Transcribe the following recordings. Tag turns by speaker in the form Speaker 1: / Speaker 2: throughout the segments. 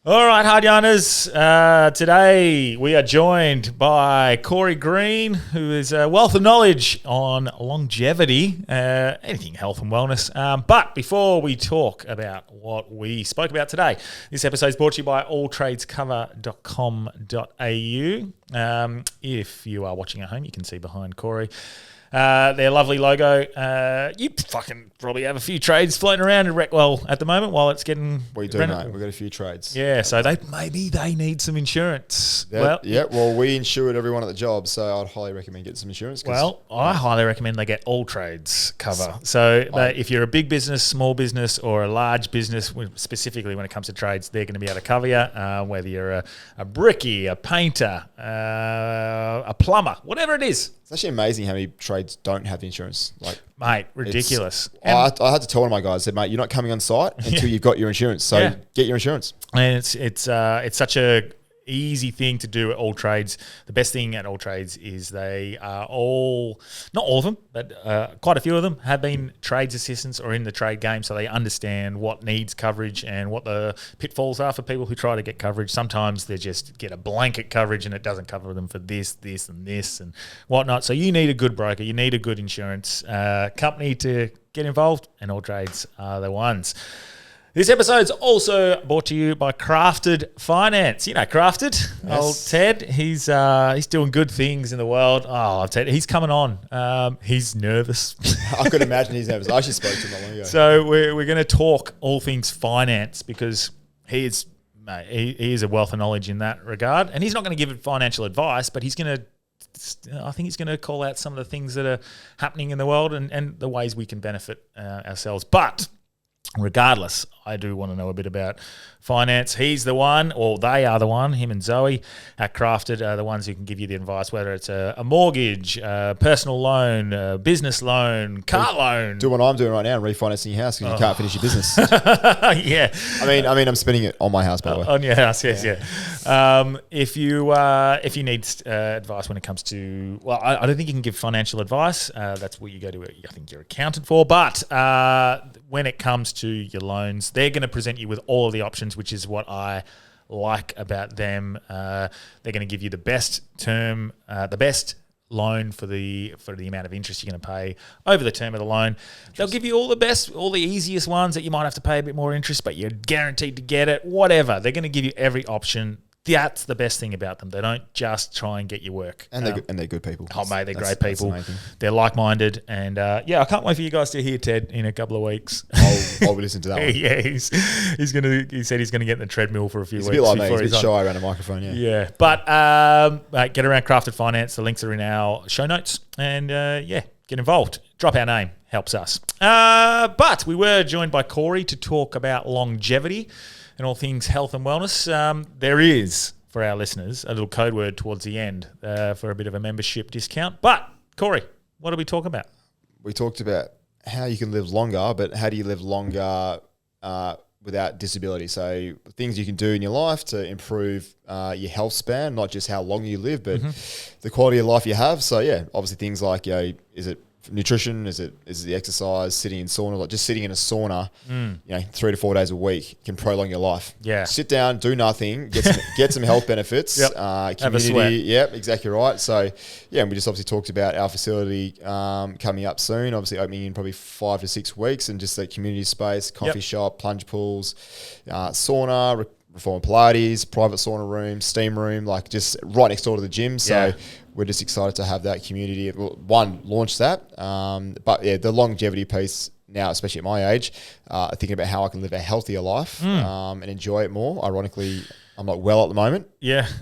Speaker 1: All right, hard yarners. Today we are joined by Corey Green, who is a wealth of knowledge on longevity, anything health and wellness. But before we talk about what we spoke about today, this episode is brought to you by alltradescover.com.au. If you are watching at home, you can see behind Corey their lovely logo. You fucking probably have a few trades floating around in Recwell at the moment while it's getting...
Speaker 2: We do, mate. We've got a few trades.
Speaker 1: Yeah, so maybe they need some insurance.
Speaker 2: Well, we insured everyone at the job, so I'd highly recommend getting some insurance.
Speaker 1: Well, I highly recommend they get all trades cover. So if you're a big business, small business, or a large business, specifically when it comes to trades, they're going to be able to cover you, whether you're a brickie, a painter, a plumber, whatever it is.
Speaker 2: It's actually amazing how many trades don't have insurance.
Speaker 1: Mate, ridiculous.
Speaker 2: I had to tell one of my guys, I said, mate, you're not coming on site until you've got your insurance. So get your insurance.
Speaker 1: And it's such a easy thing to do at all trades. The best thing at all trades is they are all, not all of them, but quite a few of them have been trades assistants or in the trade game, so they understand what needs coverage and what the pitfalls are for people who try to get coverage. Sometimes they just get a blanket coverage and it doesn't cover them for this and whatnot. So you need a good broker, you need a good insurance company to get involved, and all trades are the ones. This episode's also brought to you by Crafted Finance. You know Crafted, yes. Old Ted. He's doing good things in the world. Oh, Ted, he's coming on. He's nervous.
Speaker 2: I could imagine he's nervous. I actually spoke to him not long ago.
Speaker 1: So we're going to talk all things finance because he is a wealth of knowledge in that regard, and he's not going to give financial advice, but I think he's going to call out some of the things that are happening in the world and the ways we can benefit ourselves. But regardless, I do want to know a bit about finance. He's the one, or they are the one, him and Zoe at Crafted are the ones who can give you the advice, whether it's a mortgage, a personal loan, a business loan, car loan.
Speaker 2: Do what I'm doing right now, refinancing your house because you can't finish your business.
Speaker 1: Yeah.
Speaker 2: I mean, I'm spending it on my house, by the way.
Speaker 1: On your house, yes, yeah. If you need advice when it comes to, well, I don't think you can give financial advice. That's what you go to, I think, your accountant for. But when it comes to your loans, they're going to present you with all of the options, which is what I like about them. They're going to give you the best term, the best loan for the amount of interest you're going to pay over the term of the loan. They'll give you all the easiest ones that you might have to pay a bit more interest, but you're guaranteed to get it, whatever. They're going to give you every option. That's the best thing about them. They don't just try and get you work.
Speaker 2: And they're good people.
Speaker 1: Oh, mate, they're great people. They're like-minded. And, I can't wait for you guys to hear Ted in a couple of weeks.
Speaker 2: I'll be listening to that one.
Speaker 1: Yeah, he said he's going to get in the treadmill for a few weeks.
Speaker 2: He's a bit like me. He's a bit shy around a microphone, yeah.
Speaker 1: Yeah. But, get around Crafted Finance. The links are in our show notes. And, get involved. Drop our name. Helps us. But we were joined by Corey to talk about longevity and all things health and wellness. There is, for our listeners, a little code word towards the end for a bit of a membership discount. But, Corey, what did we talk about?
Speaker 2: We talked about how you can live longer, but how do you live longer without disability? So things you can do in your life to improve your health span, not just how long you live, but the quality of life you have. So, obviously things like, is it nutrition? Is it the exercise? Sitting in sauna? Like just sitting in a sauna, 3 to 4 days a week can prolong your life.
Speaker 1: Yeah.
Speaker 2: Sit down, do nothing, get some health benefits.
Speaker 1: Yep.
Speaker 2: Community.
Speaker 1: Have a sweat.
Speaker 2: Yep, exactly right. So and we just obviously talked about our facility coming up soon. Obviously opening in probably 5 to 6 weeks, and just that community space, coffee shop, plunge pools, sauna. Reformer Pilates, private sauna room, steam room, like just right next door to the gym. So we're just excited to have that community. One, launch that. But the longevity piece now, especially at my age, thinking about how I can live a healthier life and enjoy it more. Ironically, I'm not well at the moment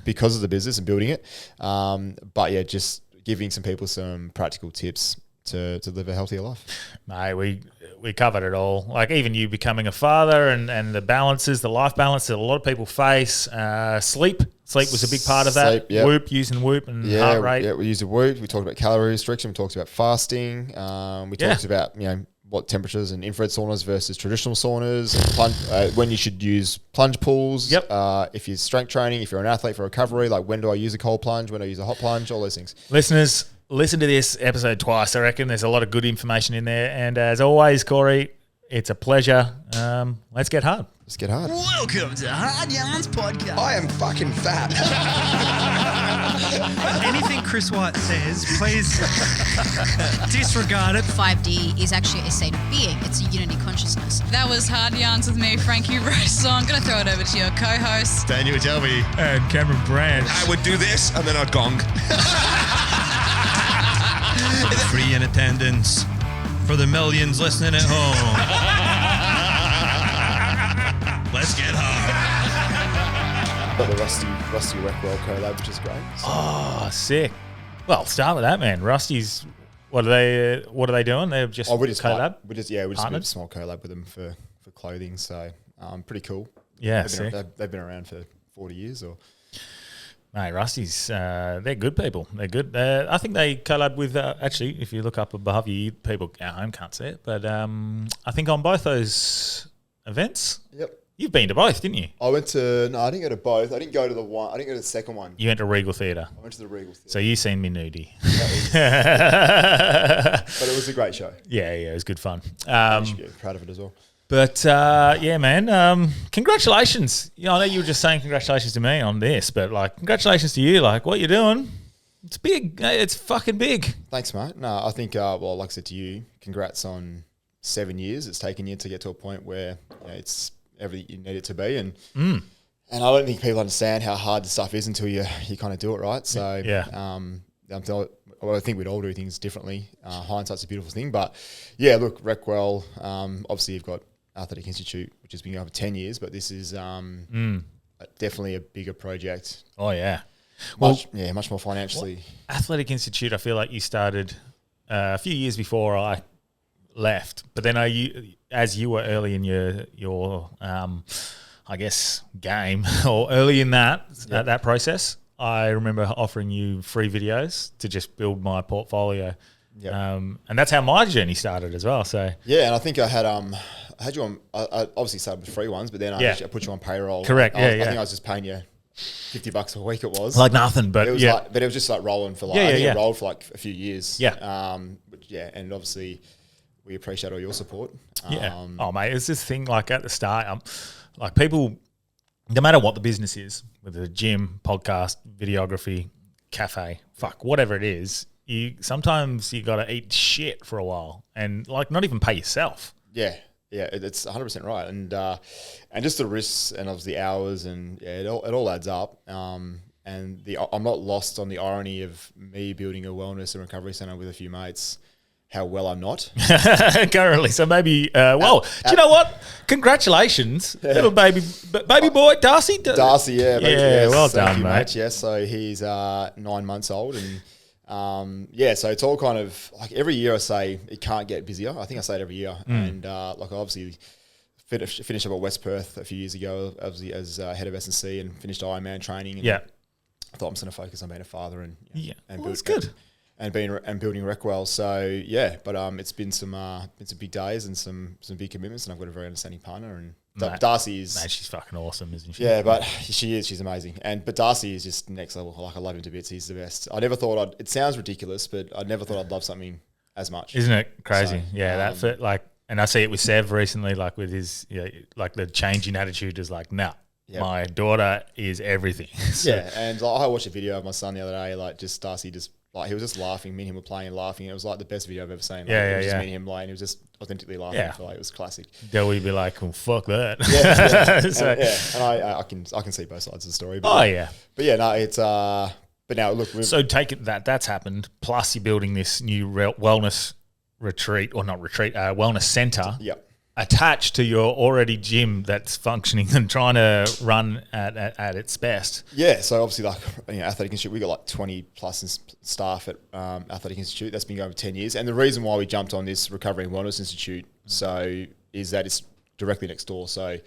Speaker 2: because of the business and building it. But just giving some people some practical tips to live a healthier life.
Speaker 1: Mate, we covered it all. Like even you becoming a father and the balances, the life balance that a lot of people face. Sleep was a big part of that. Whoop, using Whoop and heart rate.
Speaker 2: Yeah, we used a Whoop. We talked about calorie restriction. We talked about fasting. We talked about what temperatures and infrared saunas versus traditional saunas. And when you should use plunge pools. If you're strength training, if you're an athlete for recovery, like when do I use a cold plunge? When do I use a hot plunge? All those things.
Speaker 1: Listeners, listen to this episode twice. I reckon there's a lot of good information in there. And as always, Corey, it's a pleasure. Let's get hard.
Speaker 2: Let's get hard.
Speaker 3: Welcome to Hard Yarns Podcast.
Speaker 2: I am fucking fat.
Speaker 4: Anything Chris White says, please disregard it.
Speaker 5: 5D is actually a state of being. It's a unity consciousness.
Speaker 6: That was Hard Yarns with me, Frankie Rose. So I'm going to throw it over to your co-host.
Speaker 7: Daniel Shelby.
Speaker 1: And Cameron Brand.
Speaker 7: I would do this and then I'd gong.
Speaker 4: Free in attendance for the millions listening at home. Let's get hard.
Speaker 2: Got the Rusty Recwell collab, which is great. So.
Speaker 1: Oh, sick. Well, start with that, man. Rusty's, what are they doing? They're just collab?
Speaker 2: We just made a small collab with them for clothing. So pretty cool.
Speaker 1: Yeah,
Speaker 2: they've been around for 40 years or.
Speaker 1: Mate, Rusty's, they're good people. They're good. I think they collab with, actually, if you look up above you, people at home can't see it, but I think on both those events.
Speaker 2: Yep.
Speaker 1: You've been to both, didn't you?
Speaker 2: I didn't go to both. I didn't go to the second one.
Speaker 1: You went to Regal Theatre.
Speaker 2: I went to the Regal Theatre.
Speaker 1: So you seen me nudie.
Speaker 2: But it was a great show.
Speaker 1: Yeah, it was good fun.
Speaker 2: You should be proud of it as well.
Speaker 1: But yeah, man, congratulations. I know you were just saying congratulations to me on this, but like, congratulations to you. Like, what you're doing, it's big. It's fucking big.
Speaker 2: Thanks, mate. No, I think, well, like I said to you, congrats on 7 years. It's taken you to get to a point where it's everything you need it to be. And I don't think people understand how hard the stuff is until you kind of do it right. So, I think we'd all do things differently. Hindsight's a beautiful thing. But, yeah, look, Recwell, obviously you've got Athletic Institute, which has been going for 10 years, but this is definitely a bigger project.
Speaker 1: Oh, yeah.
Speaker 2: Much more financially.
Speaker 1: Athletic Institute, I feel like you started a few years before I left, but then as you were early in your I guess game or early in that process, I remember offering you free videos to just build my portfolio.
Speaker 2: Yep.
Speaker 1: And that's how my journey started as well. So
Speaker 2: yeah, and I think I had you on. I obviously started with free ones, but then I put you on payroll.
Speaker 1: Correct.
Speaker 2: I think I was just paying you $50 a week. It was
Speaker 1: like nothing, but
Speaker 2: it was but it was just like rolling for it rolled for like a few years.
Speaker 1: Yeah.
Speaker 2: And obviously we appreciate all your support.
Speaker 1: Oh mate, it's this thing like at the start, like people, no matter what the business is, whether it's a gym, podcast, videography, cafe, whatever it is, sometimes you got to eat shit for a while and like not even pay yourself.
Speaker 2: Yeah, it's 100% right, and just the risks and obviously the hours and it all adds up. And I'm not lost on the irony of me building a wellness and recovery center with a few mates. How well I'm not
Speaker 1: currently. So maybe, do you know what? Congratulations, little baby boy, Darcy.
Speaker 2: Darcy, yeah.
Speaker 1: Yeah, well done, mate.
Speaker 2: Yes, so he's 9 months old, and so it's all kind of like every year I say it can't get busier. I think I say it every year, and like I obviously finished up at West Perth a few years ago, obviously as head of S&C, and finished Ironman training. And I thought I'm just going to focus on being a father and
Speaker 1: it's good.
Speaker 2: And building Recwell. So yeah, but it's been some big days and some big commitments, and I've got a very understanding partner. And Darcy is,
Speaker 1: mate, she's fucking awesome, isn't she?
Speaker 2: Yeah, but she is. She's amazing. But Darcy is just next level. Like I love him to bits. He's the best. I never thought it sounds ridiculous, but I never thought I'd love something as much.
Speaker 1: Isn't it crazy? So, and I see it with Sev recently, like with his, like the change in attitude is like, nah. Yep. My daughter is everything.
Speaker 2: And I watched a video of my son the other day, like just Darcy just. Like he was just laughing. Me and him were playing and laughing. It was like the best video I've ever seen. Like, it was just me and him playing. He was just authentically laughing.
Speaker 1: Yeah.
Speaker 2: It was classic.
Speaker 1: They'll be like, "Oh fuck that."
Speaker 2: And I can see both sides of the story. But it's But now look.
Speaker 1: So take it that's happened. Plus, you're building this new wellness wellness center.
Speaker 2: Yep.
Speaker 1: Attached to your already gym that's functioning and trying to run at its best.
Speaker 2: Yeah, so obviously Athletic Institute, we got like 20 plus staff at Athletic Institute. That's been going for 10 years. And the reason why we jumped on this Recovery and Wellness Institute is that it's directly next door. So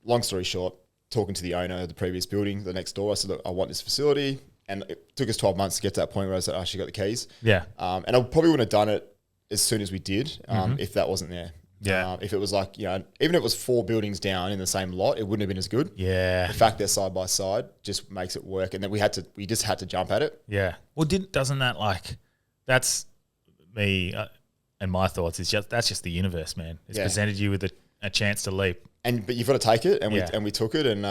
Speaker 2: long story short, talking to the owner of the previous building, the next door, I said, look, I want this facility. And it took us 12 months to get to that point where I said, I actually got the keys.
Speaker 1: Yeah.
Speaker 2: And I probably wouldn't have done it as soon as we did if that wasn't there.
Speaker 1: Yeah.
Speaker 2: If it was like, even if it was 4 buildings down in the same lot, it wouldn't have been as good.
Speaker 1: Yeah.
Speaker 2: The fact they're side by side just makes it work. And then we just had to jump at it.
Speaker 1: Yeah. Well, doesn't that that's me and my thoughts is that's just the universe, man. It's presented you with a chance to leap.
Speaker 2: but you've got to take it, and
Speaker 1: Yeah.
Speaker 2: we took it, and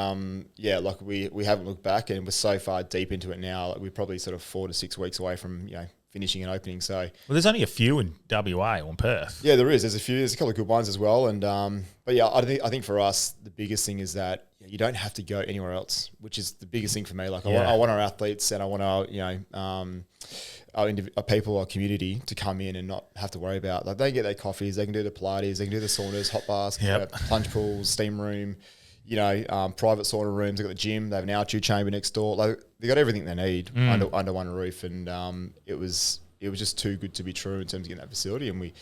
Speaker 2: like we haven't looked back, and we're so far deep into it now. Like we're probably sort of 4 to 6 weeks away from finishing and opening. So
Speaker 1: Well, there's only a few in WA or in Perth.
Speaker 2: yeah, there is. There's a few. There's a couple of good ones as well, and but yeah, I think for us the biggest thing is that you don't have to go anywhere else, which is the biggest thing for me. Like I want our athletes and I want our our people, our community to come in and not have to worry about, like, they get their coffees, they can do the Pilates, they can do the saunas, hot baths, plunge pools, steam room, private sauna rooms. They've got the gym, they have an altitude chamber next door. Like, they got everything they need under one roof, and it was just too good to be true in terms of getting that facility, and we've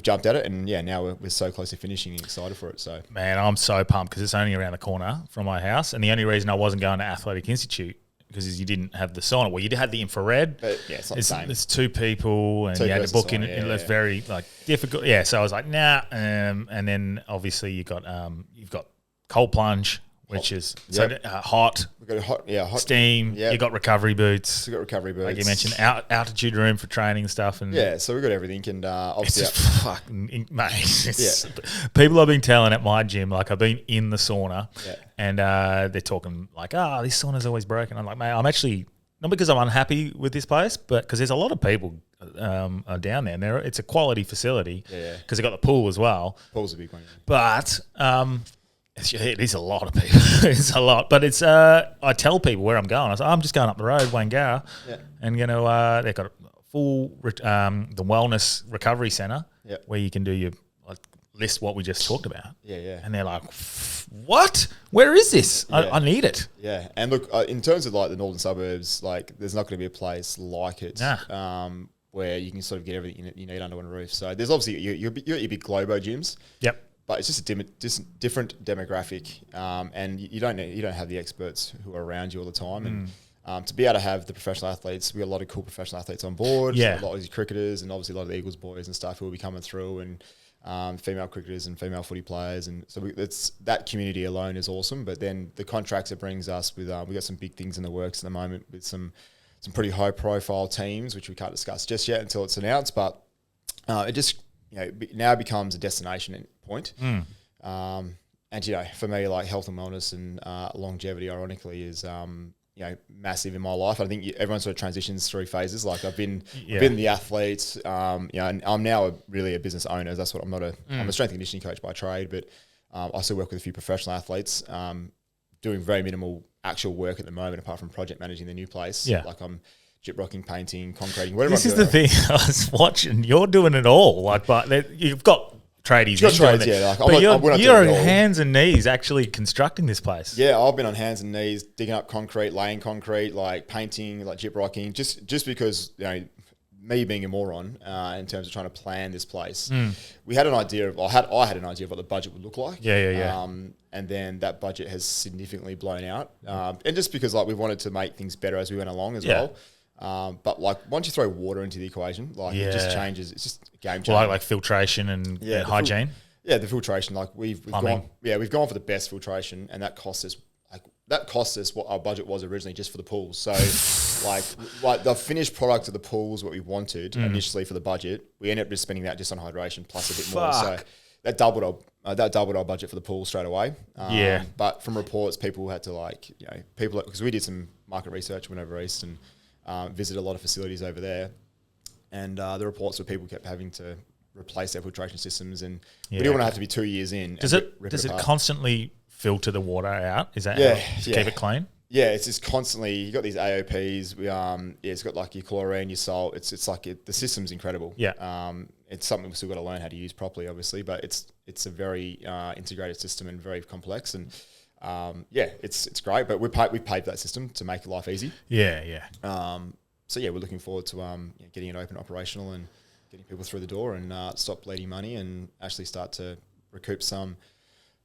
Speaker 2: jumped at it, and now we're so close to finishing and excited for it. So
Speaker 1: Man, I'm so pumped because it's only around the corner from my house, and the only reason I wasn't going to Athletic Institute because you didn't have the sauna. Well, you had the infrared.
Speaker 2: but yeah, it's not the same.
Speaker 1: It's 2 people, and
Speaker 2: Two
Speaker 1: you had to
Speaker 2: person
Speaker 1: book in.
Speaker 2: sauna,
Speaker 1: It was very difficult. Yeah, so I was like, nah. And then obviously you've got cold plunge, which is hot.
Speaker 2: We've got hot
Speaker 1: Steam.
Speaker 2: Yep.
Speaker 1: You got recovery boots.
Speaker 2: We've got recovery boots,
Speaker 1: Like you mentioned, altitude room for training and stuff. And
Speaker 2: Yeah, so we've got everything, and
Speaker 1: it's
Speaker 2: obviously
Speaker 1: just fucking mate. People I've been telling at my gym, like I've been in the sauna, and they're talking like, this sauna's always broken. I'm like, mate, I'm actually not because I'm unhappy with this place, but because there's a lot of people are down there. And it's a quality facility because they've got the pool as well.
Speaker 2: pool's a big one.
Speaker 1: But it is a lot of people. It's a lot. But it's I tell people where I'm going. I say, I'm just going up the road, Wangara, and they've got a full the wellness recovery centre where you can do your list what we just talked about. And they're like, what? Where is this? I need it.
Speaker 2: Yeah, and look, in terms of like the northern suburbs, like there's not going to be a place like it. Where you can sort of get everything you need under one roof. So there's obviously your big Globo gyms.
Speaker 1: Yep.
Speaker 2: But it's just a different demographic, and you don't have the experts who are around you all the time. And to be able to have the professional athletes, we got a lot of cool professional athletes on board.
Speaker 1: Yeah.
Speaker 2: A lot of these cricketers, and obviously a lot of the Eagles boys and stuff who will be coming through, and female cricketers and female footy players, and so that community alone is awesome. But then the contracts it brings us with, we got some big things in the works at the moment with some pretty high profile teams, which we can't discuss just yet until it's announced. But it just now becomes a destination point. And for me, like health and wellness and longevity, ironically, is massive in my life. I think everyone sort of transitions through phases. Like I've been the athlete, and I'm now really a business owner. That's what I'm not I'm a strength and conditioning coach by trade, but I still work with a few professional athletes, doing very minimal actual work at the moment, apart from project managing the new place. Like I'm gyprocking, painting, concreting, whatever.
Speaker 1: This is the thing. I was watching. You're doing it all. Like, but you've got tradies.
Speaker 2: You've got trades, yeah. Like,
Speaker 1: but
Speaker 2: you're
Speaker 1: you're on hands and knees actually constructing this place.
Speaker 2: Yeah, I've been on hands and knees digging up concrete, laying concrete, like painting, like gyprocking. Just because me being a moron in terms of trying to plan this place, we had an idea of. I had an idea of what the budget would look like.
Speaker 1: Yeah.
Speaker 2: And then that budget has significantly blown out, and just because like we wanted to make things better as we went along as well. But like once you throw water into the equation, like it just changes. It's just a game changer.
Speaker 1: Like filtration and hygiene.
Speaker 2: The filtration. Like we've gone for the best filtration, and that cost us what our budget was originally just for the pools. So like the finished product of the pools, what we wanted initially for the budget, we ended up just spending that just on hydration plus a bit more. So that doubled our budget for the pool straight away. But from reports, people had to because we did some market research, went over east and visited a lot of facilities over there, and the reports were people kept having to replace their filtration systems, and we didn't want to have to be 2 years in.
Speaker 1: Does it constantly filter the water out? Is that keep it clean?
Speaker 2: Yeah, it's just constantly. You got these AOPs. It's got like your chlorine, your salt. It's like the system's incredible. It's something we've still got to learn how to use properly, obviously, but it's a very integrated system and very complex and. It's great, but we paved that system to make life easy. So we're looking forward to getting it open, operational, and getting people through the door and stop bleeding money and actually start to recoup some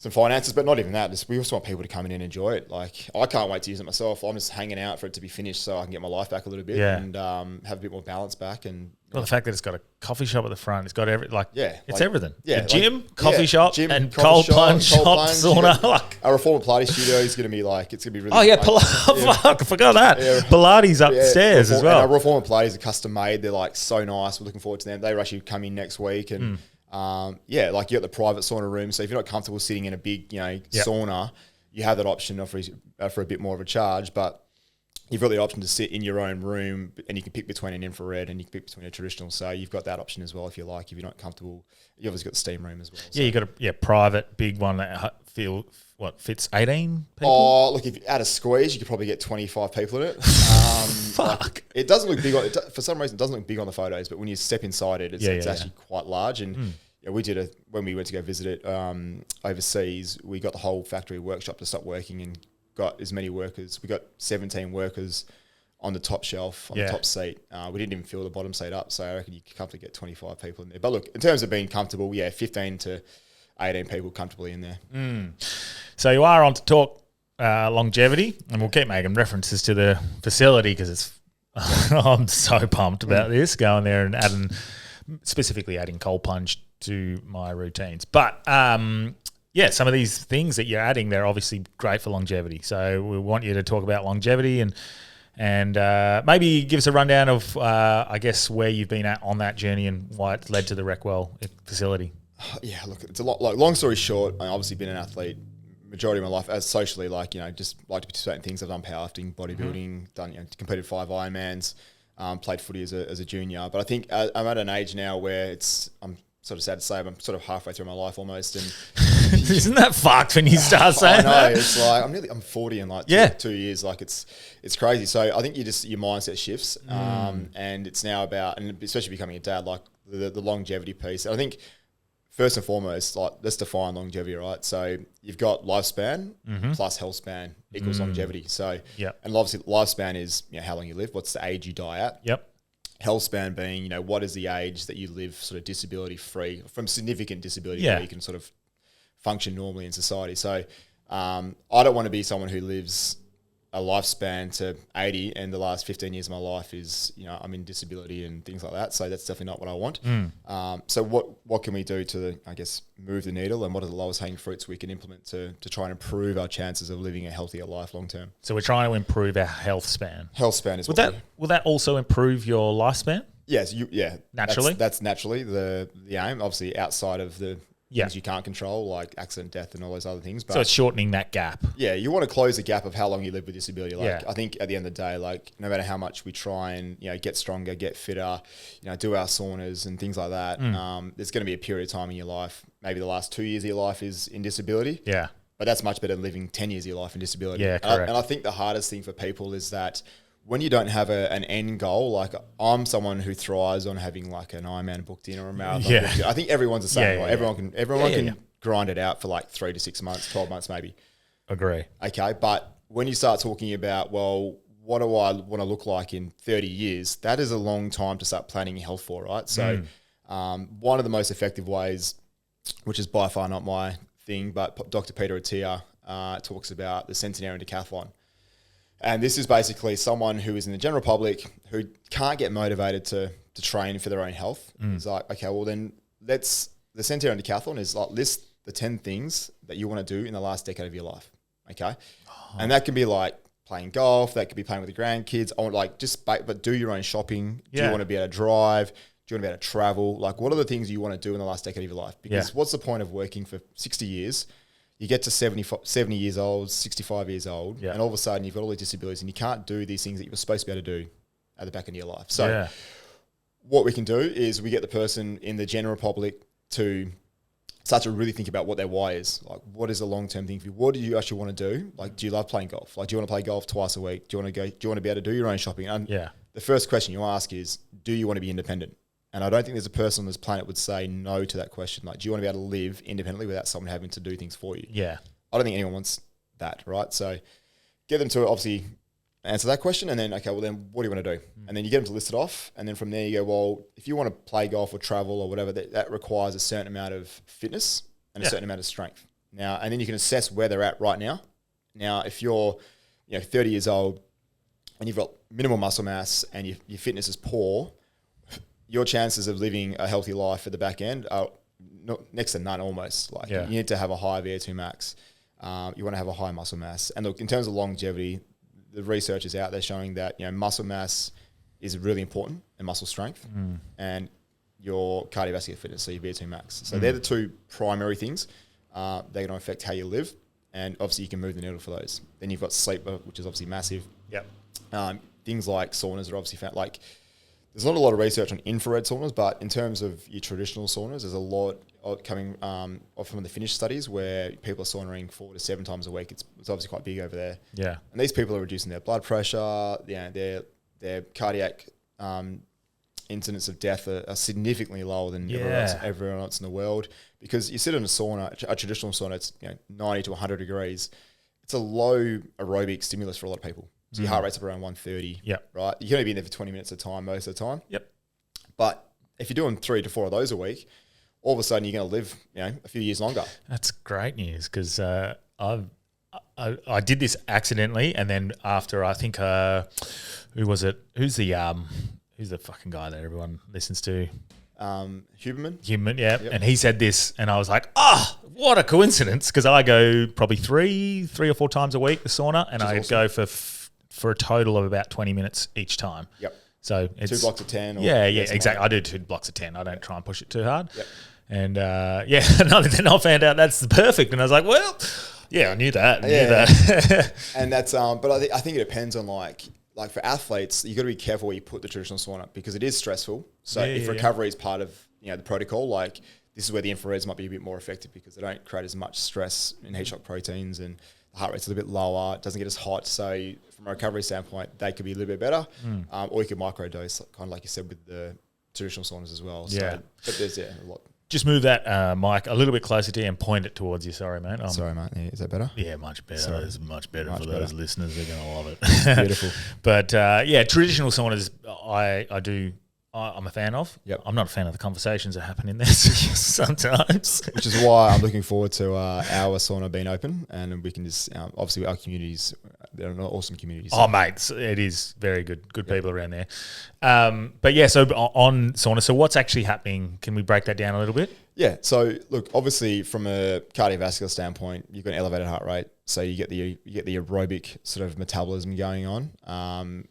Speaker 2: finances. But not even that. We also want people to come in and enjoy it. Like I can't wait to use it myself. I'm just hanging out for it to be finished so I can get my life back a little bit and have a bit more balance back. And
Speaker 1: the fact that it's got a coffee shop at the front, it's got everything.
Speaker 2: Yeah,
Speaker 1: the gym, coffee shop, and cold plunge, hot sauna.
Speaker 2: Our reformer Pilates studio is going to be it's going to be really.
Speaker 1: Oh yeah, fuck, I forgot that. Pilates upstairs as well.
Speaker 2: And our reformer Pilates are custom made. They're so nice. We're looking forward to them. They're actually coming next week, and Yeah, like you got the private sauna room. So if you're not comfortable sitting in a big, sauna, you have that option for a bit more of a charge, but you've got the option to sit in your own room, and you can pick between an infrared and you can pick between a traditional. So you've got that option as well if you like. If you're not comfortable, you obviously got the steam room as well.
Speaker 1: Yeah, you got a private big one that fits 18 people.
Speaker 2: Oh, look, if you add a squeeze, you could probably get 25 people in it.
Speaker 1: Fuck.
Speaker 2: Like, it doesn't look big. For some reason, it doesn't look big on the photos, but when you step inside it, it's actually quite large. And we did when we went to go visit it overseas, we got the whole factory workshop to stop working and got as many workers. We got 17 workers on the top shelf, on the top seat. We didn't even fill the bottom seat up, so I reckon you could comfortably get 25 people in there. But look, in terms of being comfortable, 15 to 18 people comfortably in there.
Speaker 1: So you are on to talk longevity, and we'll keep making references to the facility because it's I'm so pumped about this, going there and specifically adding cold plunge to my routines. But some of these things that you're adding, they're obviously great for longevity. So we want you to talk about longevity and maybe give us a rundown of, I guess, where you've been at on that journey and why it's led to the Recwell facility.
Speaker 2: Yeah, look, it's a lot. Like, long story short, I've obviously been an athlete majority of my life, as socially, just like to participate in things. I've done powerlifting, bodybuilding, done, competed 5 Ironmans, played footy as a junior. But I think I'm at an age now where I'm sort of sad to say, I'm sort of halfway through my life almost. And
Speaker 1: isn't that fucked when you start saying
Speaker 2: I know,
Speaker 1: that?
Speaker 2: it's like I'm 40 in 2 years. Like it's crazy. So I think your mindset shifts, and it's now about, and especially becoming a dad, like the longevity piece. And I think first and foremost, like, let's define longevity, right? So you've got lifespan plus health span equals longevity. So and obviously lifespan is how long you live. What's the age you die at?
Speaker 1: Yep.
Speaker 2: Health span being, what is the age that you live sort of disability free, from significant disability where you can sort of function normally in society. So I don't want to be someone who lives a lifespan to 80 and the last 15 years of my life is, I'm in disability and things like that. So that's definitely not what I want. So what can we do to, I guess, move the needle, and what are the lowest hanging fruits we can implement to try and improve our chances of living a healthier life long term?
Speaker 1: So we're trying to improve our health span.
Speaker 2: Health span is
Speaker 1: will that also improve your lifespan?
Speaker 2: Yes,
Speaker 1: naturally.
Speaker 2: That's naturally the aim. Obviously, outside of the things you can't control, like accident, death, and all those other things. But
Speaker 1: so it's shortening that gap.
Speaker 2: Yeah, you want to close the gap of how long you live with disability. I think at the end of the day, no matter how much we try and get stronger, get fitter, do our saunas and things like that, there's going to be a period of time in your life. Maybe the last 2 years of your life is in disability.
Speaker 1: Yeah,
Speaker 2: but that's much better than living 10 years of your life in disability.
Speaker 1: Yeah, correct.
Speaker 2: And I think the hardest thing for people is that when you don't have an end goal, like I'm someone who thrives on having like an Ironman booked in or a marathon.
Speaker 1: Yeah.
Speaker 2: Booked in. I think everyone's the same.
Speaker 1: Yeah,
Speaker 2: right? Everyone can
Speaker 1: Yeah.
Speaker 2: grind it out for 3 to 6 months, 12 months maybe.
Speaker 1: Agree.
Speaker 2: Okay, but when you start talking about, well, what do I want to look like in 30 years? That is a long time to start planning your health for, right? So one of the most effective ways, which is by far not my thing, but Dr. Peter Attia talks about the centenarian decathlon. And this is basically someone who is in the general public who can't get motivated to train for their own health. It's like, okay, well then the centenarian decathlon is like list the 10 things that you want to do in the last decade of your life. Okay. And that can be like playing golf. That could be playing with the grandkids. I want but do your own shopping. Do you want to be able to drive? Do you want to be able to travel? Like, what are the things you want to do in the last decade of your life? Because what's the point of working for 60 years? You get to 70 years old, 65 years old, and all of a sudden you've got all these disabilities and you can't do these things that you were supposed to be able to do at the back end of your life. So what we can do is we get the person in the general public to start to really think about what their why is. Like, what is a long-term thing for you? What do you actually want to do? Like, do you love playing golf? Like, do you want to play golf twice a week? Do you want to be able to do your own shopping? And the first question you ask is, do you want to be independent? And I don't think there's a person on this planet would say no to that question. Like, do you want to be able to live independently without someone having to do things for you?
Speaker 1: Yeah.
Speaker 2: I don't think anyone wants that, right? So get them to obviously answer that question, and then, okay, well then what do you want to do? And then you get them to list it off, and then from there you go, well, if you want to play golf or travel or whatever, that requires a certain amount of fitness and a certain amount of strength. Now, and then you can assess where they're at right now. Now, if you're 30 years old and you've got minimal muscle mass and your fitness is poor, your chances of living a healthy life at the back end are next to none almost. You need to have a high VO2 max. You want to have a high muscle mass. And look, in terms of longevity, the research is out there showing that muscle mass is really important and muscle strength. And your cardiovascular fitness, so your VO2 max. So they're the two primary things. They're going to affect how you live, and obviously you can move the needle for those. Then you've got sleep, which is obviously massive.
Speaker 1: Yep.
Speaker 2: Things like saunas are obviously found. Like, there's not a lot of research on infrared saunas, but in terms of your traditional saunas, there's a lot coming from the Finnish studies where people are saunaing 4 to 7 times a week. It's obviously quite big over there.
Speaker 1: Yeah.
Speaker 2: And these people are reducing their blood pressure. Their cardiac incidence of death are significantly lower than everyone else in the world, because you sit in a sauna, a traditional sauna, it's 90 to 100 degrees. It's a low aerobic stimulus for a lot of people. So your heart rate's up around 130.
Speaker 1: Yep.
Speaker 2: Right? You can only be in there for 20 minutes at a time most of the time.
Speaker 1: Yep.
Speaker 2: But if you're doing 3 to 4 of those a week, all of a sudden you're going to live, a few years longer.
Speaker 1: That's great news, because I did this accidentally, and then after, I think who was it? Who's the fucking guy that everyone listens to?
Speaker 2: Huberman,
Speaker 1: yeah. Yep. And he said this, and I was like, what a coincidence, because I go probably three or 4 times a week, the sauna, and I go for a total of about 20 minutes each time.
Speaker 2: Yep.
Speaker 1: So it's
Speaker 2: 2 blocks of 10.
Speaker 1: Yeah, exactly. I do 2 blocks of 10. I don't try and push it too hard.
Speaker 2: Yep.
Speaker 1: And then I found out that's perfect, and I was like, well, yeah, I knew that.
Speaker 2: And that's but I think it depends on like for athletes, you got to be careful where you put the traditional sauna, because it is stressful. So if recovery is part of the protocol, like this is where the infrareds might be a bit more effective, because they don't create as much stress in heat shock proteins, and the heart rate's a little bit lower. It doesn't get as hot. So from a recovery standpoint, they could be a little bit better. Or you could microdose, kind of like you said with the traditional saunas as well.
Speaker 1: Yeah.
Speaker 2: So, but there's a lot.
Speaker 1: Just move that mic a little bit closer to you and point it towards you. Sorry, mate.
Speaker 2: Sorry, mate. Yeah, is that better?
Speaker 1: Yeah, much better.
Speaker 2: Sorry.
Speaker 1: It's much better
Speaker 2: Much
Speaker 1: for
Speaker 2: better.
Speaker 1: those listeners. They're going to love it.
Speaker 2: Beautiful.
Speaker 1: But traditional saunas, I'm a fan of.
Speaker 2: Yep.
Speaker 1: I'm not a fan of the conversations that happen in there sometimes.
Speaker 2: Which is why I'm looking forward to our sauna being open, and we can just obviously our communities, they're an awesome communities.
Speaker 1: Oh, mate, it is very good people around there. But yeah, so on sauna, so what's actually happening? Can we break that down a little bit?
Speaker 2: Yeah. So look, obviously from a cardiovascular standpoint, you've got an elevated heart rate, so you get the aerobic sort of metabolism going on.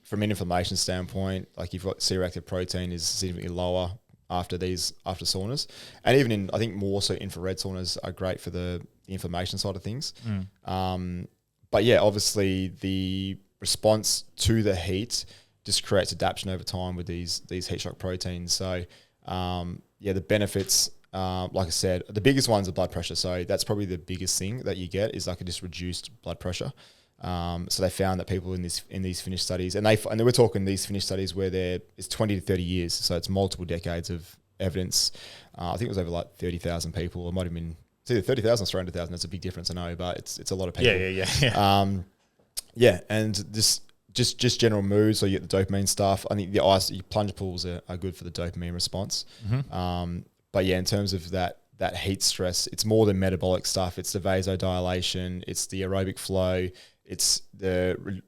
Speaker 2: From an inflammation standpoint, like you've got C-reactive protein is significantly lower after saunas, and even in, I think more so infrared saunas are great for the inflammation side of things. But yeah, obviously the response to the heat just creates adaptation over time with these heat shock proteins. So the benefits, like I said, the biggest one's the blood pressure. So that's probably the biggest thing that you get is like a just reduced blood pressure. So they found that people in these Finnish studies, and we're talking these Finnish studies where it's 20 to 30 years, so it's multiple decades of evidence. I think it was over like 30,000 people. It might have been it's either 30,000 or 300,000. That's a big difference, I know, but it's a lot of people.
Speaker 1: Yeah.
Speaker 2: And just general mood. So you get the dopamine stuff. I think the plunge pools are good for the dopamine response. But yeah, in terms of that heat stress, it's more than metabolic stuff. It's the vasodilation. It's the aerobic flow. It's the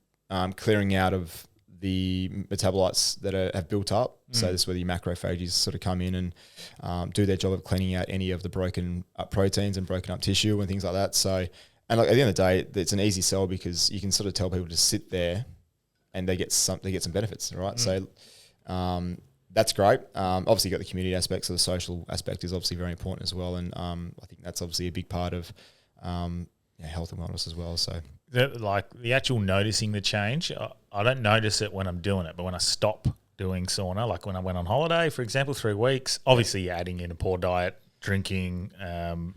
Speaker 2: clearing out of the metabolites that have built up. So this is where the macrophages sort of come in and do their job of cleaning out any of the broken up proteins and broken up tissue and things like that. So, and like at the end of the day, it's an easy sell because you can sort of tell people to sit there and they get some benefits, right? So that's great. Obviously, you got the community aspect, so the social aspect is obviously very important as well. And I think that's obviously a big part of health and wellness as well. So,
Speaker 1: like the actual noticing the change, I don't notice it when I'm doing it, but when I stop doing sauna, like when I went on holiday, for example, 3 weeks, obviously you're adding in a poor diet, drinking,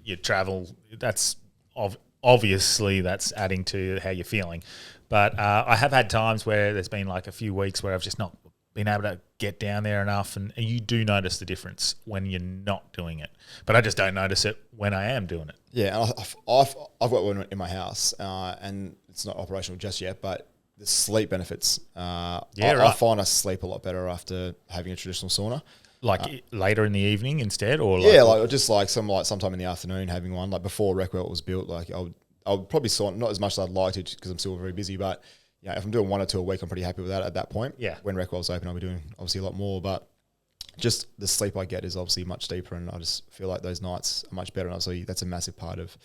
Speaker 1: you travel, that's obviously that's adding to how you're feeling. But I have had times where there's been like a few weeks where I've just not been able to get down there enough, and you do notice the difference when you're not doing it. But I just don't notice it when I am doing it.
Speaker 2: Yeah, and I've got one in my house, and it's not operational just yet, but the sleep benefits. I find I sleep a lot better after having a traditional sauna.
Speaker 1: Like later in the evening instead, or
Speaker 2: sometime in the afternoon having one. Like before Recwell was built, like I would probably sauna not as much as I'd like to because I'm still very busy, but if I'm doing 1 or 2 a week, I'm pretty happy with that at that point.
Speaker 1: Yeah.
Speaker 2: When Recwell's open, I'll be doing obviously a lot more, but just the sleep I get is obviously much deeper, and I just feel like those nights are much better. And obviously that's a massive part of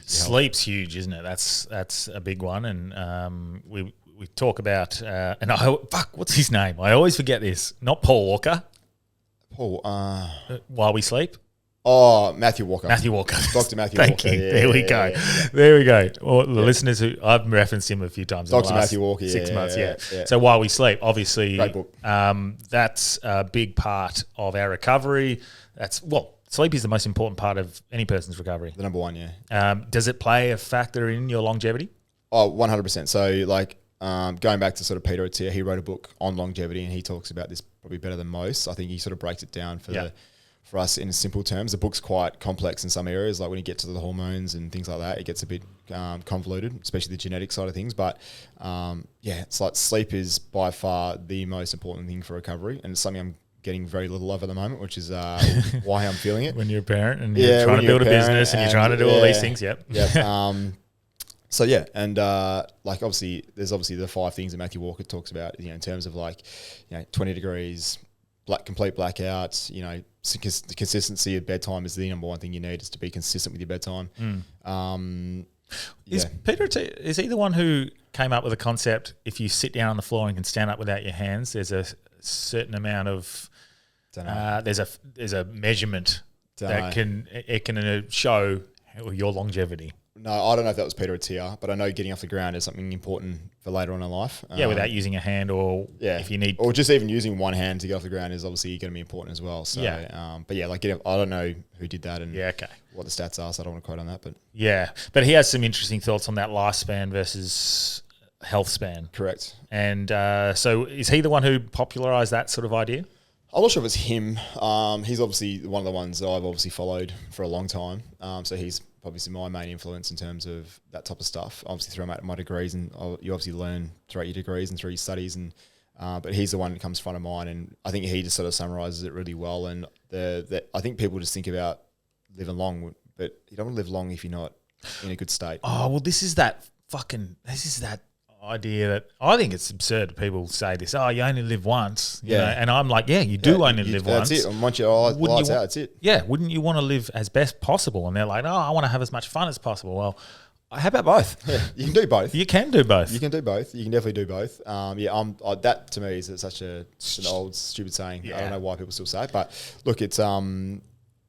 Speaker 1: sleep's huge, isn't it? That's a big one, and we talk about and what's his name? I always forget this. Not Paul Walker.
Speaker 2: Paul.
Speaker 1: While we sleep?
Speaker 2: Matthew Walker.
Speaker 1: Matthew Walker.
Speaker 2: Dr. Matthew
Speaker 1: Thank
Speaker 2: Walker.
Speaker 1: you.
Speaker 2: Yeah,
Speaker 1: there we
Speaker 2: yeah,
Speaker 1: go.
Speaker 2: yeah.
Speaker 1: There we go. Well, the listeners who I've referenced him a few times. in the
Speaker 2: Dr.
Speaker 1: last
Speaker 2: Matthew Walker.
Speaker 1: 6 months.
Speaker 2: Yeah.
Speaker 1: So while we sleep, obviously,
Speaker 2: Great book.
Speaker 1: that's a big part of our recovery. Sleep is the most important part of any person's recovery.
Speaker 2: The number one, yeah.
Speaker 1: Does it play a factor in your longevity?
Speaker 2: 100%. So going back to sort of Peter Attia, he wrote a book on longevity and he talks about this probably better than most. I think he sort of breaks it down for us in simple terms. The book's quite complex in some areas, like when you get to the hormones and things like that, it gets a bit convoluted, especially the genetic side of things. But it's like sleep is by far the most important thing for recovery, and it's something I'm getting very little of at the moment, which is why I'm feeling it.
Speaker 1: When you're a parent and you're trying to build a business and you're trying to do all these things,
Speaker 2: Yep. Obviously, there's the 5 things that Matthew Walker talks about, in terms of 20 degrees, complete blackouts, the consistency of bedtime is the number one thing you need, is to be consistent with your bedtime.
Speaker 1: Is he the one who came up with the concept, if you sit down on the floor and can stand up without your hands, there's a certain amount of there's a measurement that can show your longevity?
Speaker 2: No, I don't know if that was Peter Attia, but I know getting off the ground is something important for later on in life.
Speaker 1: Without using a hand, or if you need,
Speaker 2: or just even using one hand to get off the ground is obviously going to be important as well. So, I don't know who did that and what the stats are, so I don't want to quote on that.
Speaker 1: But he has some interesting thoughts on that lifespan versus Healthspan.
Speaker 2: Correct.
Speaker 1: And so is he the one who popularized that sort of idea?
Speaker 2: I'm not sure if it's him. He's obviously one of the ones that I've obviously followed for a long time. So he's obviously my main influence in terms of that type of stuff. Obviously through my degrees, and you obviously learn throughout your degrees and through your studies. And but he's the one that comes front of mind, and I think he just sort of summarizes it really well. And I think people just think about living long, but you don't want to live long if you're not in a good state.
Speaker 1: Oh well, this is that idea that I think it's absurd. People say this, you only live once, you know? And I'm like, you do only live once.
Speaker 2: That's it. And once your lights out, that's it.
Speaker 1: Yeah, wouldn't you want to live as best possible? And they're like, I want to have as much fun as possible. Well, how about both?
Speaker 2: Yeah, you can do both.
Speaker 1: You can do both.
Speaker 2: You can do both. You can definitely do both. That to me is such an old stupid saying. Yeah. I don't know why people still say it, but look, it's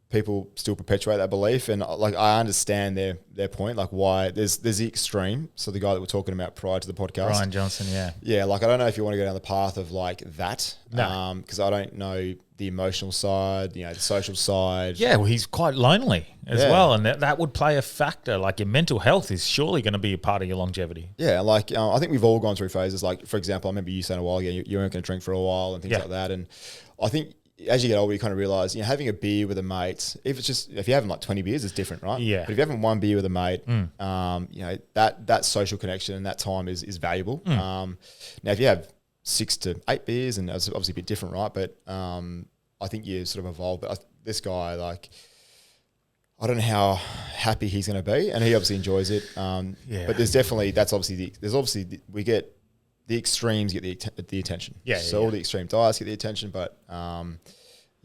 Speaker 2: people still perpetuate that belief, and I understand their point, why there's the extreme. So the guy that we're talking about prior to the podcast,
Speaker 1: Ryan Johnson, I
Speaker 2: don't know if you want to go down the path of that,
Speaker 1: no.
Speaker 2: Because I don't know the emotional side, the social side.
Speaker 1: Yeah, well, he's quite lonely as well, and that would play a factor. Like your mental health is surely going to be a part of your longevity.
Speaker 2: Yeah, I think we've all gone through phases. For example, I remember you saying a while ago you weren't going to drink for a while and things like that, and I think as you get older, you kind of realize, having a beer with a mate, if you're having 20 beers, it's different, right?
Speaker 1: Yeah.
Speaker 2: But if you're having one beer with a mate, that social connection and that time is valuable. Now, if you have 6 to 8 beers, and that's obviously a bit different, right? But I think you sort of evolve. But this guy, I don't know how happy he's going to be, and he obviously enjoys it. But there's definitely, we get the extremes get the attention. All the extreme diets get the attention, but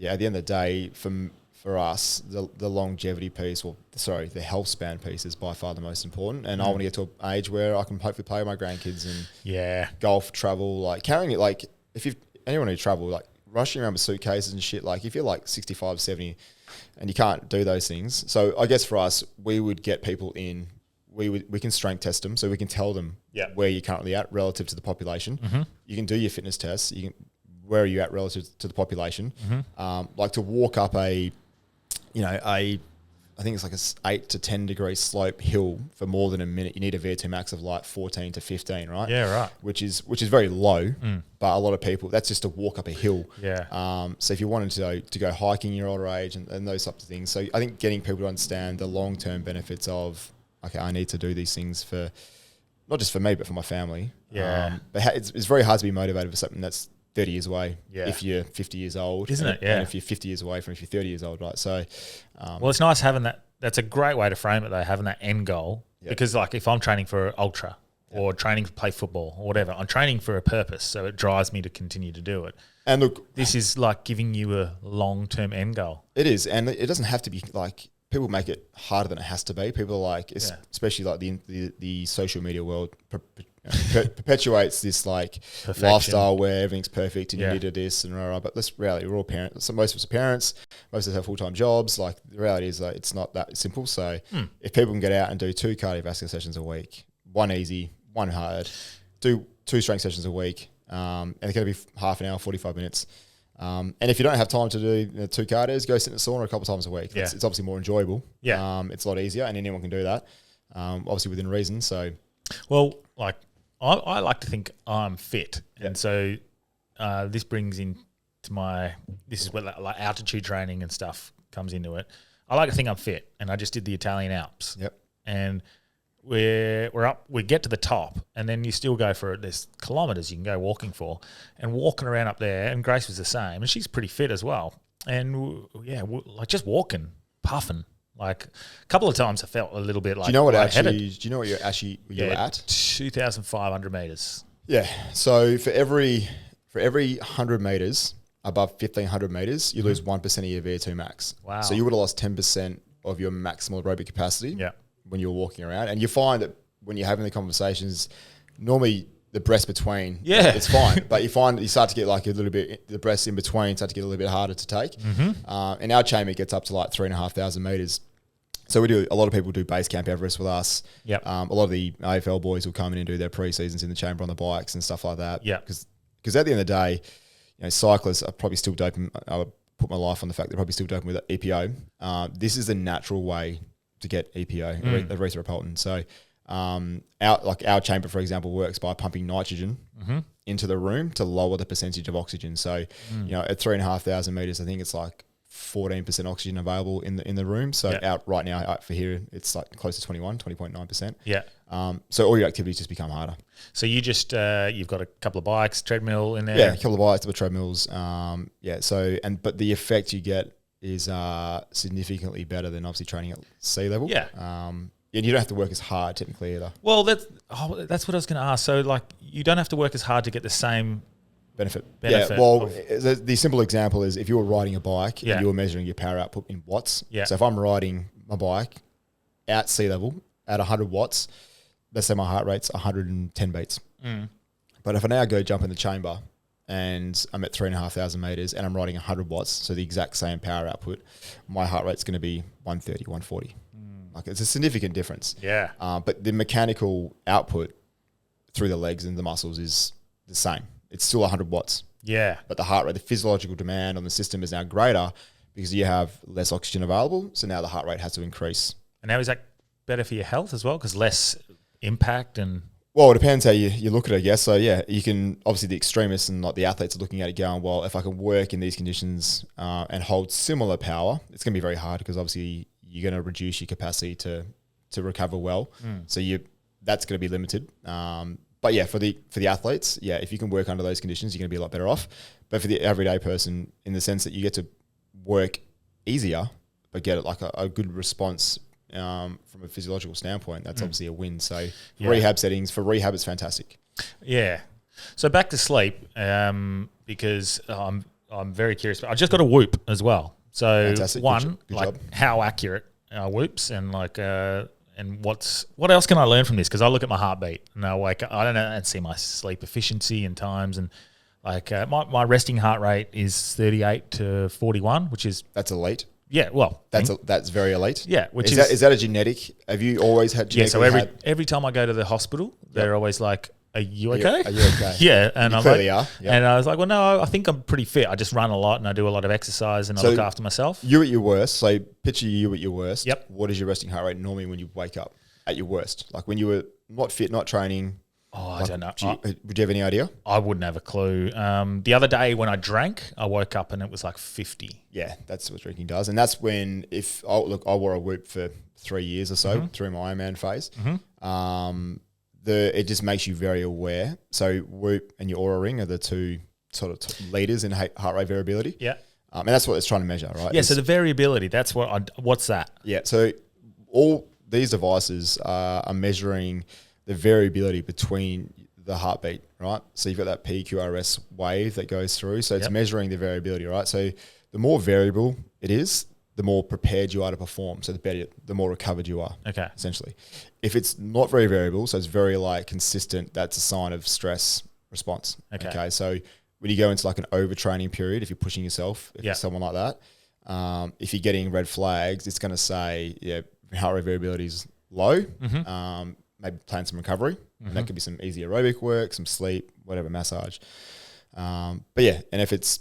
Speaker 2: at the end of the day, for us, the longevity piece, the Healthspan piece is by far the most important. And I want to get to an age where I can hopefully play with my grandkids and golf, travel, carrying it. If anyone who travel, rushing around with suitcases and shit, if you're 65, 70 and you can't do those things. So I guess for us, we would get people in. We can strength test them, so we can tell them where you're currently at relative to the population. Mm-hmm. You can do your fitness tests. Where are you at relative to the population? Mm-hmm. To walk up I think it's a 8 to 10 degree slope hill for more than a minute. You need a VO2 max of 14 to 15, right?
Speaker 1: Yeah, right.
Speaker 2: Which is very low, but a lot of people, that's just to walk up a hill.
Speaker 1: Yeah.
Speaker 2: So if you wanted to go hiking in your older age and those types of things, so I think getting people to understand the long term benefits of, okay, I need to do these things for, not just for me, but for my family.
Speaker 1: Yeah.
Speaker 2: But it's very hard to be motivated for something that's 30 years away if you're 50 years old.
Speaker 1: Isn't it? Yeah.
Speaker 2: And if you're 50 years away from if you're 30 years old, right? So,
Speaker 1: well, it's nice having that. That's a great way to frame it, though, having that end goal. Yep. Because, if I'm training for ultra or training to play football or whatever, I'm training for a purpose, so it drives me to continue to do it. And look, this is giving you a long-term end goal.
Speaker 2: It is, and it doesn't have to be people make it harder than it has to be. People are like, especially like the social media world perpetuates this like
Speaker 1: Perfection.
Speaker 2: lifestyle where everything's perfect and you need to do this and rah, rah. But let's reality, we're all parents. So most of us are parents. Most of us have full-time jobs. Like the reality is like it's not that simple. So if people can get out and do 2 cardiovascular sessions a week, 1 easy, 1 hard, do 2 strength sessions a week, and it's going to be half an hour, 45 minutes. And if you don't have time to do 2 cardios, go sit in the sauna a couple of times a week. It's obviously more enjoyable.
Speaker 1: Yeah.
Speaker 2: It's a lot easier, and anyone can do that, obviously within reason. So,
Speaker 1: well, like I like to think I'm fit, and so this brings in to this is where like altitude training and stuff comes into it. I like to think I'm fit, and I just did the Italian Alps.
Speaker 2: Yep.
Speaker 1: And we're up, we get to the top, and then you still go for there's kilometers you can go walking for, and walking around up there. And Grace was the same, and she's pretty fit as well. And like just walking, puffing. Like a couple of times I felt a little bit like.
Speaker 2: Do you know what
Speaker 1: lightheaded.
Speaker 2: do you know what you're at?
Speaker 1: 2,500 meters.
Speaker 2: Yeah. So for every 100 meters above 1,500 meters, you lose 1% of your VO2 max.
Speaker 1: Wow.
Speaker 2: So you would have lost 10% of your maximal aerobic capacity.
Speaker 1: Yeah.
Speaker 2: When you're walking around, and you find that when you're having the conversations, normally the breaths between, it's fine, but you find that you start to get like a little bit, the breaths in between start to get a little bit harder to take. And our chamber gets up to like 3,500 meters. So a lot of people do base camp Everest with us.
Speaker 1: Yep.
Speaker 2: A lot of the AFL boys will come in and do their pre-seasons in the chamber on the bikes and stuff like that.
Speaker 1: Yeah.
Speaker 2: Because at the end of the day, cyclists are probably still doping. I would put my life on the fact they're probably still doping with EPO. This is the natural way to get EPO, erythropoietin. So our chamber, for example, works by pumping nitrogen into the room to lower the percentage of oxygen. So, at 3,500 meters, I think it's like 14% oxygen available in the room. So out right now, out for here, it's like close to 20.9%.
Speaker 1: Yeah.
Speaker 2: So all your activities just become harder.
Speaker 1: So you just you've got a couple of bikes, treadmill in there.
Speaker 2: Yeah, a couple of bikes, couple of treadmills. But the effect you get is significantly better than obviously training at sea level.
Speaker 1: Yeah.
Speaker 2: And you don't have to work as hard technically either.
Speaker 1: Well, that's what I was going to ask. So like you don't have to work as hard to get the same
Speaker 2: benefit.
Speaker 1: Yeah,
Speaker 2: well, the simple example is if you were riding a bike and you were measuring your power output in watts.
Speaker 1: Yeah.
Speaker 2: So if I'm riding my bike at sea level at 100 watts, let's say my heart rate's 110 beats. But if I now go jump in the chamber and I'm at 3,500 meters and I'm riding 100 watts, so the exact same power output, my heart rate's going to be 130, 140. Like it's a significant difference.
Speaker 1: Yeah.
Speaker 2: But the mechanical output through the legs and the muscles is the same. It's still 100 watts.
Speaker 1: Yeah.
Speaker 2: But the heart rate, the physiological demand on the system is now greater because you have less oxygen available. So now the heart rate has to increase.
Speaker 1: And now is that better for your health as well? Because less impact and...
Speaker 2: Well, it depends how you look at it, I guess. So, yeah, you can obviously the extremists and like the athletes are looking at it going, well, if I can work in these conditions and hold similar power, it's going to be very hard because obviously you're going to reduce your capacity to recover well. So that's going to be limited. But yeah, for the athletes, if you can work under those conditions, you're going to be a lot better off. But for the everyday person, in the sense that you get to work easier, but get like a good response from a physiological standpoint, that's obviously a win. So rehab settings, for rehab, it's fantastic.
Speaker 1: Yeah. So back to sleep, because I'm very curious. I just got a Whoop as well. So
Speaker 2: fantastic.
Speaker 1: One,
Speaker 2: good
Speaker 1: like
Speaker 2: job.
Speaker 1: how accurate are Whoops, and like and what else can I learn from this? Because I look at my heartbeat and I wake up, I don't know, and see my sleep efficiency and times, and like my resting heart rate is 38 to 41, which is
Speaker 2: That's elite.
Speaker 1: yeah, well,
Speaker 2: That's very elite.
Speaker 1: Yeah, which
Speaker 2: is that a genetic? Have you always had
Speaker 1: yeah.
Speaker 2: genetically
Speaker 1: So every time I go to the hospital, they're always like, "Are you okay?
Speaker 2: Are you okay?"
Speaker 1: Yeah, and
Speaker 2: You
Speaker 1: I'm
Speaker 2: clearly
Speaker 1: like,
Speaker 2: are. Yep.
Speaker 1: and I was like, well, no, I think I'm pretty fit. I just run a lot and I do a lot of exercise and I
Speaker 2: So
Speaker 1: look after myself.
Speaker 2: You at your worst. So picture you at your worst.
Speaker 1: Yep.
Speaker 2: What is your resting heart rate normally when you wake up at your worst? Like when you were not fit, not training.
Speaker 1: Oh, I don't know.
Speaker 2: Would you have any idea?
Speaker 1: I wouldn't have a clue. The other day when I drank, I woke up and it was like 50.
Speaker 2: Yeah, that's what drinking does. And that's when I wore a Whoop for 3 years or so through my Ironman phase. It just makes you very aware. So Whoop and your Aura Ring are the two sort of leaders in heart rate variability.
Speaker 1: Yeah.
Speaker 2: And that's what it's trying to measure, right?
Speaker 1: Yeah. So the variability, that's what's that?
Speaker 2: Yeah. So all these devices are measuring the variability between the heartbeat, right? So you've got that PQRS wave that goes through. So it's measuring the variability, right? So the more variable it is, the more prepared you are to perform. So the more recovered you are.
Speaker 1: Okay.
Speaker 2: Essentially, if it's not very variable, so it's very like consistent, that's a sign of stress response.
Speaker 1: Okay.
Speaker 2: So when you go into like an overtraining period, if you're pushing yourself, if
Speaker 1: Yeah.
Speaker 2: you're someone like that, if you're getting red flags, it's going to say, heart rate variability is low. Maybe plan some recovery, and that could be some easy aerobic work, some sleep, whatever, massage. And if it's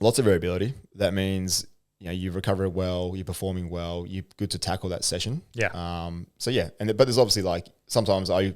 Speaker 2: lots of variability, that means you've recovered well, you're performing well, you're good to tackle that session.
Speaker 1: Yeah.
Speaker 2: But there's obviously like sometimes I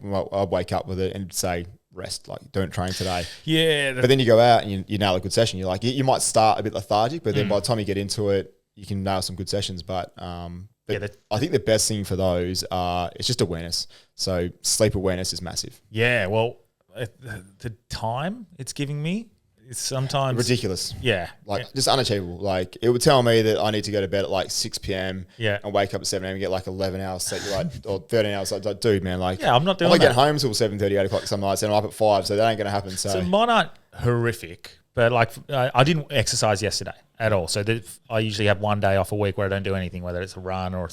Speaker 2: wake up with it and say rest, like don't train today.
Speaker 1: Yeah.
Speaker 2: But then you go out and you nail a good session. You're like you might start a bit lethargic, but then by the time you get into it, you can nail some good sessions. But I think the best thing for those it's just awareness. So sleep awareness is massive.
Speaker 1: Yeah. Well, the time it's giving me is sometimes
Speaker 2: Ridiculous.
Speaker 1: Yeah.
Speaker 2: Just unachievable. Like it would tell me that I need to go to bed at like 6 p.m.
Speaker 1: Yeah.
Speaker 2: and wake up at 7 a.m. and get like 11 hours sleep, or 13 hours. Like, dude, man, like
Speaker 1: I'm not doing
Speaker 2: I get
Speaker 1: that.
Speaker 2: home till 7:30, 8 o'clock some nights, and I'm up at 5, so that ain't gonna happen.
Speaker 1: So mine aren't horrific, but like I didn't exercise yesterday at all. So I usually have one day off a week where I don't do anything, whether it's a run or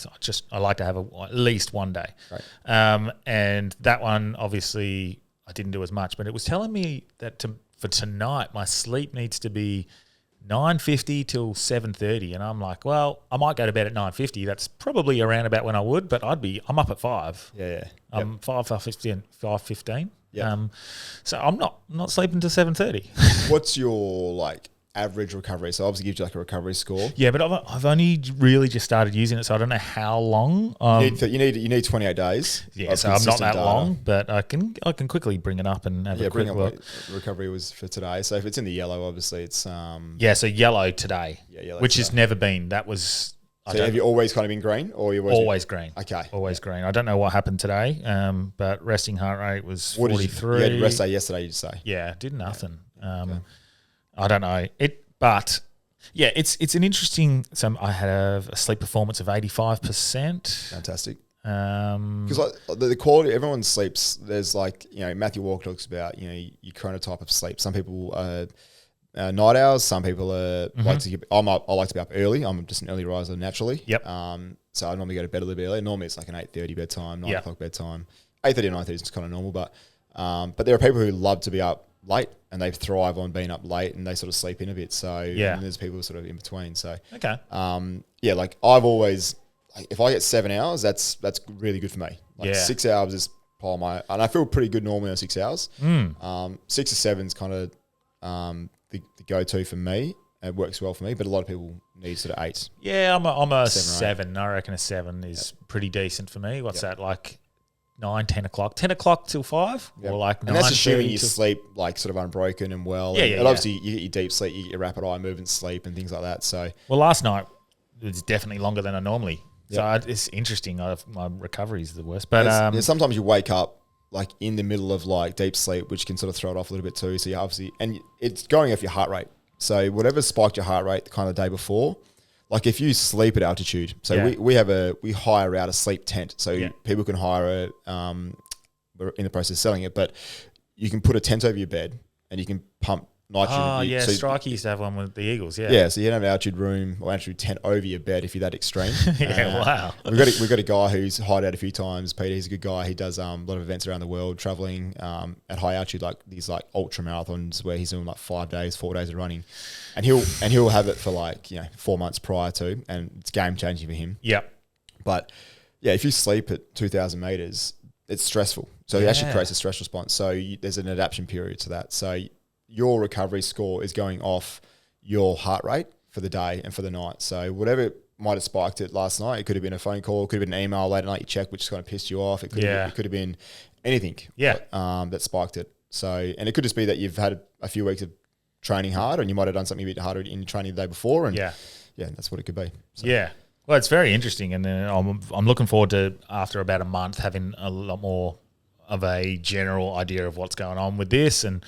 Speaker 1: I like to have at least one day.
Speaker 2: Right.
Speaker 1: And that one, obviously, I didn't do as much, but it was telling me that for tonight, my sleep needs to be 9:50 till 7:30, and I'm like, well, I might go to bed at 9:50. That's probably around about when I would, but I'm up at 5.
Speaker 2: Yeah.
Speaker 1: I'm 5:15.
Speaker 2: Yeah.
Speaker 1: So I'm not sleeping till 7:30.
Speaker 2: What's your like average recovery? So obviously gives you like a recovery score.
Speaker 1: Yeah, but I've only really just started using it, so I don't know how long.
Speaker 2: You need 28 days.
Speaker 1: Yeah, so I'm not that long, but I can quickly bring it up and have a quick look.
Speaker 2: Recovery was for today. So if it's in the yellow, obviously it's
Speaker 1: so yellow today. Yeah, yellow which today. Has never been. That was.
Speaker 2: So have you always kind of been green, or you
Speaker 1: always green?
Speaker 2: Okay,
Speaker 1: always green. I don't know what happened today, but resting heart rate was 43.
Speaker 2: You had rest day yesterday, you'd say?
Speaker 1: Yeah, did nothing. Okay. I don't know but yeah, it's an interesting. So I had a sleep performance of 85%.
Speaker 2: Fantastic. Because like the quality, everyone sleeps. There's like Matthew Walker talks about your chronotype of sleep. Some people are night owls. Some people are like to I like to be up early. I'm just an early riser naturally.
Speaker 1: Yep.
Speaker 2: So I normally go to bed a little bit early. Normally it's like an 8:30 bedtime, 9 o'clock bedtime. 8:30 to 9:30 is kind of normal, but there are people who love to be up late and they thrive on being up late and they sort of sleep in a bit. So and there's people sort of in between. So
Speaker 1: okay.
Speaker 2: Like I've always if I get 7 hours, that's really good for me. Like 6 hours is probably and I feel pretty good normally on 6 hours. 6 or 7 is kind of the go-to for me. It works well for me, but a lot of people need sort of 8.
Speaker 1: Yeah, I'm a 7. I reckon a 7 is pretty decent for me. What's that, like 9, 10 o'clock? 10 o'clock till 5? Or like 9,
Speaker 2: and that's assuming you sleep like sort of unbroken and well. And obviously you get your deep sleep, you get your rapid eye movement sleep and things like that. So
Speaker 1: last night was definitely longer than I normally. So it's interesting. My recovery is the worst. But
Speaker 2: sometimes you wake up like in the middle of like deep sleep, which can sort of throw it off a little bit too. So you obviously, and it's going off your heart rate. So whatever spiked your heart rate kind of the day before, like if you sleep at altitude, so we hire out a sleep tent. So people can hire it. We're in the process of selling it, but you can put a tent over your bed and you can pump nitrogen.
Speaker 1: Oh, yeah, Strike used to have one with the Eagles,
Speaker 2: Yeah, so you have an altitude room or altitude tent over your bed if you're that extreme.
Speaker 1: Wow.
Speaker 2: We've got a guy who's hired out a few times. Peter, he's a good guy. He does a lot of events around the world, traveling at high altitude, like these like ultra marathons where he's doing like 4 days of running, and he'll have it for like 4 months prior to, and it's game changing for him.
Speaker 1: Yep.
Speaker 2: But yeah, if you sleep at 2,000 meters, it's stressful. So it actually creates a stress response. So there's an adaptation period to that. So your recovery score is going off your heart rate for the day and for the night. So whatever might have spiked it last night, it could have been a phone call, it could have been an email late at night you checked, which kind of pissed you off. It could have been anything that spiked it. So, and it could just be that you've had a few weeks of training hard and you might have done something a bit harder in your training the day before. And that's what it could be. So.
Speaker 1: Yeah. Well, it's very interesting. And I'm looking forward to, after about a month, having a lot more of a general idea of what's going on with this and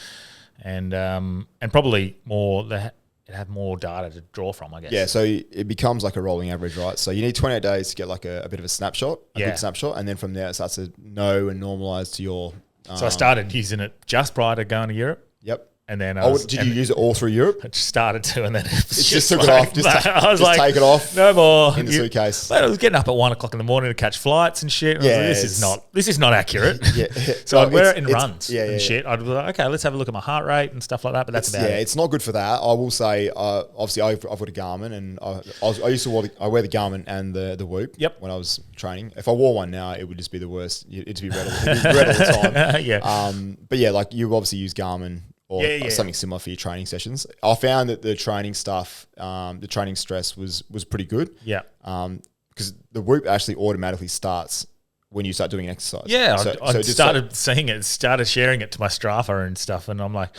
Speaker 1: probably it have more data to draw from, I guess.
Speaker 2: Yeah, so it becomes like a rolling average, right? So you need 28 days to get like a bit of a snapshot, quick snapshot, and then from there it starts to know and normalize to your...
Speaker 1: so I started using it just prior to going to Europe.
Speaker 2: Yep.
Speaker 1: And then
Speaker 2: Did you use it all through Europe?
Speaker 1: I just started to, and then it
Speaker 2: just took it off.
Speaker 1: I was like,
Speaker 2: take it off.
Speaker 1: No more
Speaker 2: in the suitcase.
Speaker 1: But I was getting up at 1 o'clock in the morning to catch flights and shit.
Speaker 2: Yeah,
Speaker 1: This is not accurate.
Speaker 2: Yeah.
Speaker 1: So I'd wear it in runs
Speaker 2: Yeah,
Speaker 1: and shit. I'd be like, okay, let's have a look at my heart rate and stuff like that. But that's about it.
Speaker 2: Yeah, it's not good for that. I will say, obviously, I've got a Garmin, and I used to wear the Garmin and the Whoop.
Speaker 1: Yep.
Speaker 2: When I was training, if I wore one now, it would just be the worst. It'd be red all the time.
Speaker 1: Yeah.
Speaker 2: But yeah, like you obviously use Garmin or something similar for your training sessions. I found that the training stuff, the training stress was pretty good.
Speaker 1: Yeah.
Speaker 2: Because the Whoop actually automatically starts when you start doing exercise.
Speaker 1: Yeah, I
Speaker 2: just
Speaker 1: started seeing it, started sharing it to my Strava and stuff, and I'm like,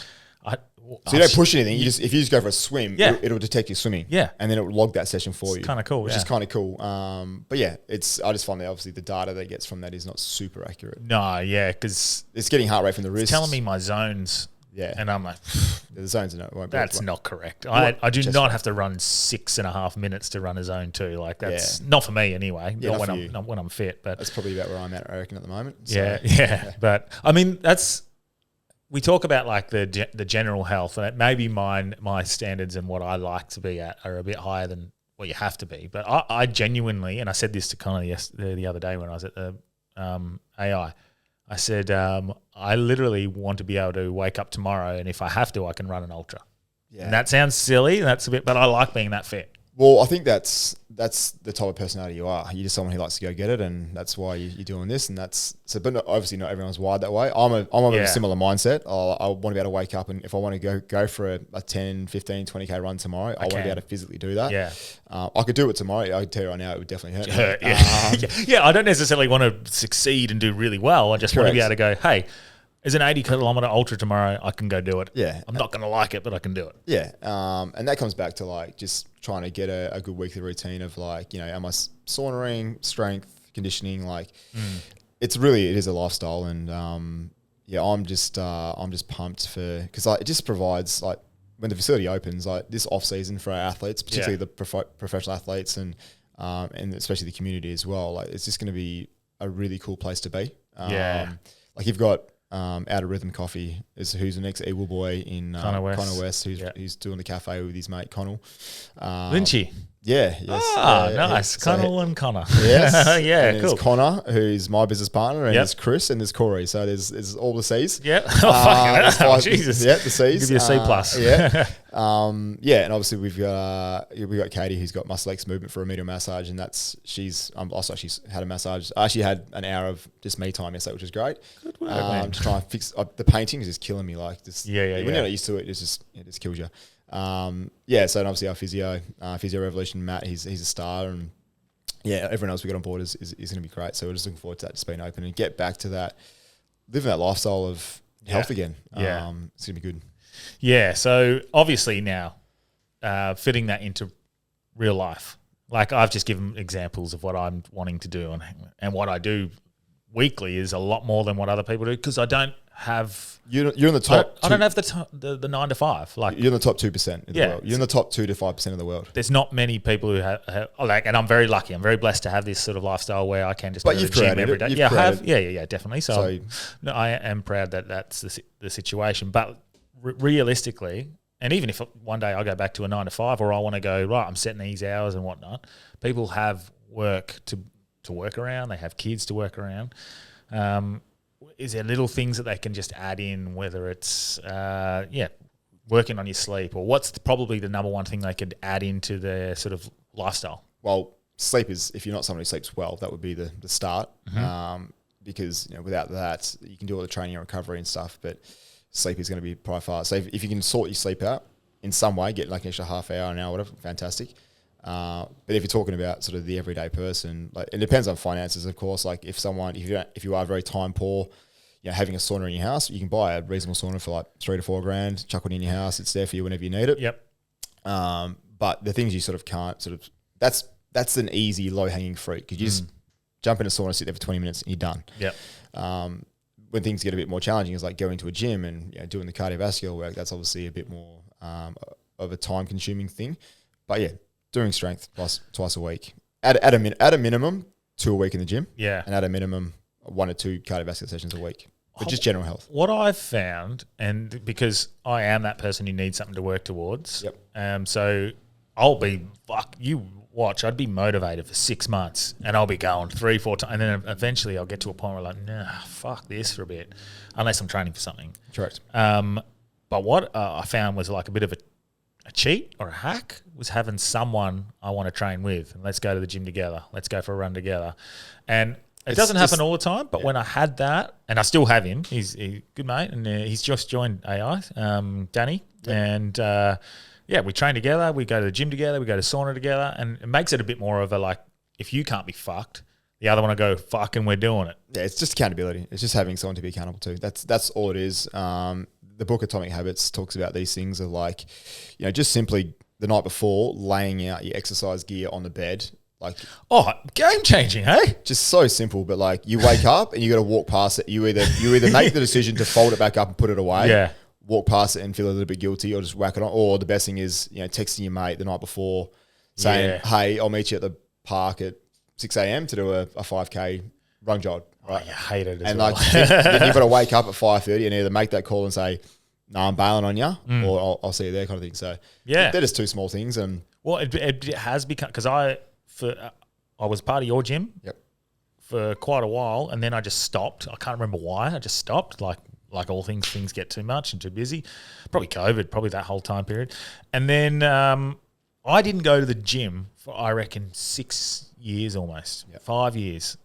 Speaker 2: so you don't push anything. If you just go for a swim, it'll detect you swimming.
Speaker 1: Yeah,
Speaker 2: and then it will log that session for you.
Speaker 1: Kind of cool,
Speaker 2: which is kind of cool. But yeah, I just find that obviously the data that it gets from that is not super accurate.
Speaker 1: No, yeah, because
Speaker 2: it's getting heart rate from the wrist.
Speaker 1: It's telling me my zones.
Speaker 2: Yeah,
Speaker 1: and I'm like,
Speaker 2: the zones
Speaker 1: that's not correct. I do not have to run 6.5 minutes to run a zone 2. Like that's not for me anyway.
Speaker 2: Yeah,
Speaker 1: not when I'm fit, but
Speaker 2: that's probably about where I'm at. I reckon at the moment. So,
Speaker 1: yeah. But I mean, we talk about like the general health, and maybe my standards and what I like to be at are a bit higher than what you have to be. But I genuinely, and I said this to Connor the other day when I was at the AI. I said, I literally want to be able to wake up tomorrow, and if I have to, I can run an ultra. Yeah. And that sounds silly, but I like being that fit.
Speaker 2: Well, I think that's the type of personality you are. You're just someone who likes to go get it, and that's why you're doing this. And but obviously not everyone's wired that way. I'm a similar mindset. I want to be able to wake up, and if I want to go for a 10, 15, 20K run tomorrow, I want to be able to physically do that.
Speaker 1: Yeah.
Speaker 2: I could do it tomorrow. I can tell you right now, it would definitely hurt.
Speaker 1: Yeah. I don't necessarily want to succeed and do really well. I just want to be able to go, hey, there's an 80-kilometer ultra tomorrow. I can go do it.
Speaker 2: Yeah.
Speaker 1: I'm not going to like it, but I can do it.
Speaker 2: Yeah. And that comes back to like just trying to get a good weekly routine of like, am I saunaing, strength, conditioning? Like it is a lifestyle. And I'm just pumped because it just provides like when the facility opens, like this off season for our athletes, particularly the professional athletes and especially the community as well. Like it's just going to be a really cool place to be. Like you've got Out of Rhythm Coffee who's an ex-Eagle boy in Connor West who's doing the cafe with his mate Connell.
Speaker 1: Lynchy.
Speaker 2: Yeah. Yes.
Speaker 1: Nice. Connell and Connor.
Speaker 2: Yes.
Speaker 1: Yeah,
Speaker 2: and
Speaker 1: cool.
Speaker 2: There's Connor, who's my business partner, and there's Chris, and there's Corey. So there's all the C's.
Speaker 1: Yep. Jesus.
Speaker 2: Yeah, the C's.
Speaker 1: Give you a C plus.
Speaker 2: Yeah. And obviously we've got Katie, who's got Muscle X Movement for a medial massage, and she's had a massage. I actually had an hour of just me time yesterday, which was great. Good work, man. To try and fix the painting is just killing me. Like this. When you're not used to it, it just kills you. So obviously our physio Revolution, Matt, he's a star, and everyone else we got on board is going to be great. So we're just looking forward to that just being open and get back to that, living that lifestyle of health again. It's going to be good.
Speaker 1: Yeah. So obviously now, fitting that into real life, like I've just given examples of what I'm wanting to do, and what I do weekly is a lot more than what other people do because I don't have. You're in the top. I don't have the 9 to 5. Like
Speaker 2: you're in the top 2% in the world. You're in the top 2 to 5% of the world.
Speaker 1: There's not many people who have like, and I'm very lucky. I'm very blessed to have this sort of lifestyle where I can just go to the gym every day. Yeah, definitely. So I am proud that that's the situation. But realistically, and even if one day I go back to a 9 to 5, or I want to go right, I'm setting these hours and whatnot. People have work to work around. They have kids to work around. Is there little things that they can just add in, whether it's, working on your sleep, or what's probably the number one thing they could add into their sort of lifestyle?
Speaker 2: Well, sleep is, if you're not someone who sleeps well, that would be the start. Because without that, you can do all the training and recovery and stuff, but sleep is going to be by far. So if you can sort your sleep out in some way, get like an extra half hour, an hour, whatever, fantastic. But if you're talking about sort of the everyday person, like it depends on finances, of course. Like if you are very time poor, having a sauna in your house, you can buy a reasonable sauna for like $3,000 to $4,000, chuck it in your house. It's there for you whenever you need it.
Speaker 1: Yep.
Speaker 2: But the things you sort of can't that's an easy low hanging fruit because you just jump in a sauna, sit there for 20 minutes, and you're done.
Speaker 1: Yep.
Speaker 2: When things get a bit more challenging, it's like going to a gym and doing the cardiovascular work. That's obviously a bit more of a time consuming thing. But doing strength twice a week at a minimum 2 a week in the gym.
Speaker 1: Yeah.
Speaker 2: And at a minimum 1 or 2 cardiovascular sessions a week. but just general health.
Speaker 1: What I've found, and because I am that person who needs something to work towards, so I'll be, I'd be motivated for 6 months and I'll be going 3-4 times. And then eventually I'll get to a point where like, nah, fuck this for a bit, unless I'm training for something.
Speaker 2: Correct.
Speaker 1: But what I found was like a bit of a cheat or a hack was having someone I want to train with. And let's go to the gym together. Let's go for a run together. And it doesn't happen all the time, but when I had that, and I still have him, he's a good mate, and he's just joined AI, Danny. Yep. And we train together, we go to the gym together, we go to sauna together, and it makes it a bit more of a like, if you can't be fucked, the other one will go, fuck, and we're doing it. Yeah,
Speaker 2: it's just accountability. It's just having someone to be accountable to. That's all it is. The book Atomic Habits talks about these things of like, just simply the night before laying out your exercise gear on the bed. Like,
Speaker 1: game changing, hey?
Speaker 2: Just so simple, but like you wake up and you got to walk past it. You either make the decision to fold it back up and put it away, walk past it and feel a little bit guilty, or just whack it on. Or the best thing is, texting your mate the night before saying, "Hey, I'll meet you at the park at 6 a.m. to do a 5K run jog." Right?
Speaker 1: You hate it as
Speaker 2: and
Speaker 1: well.
Speaker 2: Then you've got to wake up at 5:30 and either make that call and say, "No, I'm bailing on you," or I'll see you there, kind of thing. So they're just two small things. And
Speaker 1: it has become, because I was part of your gym for quite a while, and then I just stopped. I can't remember why. I just stopped. Like all things get too much and too busy. Probably COVID, probably that whole time period. And then I didn't go to the gym for, I reckon, 6 years almost, 5 years.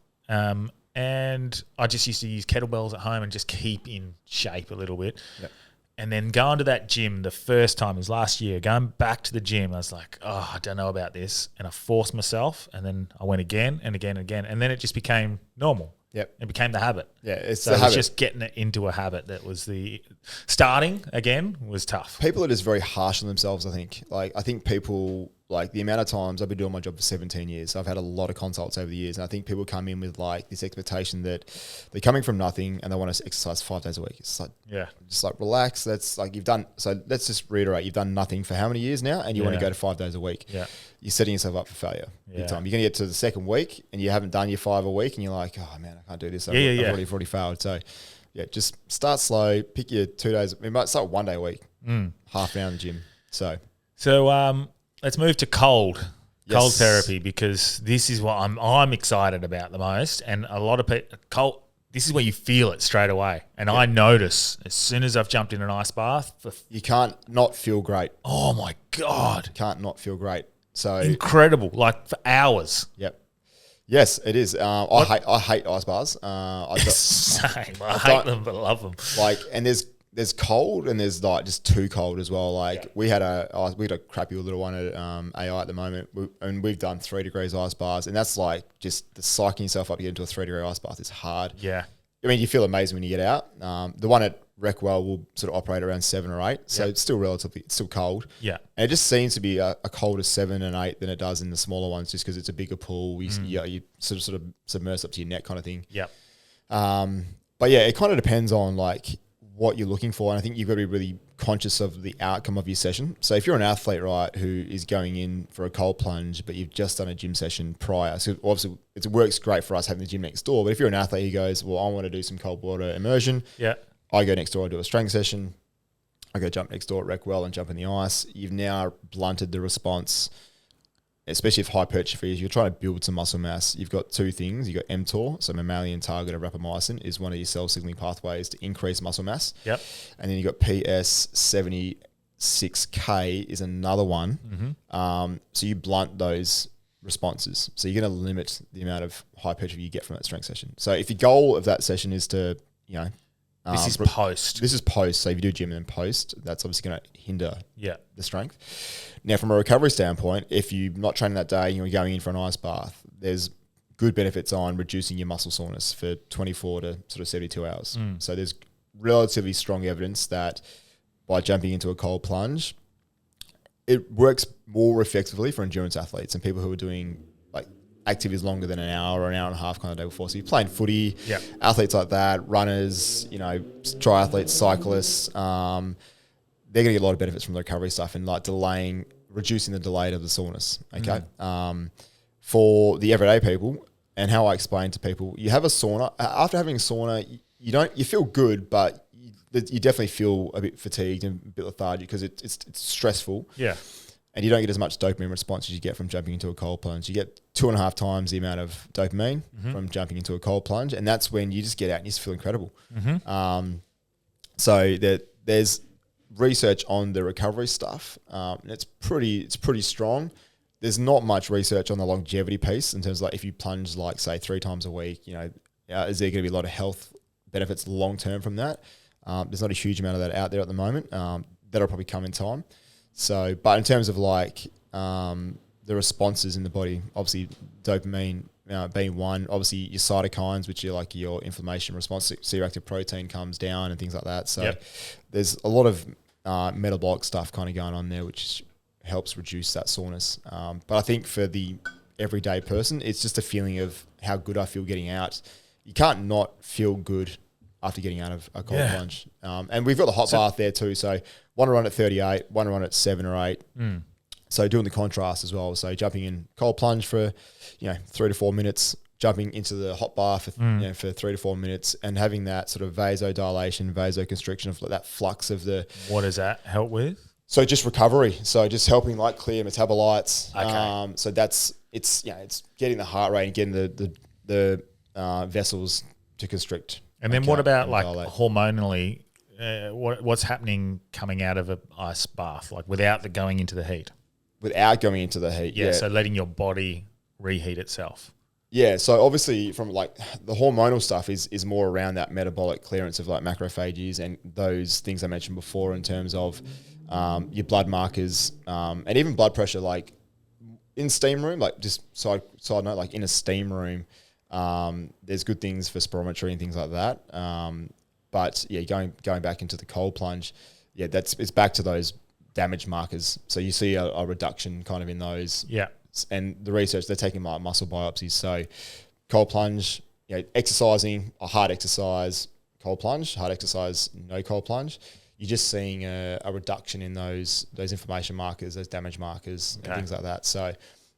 Speaker 1: And I just used to use kettlebells at home and just keep in shape a little bit. Yep. And then going to that gym the first time, it was last year, going back to the gym, I was like, I don't know about this. And I forced myself, and then I went again and again and again. And then it just became normal.
Speaker 2: Yep.
Speaker 1: It became the habit.
Speaker 2: Yeah, it's
Speaker 1: so
Speaker 2: the
Speaker 1: it was
Speaker 2: habit.
Speaker 1: just getting it into a habit that was the starting again was tough.
Speaker 2: People are just very harsh on themselves, I think. Like, I think people, like the amount of times I've been doing my job for 17 years, so I've had a lot of consults over the years, and I think people come in with like this expectation that they're coming from nothing and they want to exercise 5 days a week. It's like, just like relax. That's like you've done, so let's just reiterate, you've done nothing for how many years now, and you want to go to 5 days a week. Yeah. You're setting yourself up for failure big time. You're going to get to the second week and you haven't done your 5 a week and you're like, oh man, I can't do this. I've already failed. So just start slow, pick your 2 days. We might start 1 day a week, half an hour in the gym. So
Speaker 1: let's move to cold therapy, because this is what I'm excited about the most. And a lot of people, this is where you feel it straight away. And I notice as soon as I've jumped in an ice bath.
Speaker 2: You can't not feel great.
Speaker 1: Oh my God.
Speaker 2: Can't not feel great. So
Speaker 1: incredible, like for hours.
Speaker 2: Yep. Yes, it is. I hate ice baths.
Speaker 1: Same. I hate them, but love them.
Speaker 2: Like, and there's cold and there's like just too cold as well. Like we had a crappy little one at AI at the moment, and we've done 3 degrees ice baths, and that's like just the psyching yourself up to get into a 3-degree ice bath is hard.
Speaker 1: Yeah.
Speaker 2: I mean, you feel amazing when you get out. The one at Recwell will sort of operate around 7 or 8, so it's still cold.
Speaker 1: Yeah,
Speaker 2: and it just seems to be a colder 7 and 8 than it does in the smaller ones, just because it's a bigger pool. You sort of submerse up to your neck kind of thing.
Speaker 1: Yeah.
Speaker 2: But yeah, it kind of depends on like what you're looking for, and I think you've got to be really conscious of the outcome of your session. So if you're an athlete, right, who is going in for a cold plunge, but you've just done a gym session prior, so obviously it works great for us having the gym next door. But if you're an athlete who goes, well, I want to do some cold water immersion, I go next door, I do a strength session, I go jump next door at Recwell and jump in the ice. You've now blunted the response, especially if hypertrophy is, you're trying to build some muscle mass. You've got 2 things. You've got mTOR, so mammalian target of rapamycin is one of your cell signaling pathways to increase muscle mass.
Speaker 1: Yep.
Speaker 2: And then you've got PS76K is another one. Mm-hmm. So you blunt those responses. So you're going to limit the amount of hypertrophy you get from that strength session. So if your goal of that session is to,
Speaker 1: this is post.
Speaker 2: This is post. So if you do gym and then post, that's obviously going to hinder the strength. Now, from a recovery standpoint, if you're not training that day and you're going in for an ice bath, there's good benefits on reducing your muscle soreness for 24 to sort of 72 hours. So there's relatively strong evidence that by jumping into a cold plunge, it works more effectively for endurance athletes and people who are doing like activities longer than an hour or an hour and a half kind of day before. So you're playing footy, athletes like that, runners, triathletes, cyclists, they're going to get a lot of benefits from the recovery stuff and like reducing the delay of the soreness. Okay. For the everyday people, and how I explain to people, you have a sauna. After having a sauna, you feel good, but you definitely feel a bit fatigued and a bit lethargic because it's stressful.
Speaker 1: Yeah.
Speaker 2: And you don't get as much dopamine response as you get from jumping into a cold plunge. You get 2.5 times the amount of dopamine from jumping into a cold plunge, and that's when you just get out and you just feel incredible. So there's research on the recovery stuff, and it's pretty strong. There's not much research on the longevity piece in terms of like if you plunge like say 3 times a week, is there going to be a lot of health benefits long term from that? There's not a huge amount of that out there at the moment. That'll probably come in time. So, but in terms of like the responses in the body, obviously dopamine being one, obviously your cytokines, which are like your inflammation response, C-reactive protein comes down and things like that. So there's a lot of metabolic stuff kind of going on there, which helps reduce that soreness. But I think for the everyday person, it's just a feeling of how good I feel getting out. You can't not feel good after getting out of a cold plunge. And we've got the hot bath there too. So one run at 38, one run at 7 or 8. So doing the contrast as well. So jumping in cold plunge for, 3 to 4 minutes, jumping into the hot bath for, for 3 to 4 minutes, and having that sort of vasodilation, vasoconstriction of that flux of the.
Speaker 1: What does that help with?
Speaker 2: So just recovery. So just helping like clear metabolites.
Speaker 1: Okay.
Speaker 2: So it's getting the heart rate and getting the vessels to constrict.
Speaker 1: And then what about like
Speaker 2: dilate.
Speaker 1: hormonally? What's happening coming out of an ice bath, like without going into the heat?
Speaker 2: Without going into the heat,
Speaker 1: Yeah, so letting your body reheat itself.
Speaker 2: Yeah, so obviously from like the hormonal stuff is more around that metabolic clearance of like macrophages and those things I mentioned before in terms of your blood markers and even blood pressure. Like in steam room, like just side note, like in a steam room, there's good things for spirometry and things like that. But yeah, going back into the cold plunge, it's back to those damage markers. So you see a reduction kind of in those.
Speaker 1: Yeah.
Speaker 2: And the research, they're taking like muscle biopsies. So cold plunge, exercising, a hard exercise, cold plunge, hard exercise, no cold plunge. You're just seeing a reduction in those inflammation markers, those damage markers, and things like that. So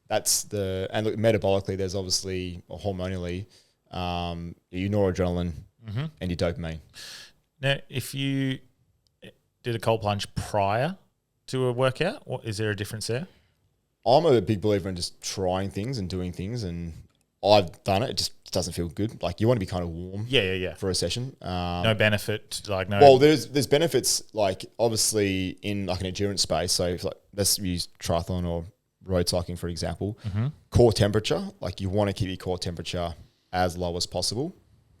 Speaker 2: that's and look, metabolically, there's obviously, or hormonally, your noradrenaline and your dopamine.
Speaker 1: Now, if you did a cold plunge prior to a workout, is there a difference there?
Speaker 2: I'm a big believer in just trying things and doing things, and I've done it. It just doesn't feel good. Like you want to be kind of warm, for a session.
Speaker 1: No benefit, like no.
Speaker 2: Well, there's benefits, like obviously in like an endurance space. So if like let's use triathlon or road cycling for example. Core temperature, like you want to keep your core temperature as low as possible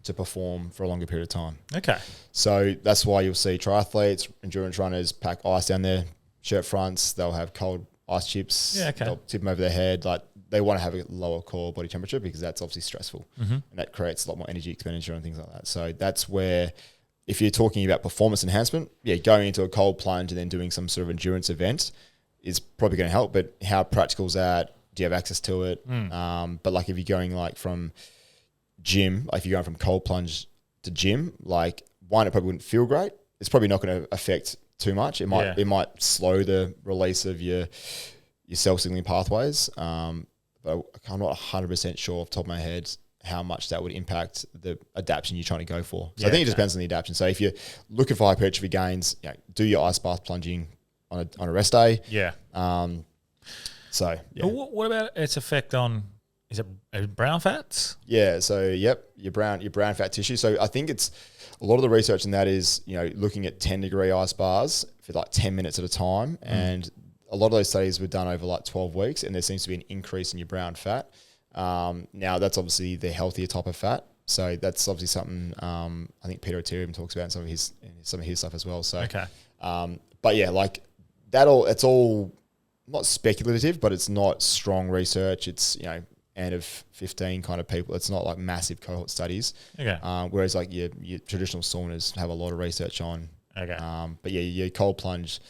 Speaker 2: to perform for a longer period of time.
Speaker 1: Okay.
Speaker 2: So that's why you'll see triathletes, endurance runners pack ice down their shirt fronts. They'll have cold ice chips.
Speaker 1: Yeah, okay.
Speaker 2: They'll tip them over their head. Like they want to have a lower core body temperature because that's obviously stressful, and that creates a lot more energy expenditure and things like that. So that's where, if you're talking about performance enhancement, going into a cold plunge and then doing some sort of endurance event is probably going to help. But how practical is that? Do you have access to it? But like if you're going like from gym, like if you're going from cold plunge to gym, like one, it probably wouldn't feel great. It's probably not going to affect too much. It might slow the release of your cell signaling pathways. But I'm not 100% sure off the top of my head how much that would impact the adaptation you're trying to go for. So I think it just depends on the adaptation. So if you're looking for hypertrophy gains, do your ice bath plunging on a rest day.
Speaker 1: Yeah.
Speaker 2: So
Speaker 1: what about its effect on? Is it brown fats?
Speaker 2: Yeah. So your brown fat tissue. So I think it's a lot of the research in that is looking at 10-degree ice bars for like 10 minutes at a time, and a lot of those studies were done over like 12 weeks, and there seems to be an increase in your brown fat. Now that's obviously the healthier type of fat. So that's obviously something I think Peter O'Teary talks about in some of his stuff as well. So, but yeah, like it's all not speculative, but it's not strong research. It's and of 15 kind of people. It's not like massive cohort studies.
Speaker 1: Okay.
Speaker 2: Whereas like your traditional saunas have a lot of research on.
Speaker 1: Okay.
Speaker 2: But yeah, your cold plunge,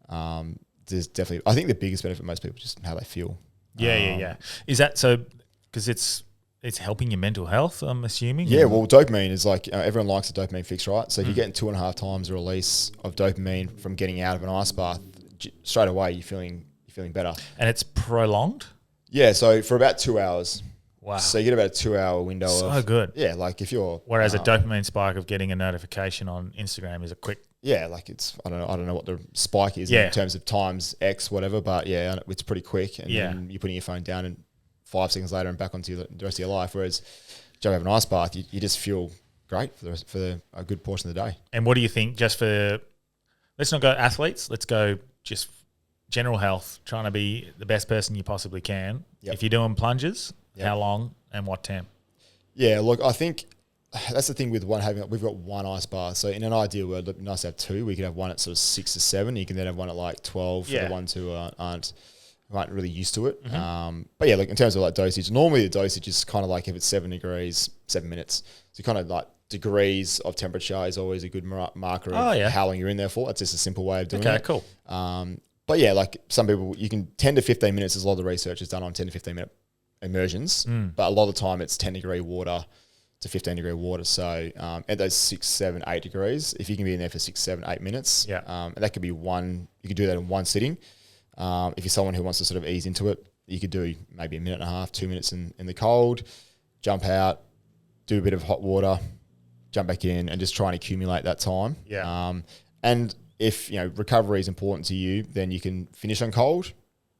Speaker 2: there's definitely, I think the biggest benefit for most people is just how they feel.
Speaker 1: Yeah. Is that so? Because it's helping your mental health, I'm assuming.
Speaker 2: Yeah. Well, dopamine is like everyone likes a dopamine fix, right? So if you're getting 2.5 times the release of dopamine from getting out of an ice bath, straight away you're feeling better.
Speaker 1: And it's prolonged.
Speaker 2: Yeah, so for about 2 hours.
Speaker 1: Wow.
Speaker 2: So you get about a 2 hour window.
Speaker 1: So good.
Speaker 2: Yeah, like if you're.
Speaker 1: Whereas a dopamine spike of getting a notification on Instagram is a quick.
Speaker 2: Yeah, like it's I don't know what the spike is
Speaker 1: Yeah.
Speaker 2: in terms of times X whatever, but yeah, it's pretty quick. And
Speaker 1: Yeah.
Speaker 2: then you're putting your phone down and 5 seconds later and back onto the rest of your life. Whereas you have an ice bath, you just feel great for a good portion of the day.
Speaker 1: And what do you think? Just for let's not go athletes. Let's go just general health. Trying to be the best person you possibly can.
Speaker 2: Yep.
Speaker 1: If you're doing plunges,
Speaker 2: Yep.
Speaker 1: how long and what temp?
Speaker 2: Yeah, look, I think that's the thing with we've got one ice bath. So in an ideal world, it'd be nice to have two. We could have one at sort of 6 to 7. You can then have one at like 12 for
Speaker 1: Yeah.
Speaker 2: the ones who aren't really used to it. But yeah, like in terms of like dosage, normally the dosage is kind of like if it's 7 degrees, 7 minutes. So kind of like degrees of temperature is always a good marker of how long you're in there for. That's just a simple way of doing it.
Speaker 1: Okay, cool.
Speaker 2: But yeah, like some people, you can 10 to 15 minutes. There's a lot of the research is done on 10 to 15 minute immersions, but a lot of the time it's 10 degree water to 15 degree water. So at those 6, 7, 8 degrees, if you can be in there for 6, 7, 8 minutes, and that could be one. You could do that in one sitting. If you're someone who wants to sort of ease into it, you could do maybe a minute and a half, 2 minutes in the cold, jump out, do a bit of hot water, jump back in, and just try and accumulate that time.
Speaker 1: Yeah.
Speaker 2: And if recovery is important to you, then you can finish on cold,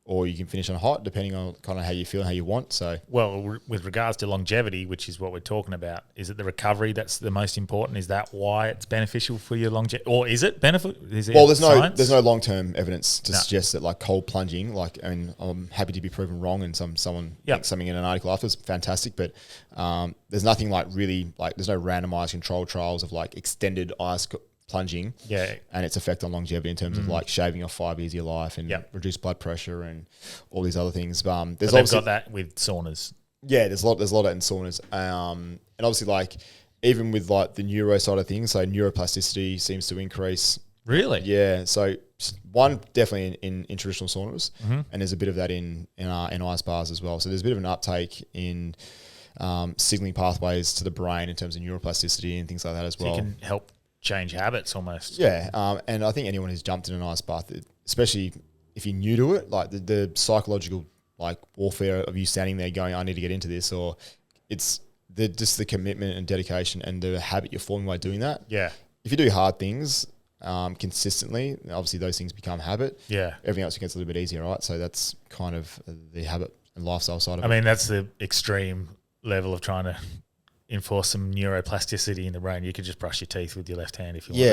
Speaker 2: or you can finish on hot, depending on kind of how you feel and how you want. So,
Speaker 1: well, with regards to longevity, which is what we're talking about, is it the recovery that's the most important? Is that why it's beneficial for your longevity, or is it benefit? Is it
Speaker 2: there's no long term evidence to suggest that like cold plunging, like, I mean, I'm happy to be proven wrong, and someone thinks something in an article after is fantastic, but there's nothing like really like there's no randomized controlled trials of like extended ice plunging and its effect on longevity in terms of like shaving off 5 years of your life and reduced blood pressure and all these other things. There's
Speaker 1: they've got that with saunas.
Speaker 2: Yeah, there's a lot of that in saunas. And obviously like even with like the neuro side of things, so neuroplasticity seems to increase.
Speaker 1: Really?
Speaker 2: Yeah. So one, definitely in traditional saunas, and there's a bit of that in ice baths as well. So there's a bit of an uptake in signaling pathways to the brain in terms of neuroplasticity and things like that as well.
Speaker 1: So you can help change habits almost.
Speaker 2: Yeah, and I think anyone who's jumped in an ice bath, especially if you're new to it, like the psychological like warfare of you standing there going, I need to get into this, or it's just the commitment and dedication and the habit you're forming by doing that.
Speaker 1: Yeah.
Speaker 2: If you do hard things consistently, obviously those things become habit.
Speaker 1: Yeah.
Speaker 2: Everything else gets a little bit easier, right? So that's kind of the habit and lifestyle side of it.
Speaker 1: I mean, that's the extreme level of trying to enforce some neuroplasticity in the brain. You could just brush your teeth with your left hand if you want.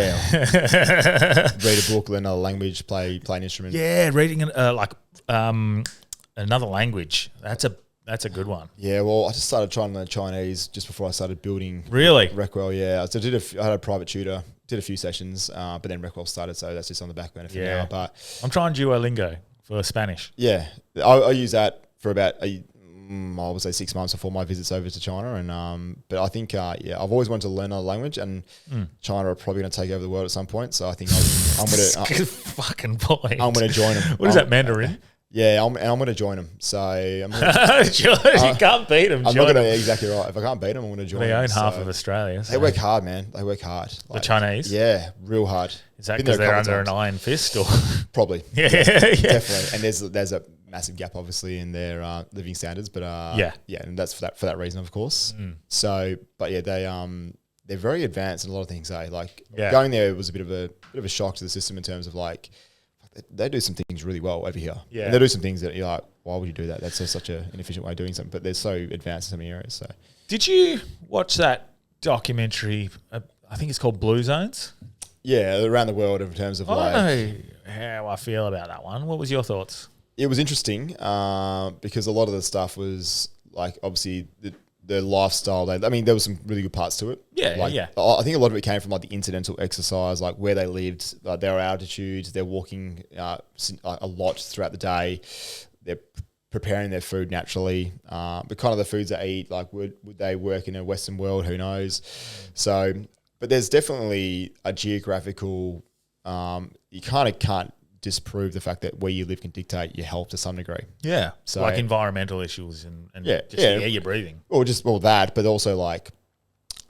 Speaker 2: Read a book, learn another language, play an instrument.
Speaker 1: Yeah, reading another language. That's a good one.
Speaker 2: Yeah, well, I just started trying to learn Chinese just before I started building.
Speaker 1: Really?
Speaker 2: Recwell, yeah. So I had a private tutor, did a few sessions, but then Recwell started, so that's just on the back burner for now. But
Speaker 1: I'm trying Duolingo for Spanish.
Speaker 2: Yeah, I use that for about I would say 6 months before my visits over to China, and but I think I've always wanted to learn another language, and China are probably going to take over the world at some point. So I think I'm going to
Speaker 1: fucking point.
Speaker 2: I'm going to join them.
Speaker 1: What is that, Mandarin?
Speaker 2: Yeah, I'm going to join them. So I'm
Speaker 1: you can't beat them.
Speaker 2: I'm not going to exactly right. If I can't beat them, I'm going to join them.
Speaker 1: They own half of Australia. So.
Speaker 2: They work hard, man. They work hard.
Speaker 1: The Chinese?
Speaker 2: Yeah, real hard.
Speaker 1: Is that because they're under an iron fist, or
Speaker 2: probably?
Speaker 1: Yeah,
Speaker 2: definitely. And there's a massive gap, obviously, in their living standards, but and that's for that reason, of course. So, but yeah, they're very advanced in a lot of things. Going there was a bit of a shock to the system in terms of like they do some things really well over here. Yeah, and they do some things that you're like, why would you do that? That's such an inefficient way of doing something. But they're so advanced in some areas. So,
Speaker 1: did you watch that documentary? I think it's called Blue Zones.
Speaker 2: Yeah, around the world in terms of
Speaker 1: I don't know how I feel about that one. What was your thoughts?
Speaker 2: It was interesting because a lot of the stuff was like obviously the lifestyle. I mean, there was some really good parts to it.
Speaker 1: Yeah,
Speaker 2: I think a lot of it came from like the incidental exercise, like where they lived, their altitudes, they're walking a lot throughout the day. They're preparing their food naturally. But kind of the foods they eat, like would they work in a Western world? Who knows? So, but there's definitely a geographical. You kind of can't disprove the fact that where you live can dictate your health to some degree.
Speaker 1: Yeah. So like environmental issues and the air you're breathing.
Speaker 2: Or that, but also like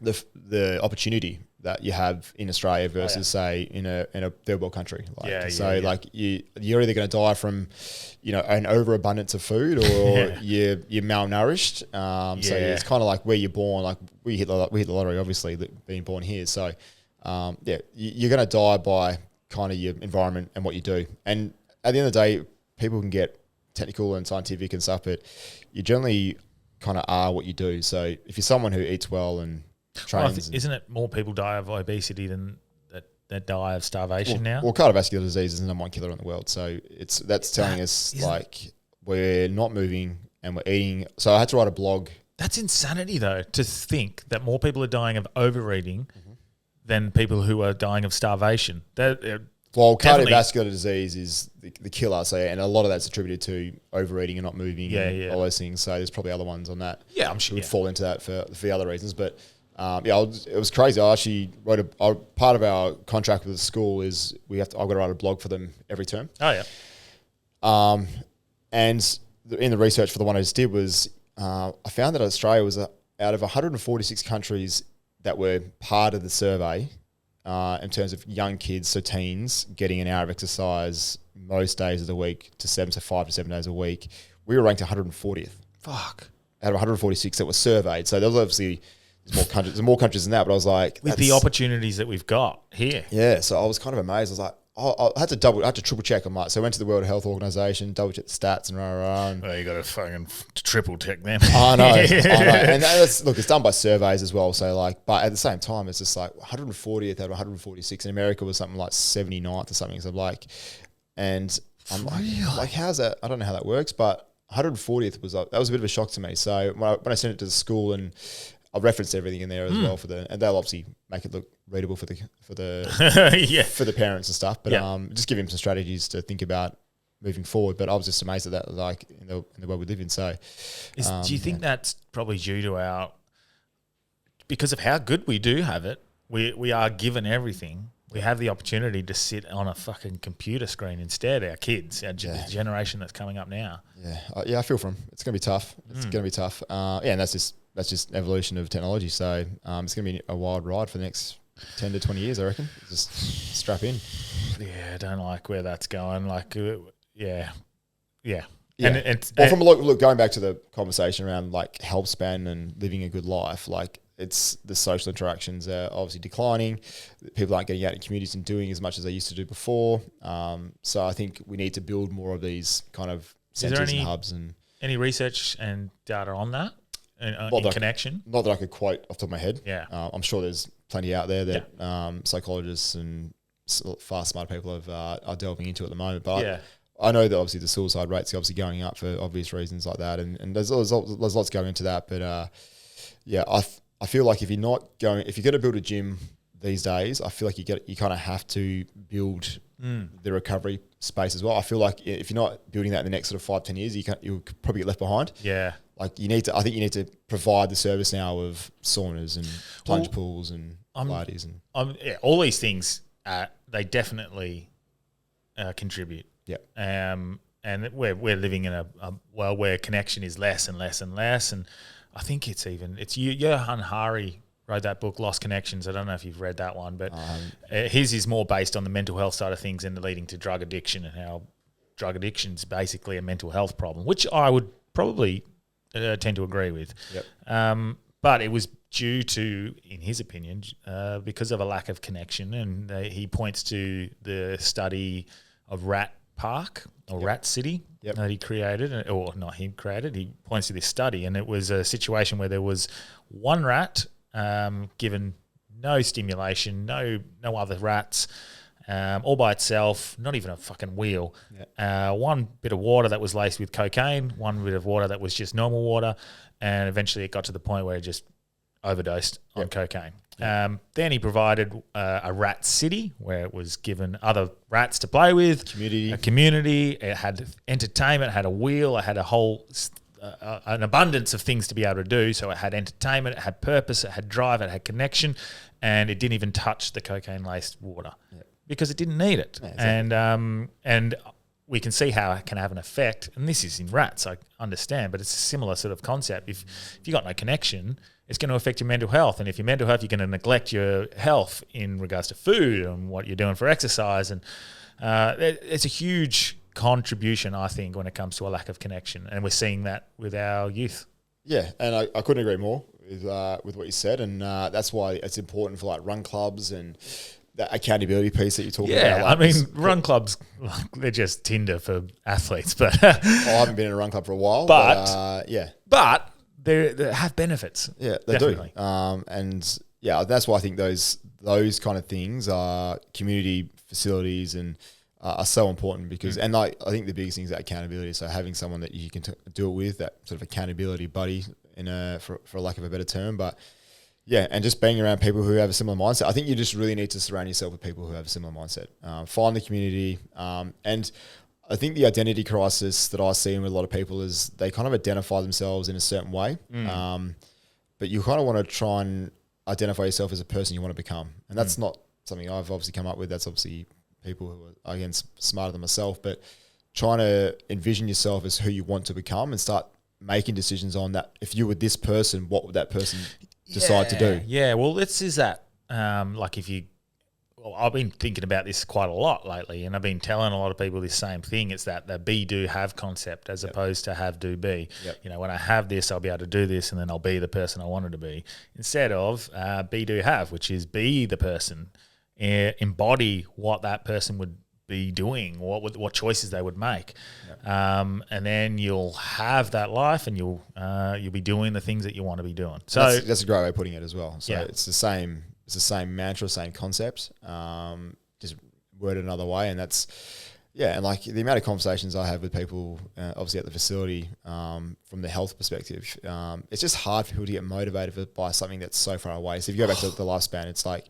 Speaker 2: the opportunity that you have in Australia versus say in a third world country. Like, like you're either going to die from, an overabundance of food or you're malnourished. So it's kind of like where you're born. Like we hit the lottery, obviously, being born here. So you're going to die by kind of your environment and what you do. And at the end of the day, people can get technical and scientific and stuff, but you generally kind of are what you do. So if you're someone who eats well and trains,
Speaker 1: isn't it more people die of obesity than that die of starvation now?
Speaker 2: Well, cardiovascular disease is the number one killer in the world. So that's telling us like we're not moving and we're eating. So I had to write a blog.
Speaker 1: That's insanity, though, to think that more people are dying of overeating than people who are dying of starvation.
Speaker 2: Well, cardiovascular disease is the killer. So, and a lot of that's attributed to overeating and not moving and all those things. So there's probably other ones on that. Yeah, I'm sure. Would fall into that for the other reasons. But it was crazy. I actually wrote part of our contract with the school is I've got to write a blog for them every term.
Speaker 1: Oh, yeah.
Speaker 2: And in the research for the one I just did was I found that Australia was out of 146 countries that were part of the survey in terms of young kids, so teens, getting an hour of exercise most days of the week to 5 to 7 days a week. We were ranked 140th.
Speaker 1: Fuck.
Speaker 2: Out of 146 that were surveyed. So there was obviously there's more countries than that, but I was like,
Speaker 1: with the opportunities that we've got here.
Speaker 2: Yeah. So I was kind of amazed. I was like, I had to triple check. I'm like, so I went to the World Health Organization, double check the stats and rah.
Speaker 1: Well, you got to fucking triple check them.
Speaker 2: I know. And look, it's done by surveys as well. So like, but at the same time, it's just like 140th out of 146. In America was something like 79th or something. So I'm like, and I'm like, how's that? I don't know how that works, but 140th that was a bit of a shock to me. So when I sent it to the school and I referenced everything in there as well and they'll obviously make it look readable for the for the parents and stuff. But just give him some strategies to think about moving forward. But I was just amazed at that, like in the world we live in. So,
Speaker 1: do you think that's probably due to because of how good we do have it? We are given everything. We have the opportunity to sit on a fucking computer screen instead. Our kids, the generation that's coming up now.
Speaker 2: I feel for them. It's going to be tough. It's going to be tough. And that's just evolution of technology. So it's going to be a wild ride for the next 10 to 20 years, I reckon. Just strap in.
Speaker 1: Yeah, I don't like where that's going. Like, yeah.
Speaker 2: From look, going back to the conversation around like Healthspan and living a good life, like it's the social interactions are obviously declining. People aren't getting out in communities and doing as much as they used to do before. So I think we need to build more of these kind of centres and hubs. And
Speaker 1: any research and data on that? In connection? Not
Speaker 2: that I could quote off the top of my head.
Speaker 1: Yeah.
Speaker 2: I'm sure there's plenty out there that psychologists and far smarter people are delving into at the moment. But I know that obviously the suicide rates are obviously going up for obvious reasons like that. And there's lots going into that. But I feel like if you're going to build a gym these days, I feel like you kind of have to build the recovery space as well. I feel like if you're not building that in the next sort of 5-10 years, you'll probably get left behind.
Speaker 1: Yeah.
Speaker 2: Like I think you need to provide the service now of saunas and plunge pools and Pilates and
Speaker 1: all these things. They definitely contribute.
Speaker 2: Yeah.
Speaker 1: And we're living in a world where connection is less and less and less. And I think it's Johan Hari wrote that book, Lost Connections. I don't know if you've read that one, but his is more based on the mental health side of things and leading to drug addiction and how drug addiction is basically a mental health problem, which I would probably tend to agree with.
Speaker 2: Yep.
Speaker 1: But it was due to, in his opinion, because of a lack of connection. And he points to the study of Rat Park or Rat City that he created, or not he created. He points to this study, and it was a situation where there was one rat given no stimulation, no other rats, all by itself, not even a fucking wheel. One bit of water that was laced with cocaine, one bit of water that was just normal water, and eventually it got to the point where it just overdosed on cocaine. Then he provided a rat city where it was given other rats to play with, a community. It had entertainment, it had a wheel, it had a whole an abundance of things to be able to do. So it had entertainment, it had purpose, it had drive, it had connection, and it didn't even touch the cocaine-laced water because it didn't need it. And we can see how it can have an effect. And this is in rats, I understand, but it's a similar sort of concept. If you got no connection, it's going to affect your mental health. And if your mental health, you're going to neglect your health in regards to food and what you're doing for exercise. And it's a huge contribution, I think, when it comes to a lack of connection. And we're seeing that with our youth.
Speaker 2: Yeah, and I couldn't agree more with what you said. And that's why it's important for like run clubs and that accountability piece that you're talking about.
Speaker 1: Yeah,
Speaker 2: Like
Speaker 1: I mean, run clubs, they're just Tinder for athletes. But
Speaker 2: I haven't been in a run club for a while.
Speaker 1: But
Speaker 2: yeah.
Speaker 1: But they have benefits.
Speaker 2: Yeah, they
Speaker 1: Definitely.
Speaker 2: do. And yeah, that's why I think those kind of things are community facilities and are so important because, and I think the biggest thing is that accountability. So having someone that you can do it with, that sort of accountability buddy, for lack of a better term, but yeah, and just being around people who have a similar mindset. I think you just really need to surround yourself with people who have a similar mindset. Find the community, and I think the identity crisis that I see with a lot of people is they kind of identify themselves in a certain way, but you kind of want to try and identify yourself as a person you want to become, and that's not something I've obviously come up with. That's obviously people who are, again, smarter than myself, but trying to envision yourself as who you want to become and start making decisions on that. If you were this person, what would that person decide to do?
Speaker 1: Yeah, well, this is that. Like if you, well, I've been thinking about this quite a lot lately, and I've been telling a lot of people this same thing. It's that the be, do, have concept as opposed to have, do, be.
Speaker 2: Yep.
Speaker 1: You know, when I have this, I'll be able to do this, and then I'll be the person I wanted to be. Instead of be, do, have, which is be the person, embody what that person would be doing, what choices they would make, and then you'll have that life, and you'll be doing the things that you want to be doing. So
Speaker 2: that's a great way of putting it as well. So
Speaker 1: Yeah.
Speaker 2: it's the same mantra, same concept, just worded another way, and that's and like the amount of conversations I have with people, obviously at the facility, from the health perspective, it's just hard for people to get motivated by something that's so far away. So if you go back to the lifespan, it's like,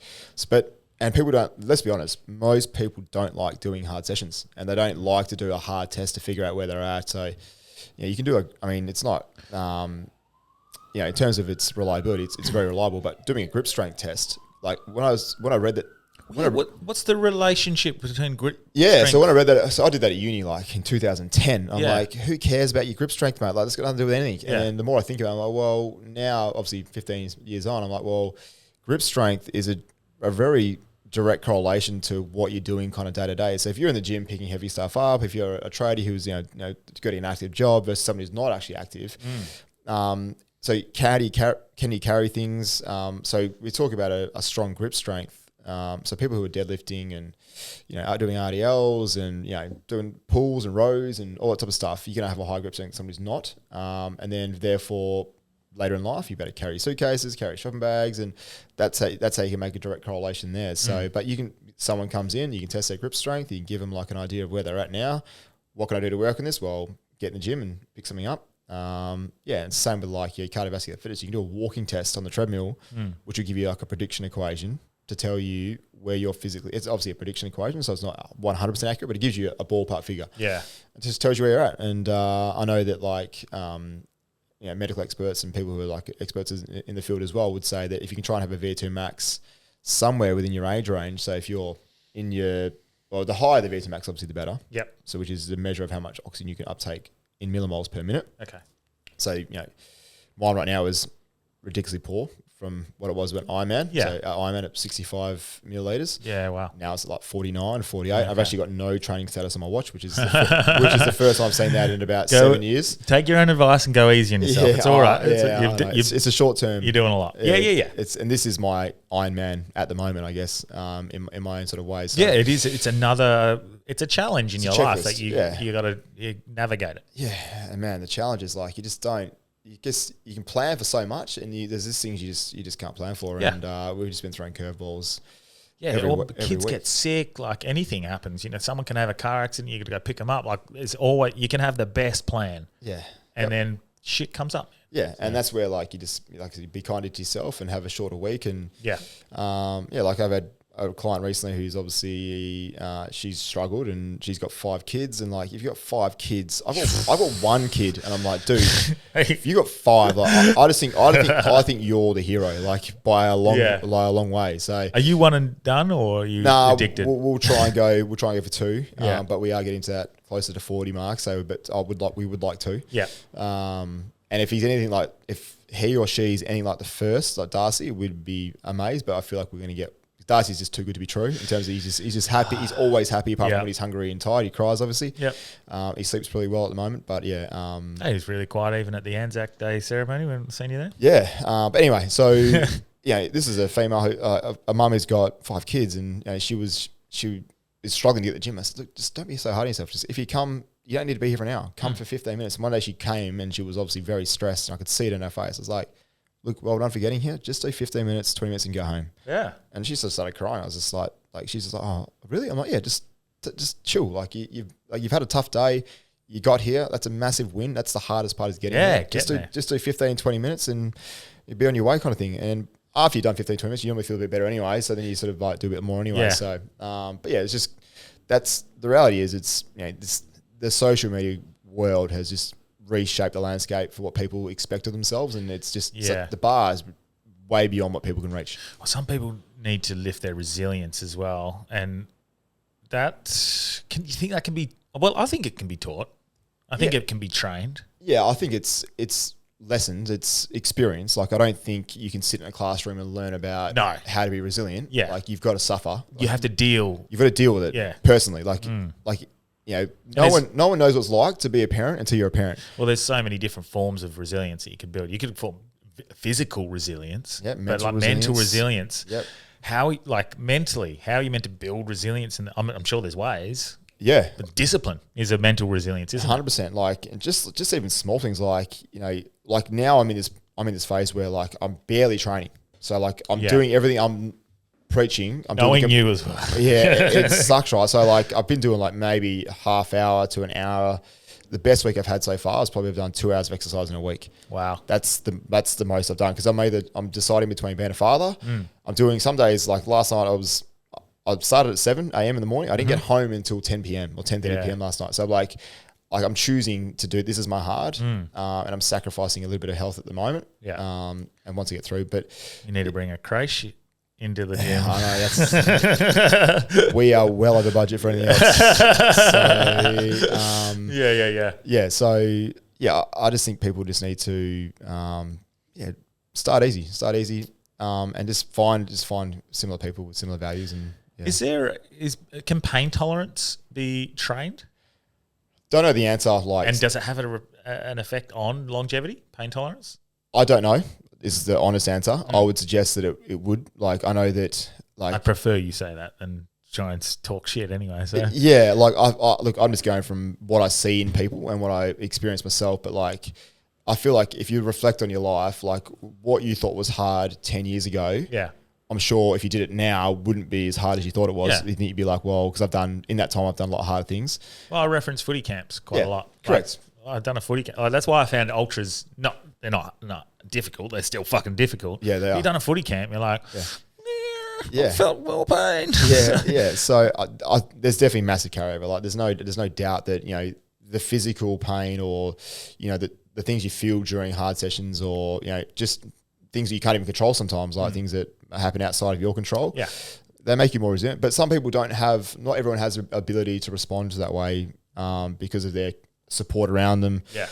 Speaker 2: and people don't, let's be honest, most people don't like doing hard sessions, and they don't like to do a hard test to figure out where they're at. So, you can do it's not, in terms of its reliability, it's very reliable, but doing a grip strength test, like when I read that,
Speaker 1: what's the relationship between grip?
Speaker 2: Yeah,
Speaker 1: strength?
Speaker 2: so when I read that, so I did that at uni, like in 2010. I'm
Speaker 1: Yeah.
Speaker 2: like, who cares about your grip strength, mate? Like, that's got nothing to do with anything.
Speaker 1: Yeah.
Speaker 2: And the more I think about it, I'm like, well, now, obviously 15 years on, I'm like, well, grip strength is a very direct correlation to what you're doing kind of day to day. So if you're in the gym picking heavy stuff up, if you're a tradie who's getting an active job versus somebody who's not actually active, so can you carry things? So we talk about a strong grip strength. So people who are deadlifting and are doing RDLs and doing pulls and rows and all that type of stuff, you're gonna have a high grip strength. Somebody's not, and then therefore later in life, you better carry suitcases, carry shopping bags, and that's how you can make a direct correlation there. So, but someone comes in, you can test their grip strength, you can give them like an idea of where they're at now. What can I do to work on this? Well, get in the gym and pick something up. And same with like your cardiovascular fitness. You can do a walking test on the treadmill, which will give you like a prediction equation to tell you where you're physically. It's obviously a prediction equation, so it's not 100% accurate, but it gives you a ballpark figure.
Speaker 1: Yeah,
Speaker 2: it just tells you where you're at. And I know that like medical experts and people who are like experts in the field as well would say that if you can try and have a VO2 max somewhere within your age range, so if you're in the higher the VO2 max, obviously the better.
Speaker 1: Yep.
Speaker 2: So which is the measure of how much oxygen you can uptake in millimoles per minute.
Speaker 1: Okay.
Speaker 2: So, mine right now is ridiculously poor from what it was when Ironman.
Speaker 1: Yeah.
Speaker 2: So Ironman at 65 milliliters.
Speaker 1: Yeah, wow.
Speaker 2: Now it's at like 49, 48.
Speaker 1: Okay.
Speaker 2: I've actually got no training status on my watch, which is the first time I've seen that in about 7 years.
Speaker 1: Take your own advice and go easy on yourself. It's all right.
Speaker 2: It's a short term.
Speaker 1: You're doing a lot. Yeah.
Speaker 2: And this is my Ironman at the moment, I guess, in my own sort of way. So
Speaker 1: yeah, it is. It's a challenge in your life that you got to navigate it.
Speaker 2: Yeah, and man, the challenge is like you just don't. You can plan for so much, and there's these things you just can't plan for.
Speaker 1: Yeah.
Speaker 2: And we've just been throwing curveballs.
Speaker 1: Yeah,
Speaker 2: every
Speaker 1: kids
Speaker 2: week.
Speaker 1: get sick. Like anything happens. Someone can have a car accident. You got to go pick them up. Like it's always you can have the best plan.
Speaker 2: Yeah,
Speaker 1: and then shit comes up.
Speaker 2: Yeah, and that's where like you just be kinder to yourself and have a shorter week. And like I've had a client recently who's obviously she's struggled and she's got 5 kids, and like if you've got 5 kids, I've got 1 kid, and I'm like, dude, if you got 5, like I think you're the hero, like by a long way. So
Speaker 1: are you one and done, or are you addicted?
Speaker 2: We'll try and go for 2, but we are getting to that closer to 40 mark. So, but we would like to.
Speaker 1: Yeah.
Speaker 2: And if he's anything like, if he or she's anything like the first, like Darcy, we'd be amazed. But I feel like we're going to get, Darcy's just too good to be true in terms of he's just happy. He's always happy apart from when he's hungry and tired. He cries, obviously.
Speaker 1: Yep.
Speaker 2: He sleeps pretty well at the moment. But yeah.
Speaker 1: Hey, he's really quiet even at the Anzac Day ceremony when I seen you there.
Speaker 2: Yeah. But anyway, so yeah, this is a female, a mum who's got 5 kids, and she is struggling to get to the gym. I said, look, just don't be so hard on yourself. Just if you come, you don't need to be here for an hour. Come for 15 minutes. And one day she came and she was obviously very stressed, and I could see it in her face. I was like, look, well done for getting here. Just do 15 minutes, 20 minutes and go home.
Speaker 1: Yeah.
Speaker 2: And she just started crying. I was just like she's just like, oh, really? I'm like, yeah, just chill. Like you've had a tough day. You got here. That's a massive win. That's the hardest part is getting here. Just do 15, 20 minutes and you'll be on your way kind of thing. And after you've done 15, 20 minutes, you normally feel a bit better anyway. So then you sort of like do a bit more anyway.
Speaker 1: Yeah.
Speaker 2: So, but yeah, it's just, that's the reality is it's, the social media world has just reshaped the landscape for what people expect of themselves. And it's just, it's like the bar is way beyond what people can reach.
Speaker 1: Well, some people need to lift their resilience as well. And you think that can be, well, I think it can be taught. I think it can be trained.
Speaker 2: Yeah, I think it's lessons, it's experience. Like, I don't think you can sit in a classroom and learn about how to be resilient.
Speaker 1: Yeah.
Speaker 2: Like, you've got to suffer.
Speaker 1: You have to deal.
Speaker 2: You've got to deal with it personally. Like, no one knows what it's like to be a parent until you're a parent.
Speaker 1: Well, there's so many different forms of resilience that you can build. You could form physical resilience, mental resilience.
Speaker 2: Yep.
Speaker 1: Mentally, how are you meant to build resilience? And I'm sure there's ways.
Speaker 2: Yeah.
Speaker 1: But discipline is a mental resilience, isn't
Speaker 2: 100%.
Speaker 1: it?
Speaker 2: Like, and just even small things like, like now I'm in this phase where like I'm barely training. So like I'm doing everything, I'm preaching. I'm
Speaker 1: knowing you as well.
Speaker 2: Yeah, it sucks, right? So like I've been doing like maybe a half hour to an hour. The best week I've had so far is probably I've done 2 hours of exercise in a week.
Speaker 1: Wow.
Speaker 2: That's the most I've done because I'm deciding between being a father. I'm doing some days like last night I started at 7 a.m. in the morning. I didn't get home until 10 p.m. or 10:30 p.m. last night. So like I'm choosing to do this is my hard, and I'm sacrificing a little bit of health at the moment. Yeah. And once I get through, but
Speaker 1: you need to bring a creche into the gym.
Speaker 2: I know we are well over budget for anything else. So, So I just think people just need to start easy, and just find similar people with similar values and. Yeah.
Speaker 1: Can pain tolerance be trained?
Speaker 2: Don't know the answer.
Speaker 1: And does it have an effect on longevity? Pain tolerance?
Speaker 2: I don't know. Is the honest answer. I would suggest that it would. Like I know that. Like
Speaker 1: I prefer you say that than try and talk shit anyway. So
Speaker 2: yeah, like I look, I'm just going from what I see in people and what I experience myself. But like, I feel like if you reflect on your life, like what you thought was hard 10 years ago.
Speaker 1: Yeah.
Speaker 2: I'm sure if you did it now, it wouldn't be as hard as you thought it was.
Speaker 1: Yeah.
Speaker 2: You think you'd be like, well, because I've done a lot of hard things.
Speaker 1: Well, I reference footy camps quite a lot.
Speaker 2: Correct.
Speaker 1: Like, I've done a footy camp. That's why I found ultras, they're not difficult. They're still fucking difficult.
Speaker 2: Yeah, they are.
Speaker 1: You've done a footy camp, you're like,
Speaker 2: I
Speaker 1: felt more pain.
Speaker 2: Yeah. So there's definitely massive carryover. Like there's no doubt that, the physical pain or, the things you feel during hard sessions or, just things that you can't even control sometimes, like things that happen outside of your control.
Speaker 1: Yeah.
Speaker 2: They make you more resilient. But some people not everyone has the ability to respond to that way because of their support around them.
Speaker 1: Yeah.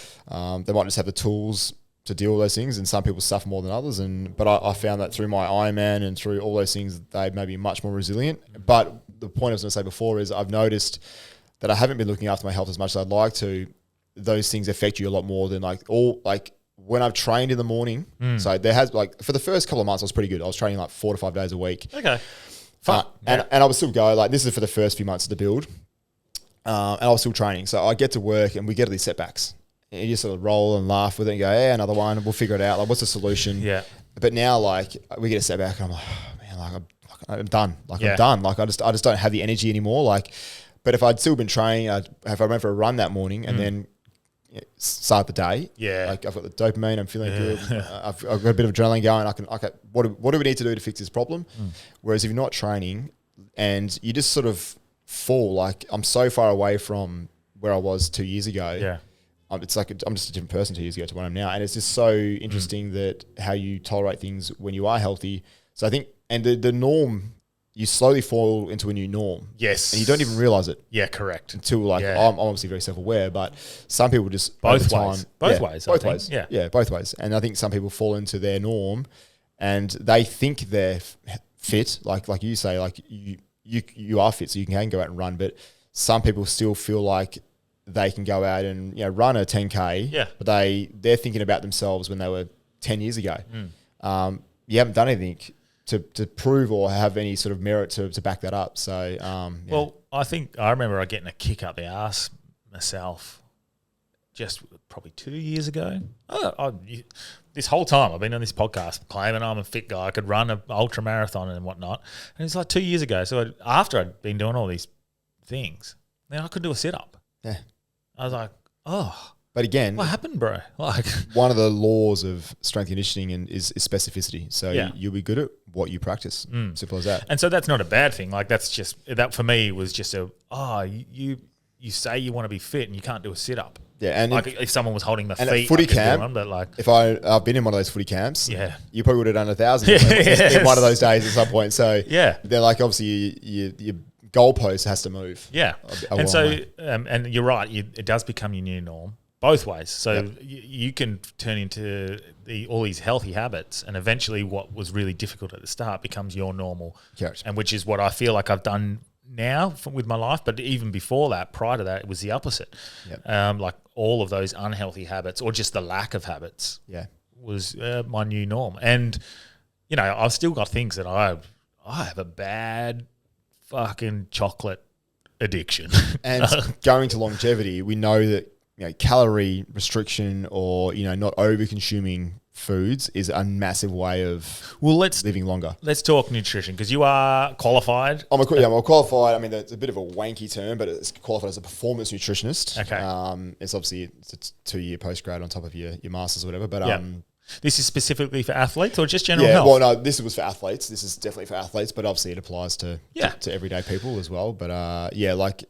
Speaker 2: They might just have the tools to deal with those things, and some people suffer more than others. But I found that through my Ironman and through all those things, they may be much more resilient. But the point I was going to say before is I've noticed that I haven't been looking after my health as much as I'd like to. Those things affect you a lot more than when I've trained in the morning. So there has for the first couple of months I was pretty good. I was training 4 to 5 days a week.
Speaker 1: Okay. Fun.
Speaker 2: And I would still go this is for the first few months of the build. And I was still training. So I get to work and we get these setbacks. And you just sort of roll and laugh with it and go, yeah, another one. We'll figure it out. Like, what's the solution?
Speaker 1: Yeah.
Speaker 2: But now, we get a setback and I'm like, oh, man, I'm done. I'm done. I just don't have the energy anymore. But if I'd still been training, if I went for a run that morning and then start the day, I've got the dopamine. I'm feeling good. I've got a bit of adrenaline going. I can. What do we need to do to fix this problem? Whereas if you're not training and you just sort of fall, I'm so far away from where I was 2 years ago.
Speaker 1: Yeah.
Speaker 2: It's like I'm just a different person 2 years ago to what I'm now. And it's just so interesting that how you tolerate things when you are healthy. So I think, and the norm you slowly fall into a new norm.
Speaker 1: Yes.
Speaker 2: And you don't even realize it
Speaker 1: Yeah, correct.
Speaker 2: until like,
Speaker 1: Yeah.
Speaker 2: I'm obviously very self-aware, but some people just
Speaker 1: Both
Speaker 2: over
Speaker 1: ways.
Speaker 2: time-
Speaker 1: Both
Speaker 2: yeah,
Speaker 1: ways, I
Speaker 2: both
Speaker 1: think.
Speaker 2: ways.
Speaker 1: Yeah.
Speaker 2: Yeah, both ways. And I think some people fall into their norm and they think they're fit. Like you say, like you are fit, so you can go out and run, but some people still feel like they can go out and run a 10K,
Speaker 1: Yeah.
Speaker 2: but they're thinking about themselves when they were 10 years ago. You haven't done anything to prove or have any sort of merit to back that up. So,
Speaker 1: Well, I think I remember getting a kick up the arse myself just probably 2 years ago. This whole time I've been on this podcast claiming I'm a fit guy. I could run an ultra marathon and whatnot. And it's like 2 years ago. So after I'd been doing all these things, then I could do a sit up.
Speaker 2: yeah.
Speaker 1: I was like, oh,
Speaker 2: But again,
Speaker 1: what happened, bro? Like,
Speaker 2: one of the laws of strength conditioning is specificity. So
Speaker 1: Yeah.
Speaker 2: you'll be good at what you practice. Simple as that.
Speaker 1: and so that's not a bad thing. Like that's just that for me was just you say you want to be fit and you can't do a sit up.
Speaker 2: Yeah, and
Speaker 1: like if someone was holding my
Speaker 2: and
Speaker 1: feet,
Speaker 2: at footy
Speaker 1: I could do
Speaker 2: camp,
Speaker 1: one, but like
Speaker 2: if I've been in one of those footy camps,
Speaker 1: Yeah.
Speaker 2: you probably would have done 1,000
Speaker 1: Yes.
Speaker 2: in one of those days at some point. So
Speaker 1: Yeah.
Speaker 2: they're like obviously your goalpost has to move.
Speaker 1: yeah,
Speaker 2: a long
Speaker 1: and so
Speaker 2: way.
Speaker 1: and you're right, it does become your new norm both ways. So you can turn into all these healthy habits, and eventually what was really difficult at the start becomes your normal,
Speaker 2: Correct.
Speaker 1: and which is what I feel like I've done now with my life. But even before that, prior to that, it was the opposite. Like all of those unhealthy habits or just the lack of habits
Speaker 2: Yeah.
Speaker 1: was my new norm. And I've still got things that I have a bad fucking chocolate addiction.
Speaker 2: And going to longevity, we know that calorie restriction or not over consuming foods is a massive way of living longer.
Speaker 1: Let's talk nutrition because you are qualified.
Speaker 2: I'm qualified. I mean, it's a bit of a wanky term, but it's qualified as a performance nutritionist.
Speaker 1: Okay.
Speaker 2: It's obviously it's a 2-year postgrad on top of your masters or whatever. But
Speaker 1: Yeah. This is specifically for athletes or just general
Speaker 2: yeah,
Speaker 1: health?
Speaker 2: well, no, this was for athletes. This is definitely for athletes, but obviously it applies to everyday people as well. But like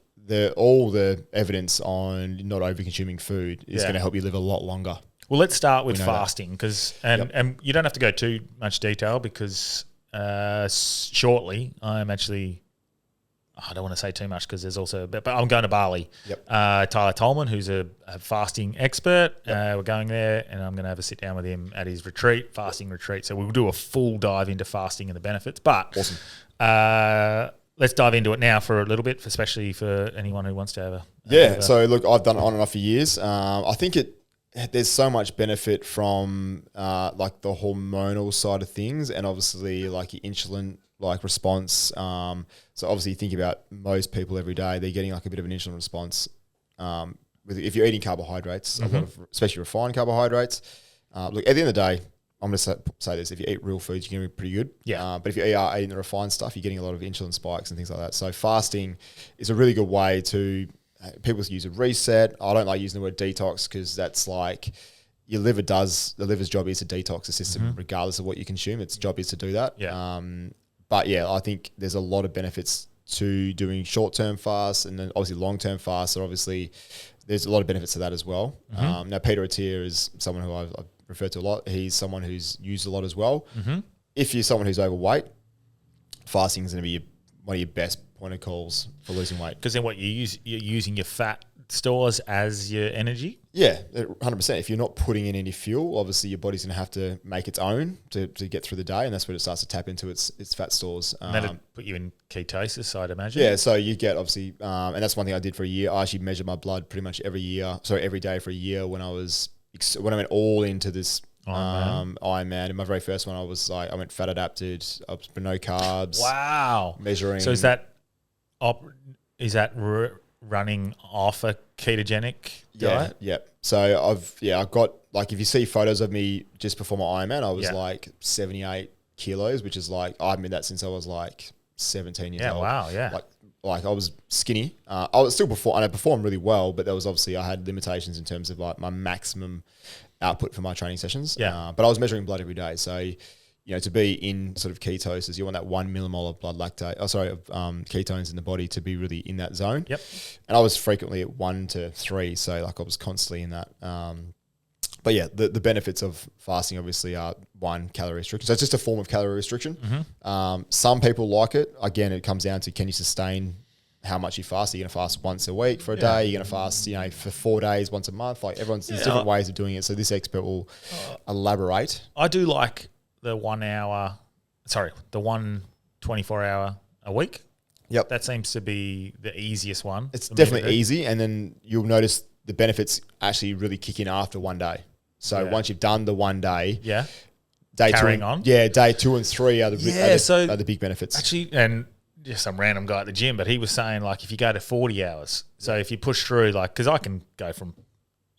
Speaker 2: all the evidence on not over consuming food is going to help you live a lot longer.
Speaker 1: Well, let's start with
Speaker 2: know that.
Speaker 1: fasting and you don't have to go too much detail because shortly I'm actually I don't want to say too much because there's also but I'm going to Bali.
Speaker 2: Yep.
Speaker 1: Tyler Tolman, who's a fasting expert, we're going there and I'm going to have a sit down with him at his fasting retreat. So we'll do a full dive into fasting and the benefits. But
Speaker 2: Awesome.
Speaker 1: Let's dive into it now for a little bit, especially for anyone who wants to have a
Speaker 2: So look, I've done it on and off for years. I think there's so much benefit from like the hormonal side of things, and obviously like your insulin response. So obviously you think about most people every day, they're getting like a bit of an insulin response. If you're eating carbohydrates, a lot of, especially refined carbohydrates. Look, at the end of the day, I'm going to say this: if you eat real foods, you're going to be pretty good.
Speaker 1: Yeah.
Speaker 2: But if you are eating the refined stuff, you're getting a lot of insulin spikes and things like that. So fasting is a really good way to. People use a reset. I don't like using the word detox because that's like the liver's job is to detox the system regardless of what you consume. Its job is to do that.
Speaker 1: Yeah.
Speaker 2: But yeah, I think there's a lot of benefits to doing short-term fasts and then obviously long-term fasts. So obviously there's a lot of benefits to that as well. Now Peter Attia is someone who I've referred to a lot. He's someone who's used a lot as well. If you're someone who's overweight, fasting is going to be one of your best point of calls for losing weight.
Speaker 1: because then you're using your fat stores as your energy.
Speaker 2: Yeah, 100%. If you're not putting in any fuel, obviously your body's going to have to make its own to get through the day, and that's when it starts to tap into its fat stores.
Speaker 1: And that'd put you in ketosis, I'd imagine.
Speaker 2: Yeah, so you get obviously, and that's one thing I did for a year. I actually measured my blood pretty much every day for a year when I went all into this Ironman. In my very first one, I went fat adapted, no carbs.
Speaker 1: Wow.
Speaker 2: Measuring.
Speaker 1: So is that running off a ketogenic diet?
Speaker 2: Yeah. So I've got like if you see photos of me just before my Ironman, I was like 78 kilos, which is like I've been that since I was like 17 years old.
Speaker 1: Yeah, wow, yeah.
Speaker 2: Like I was skinny. I was still and I performed really well, but there was obviously I had limitations in terms of like my maximum output for my training sessions.
Speaker 1: Yeah.
Speaker 2: But I was measuring blood every day. So, to be in sort of ketosis, you want that 1 millimolar of blood ketones in the body to be really in that zone.
Speaker 1: Yep.
Speaker 2: And I was frequently at 1 to 3. So like I was constantly in that. But yeah, the benefits of fasting obviously are one, calorie restriction. So it's just a form of calorie restriction. Some people like it. Again, it comes down to can you sustain how much you fast. Are you going to fast once a week for a day? You're going to fast, for 4 days, once a month. Like there's different ways of doing it. So this expert will elaborate.
Speaker 1: I do like the 1 24-hour a week.
Speaker 2: Yep.
Speaker 1: That seems to be the easiest one.
Speaker 2: It's definitely easy. And then you'll notice the benefits actually really kick in after 1 day. So once you've done the 1 day, day
Speaker 1: carrying
Speaker 2: 2
Speaker 1: on.
Speaker 2: Yeah, day 2 and 3 are the big benefits.
Speaker 1: Actually, and just some random guy at the gym, but he was saying like if you go to 40 hours, so if you push through, like because I can go from,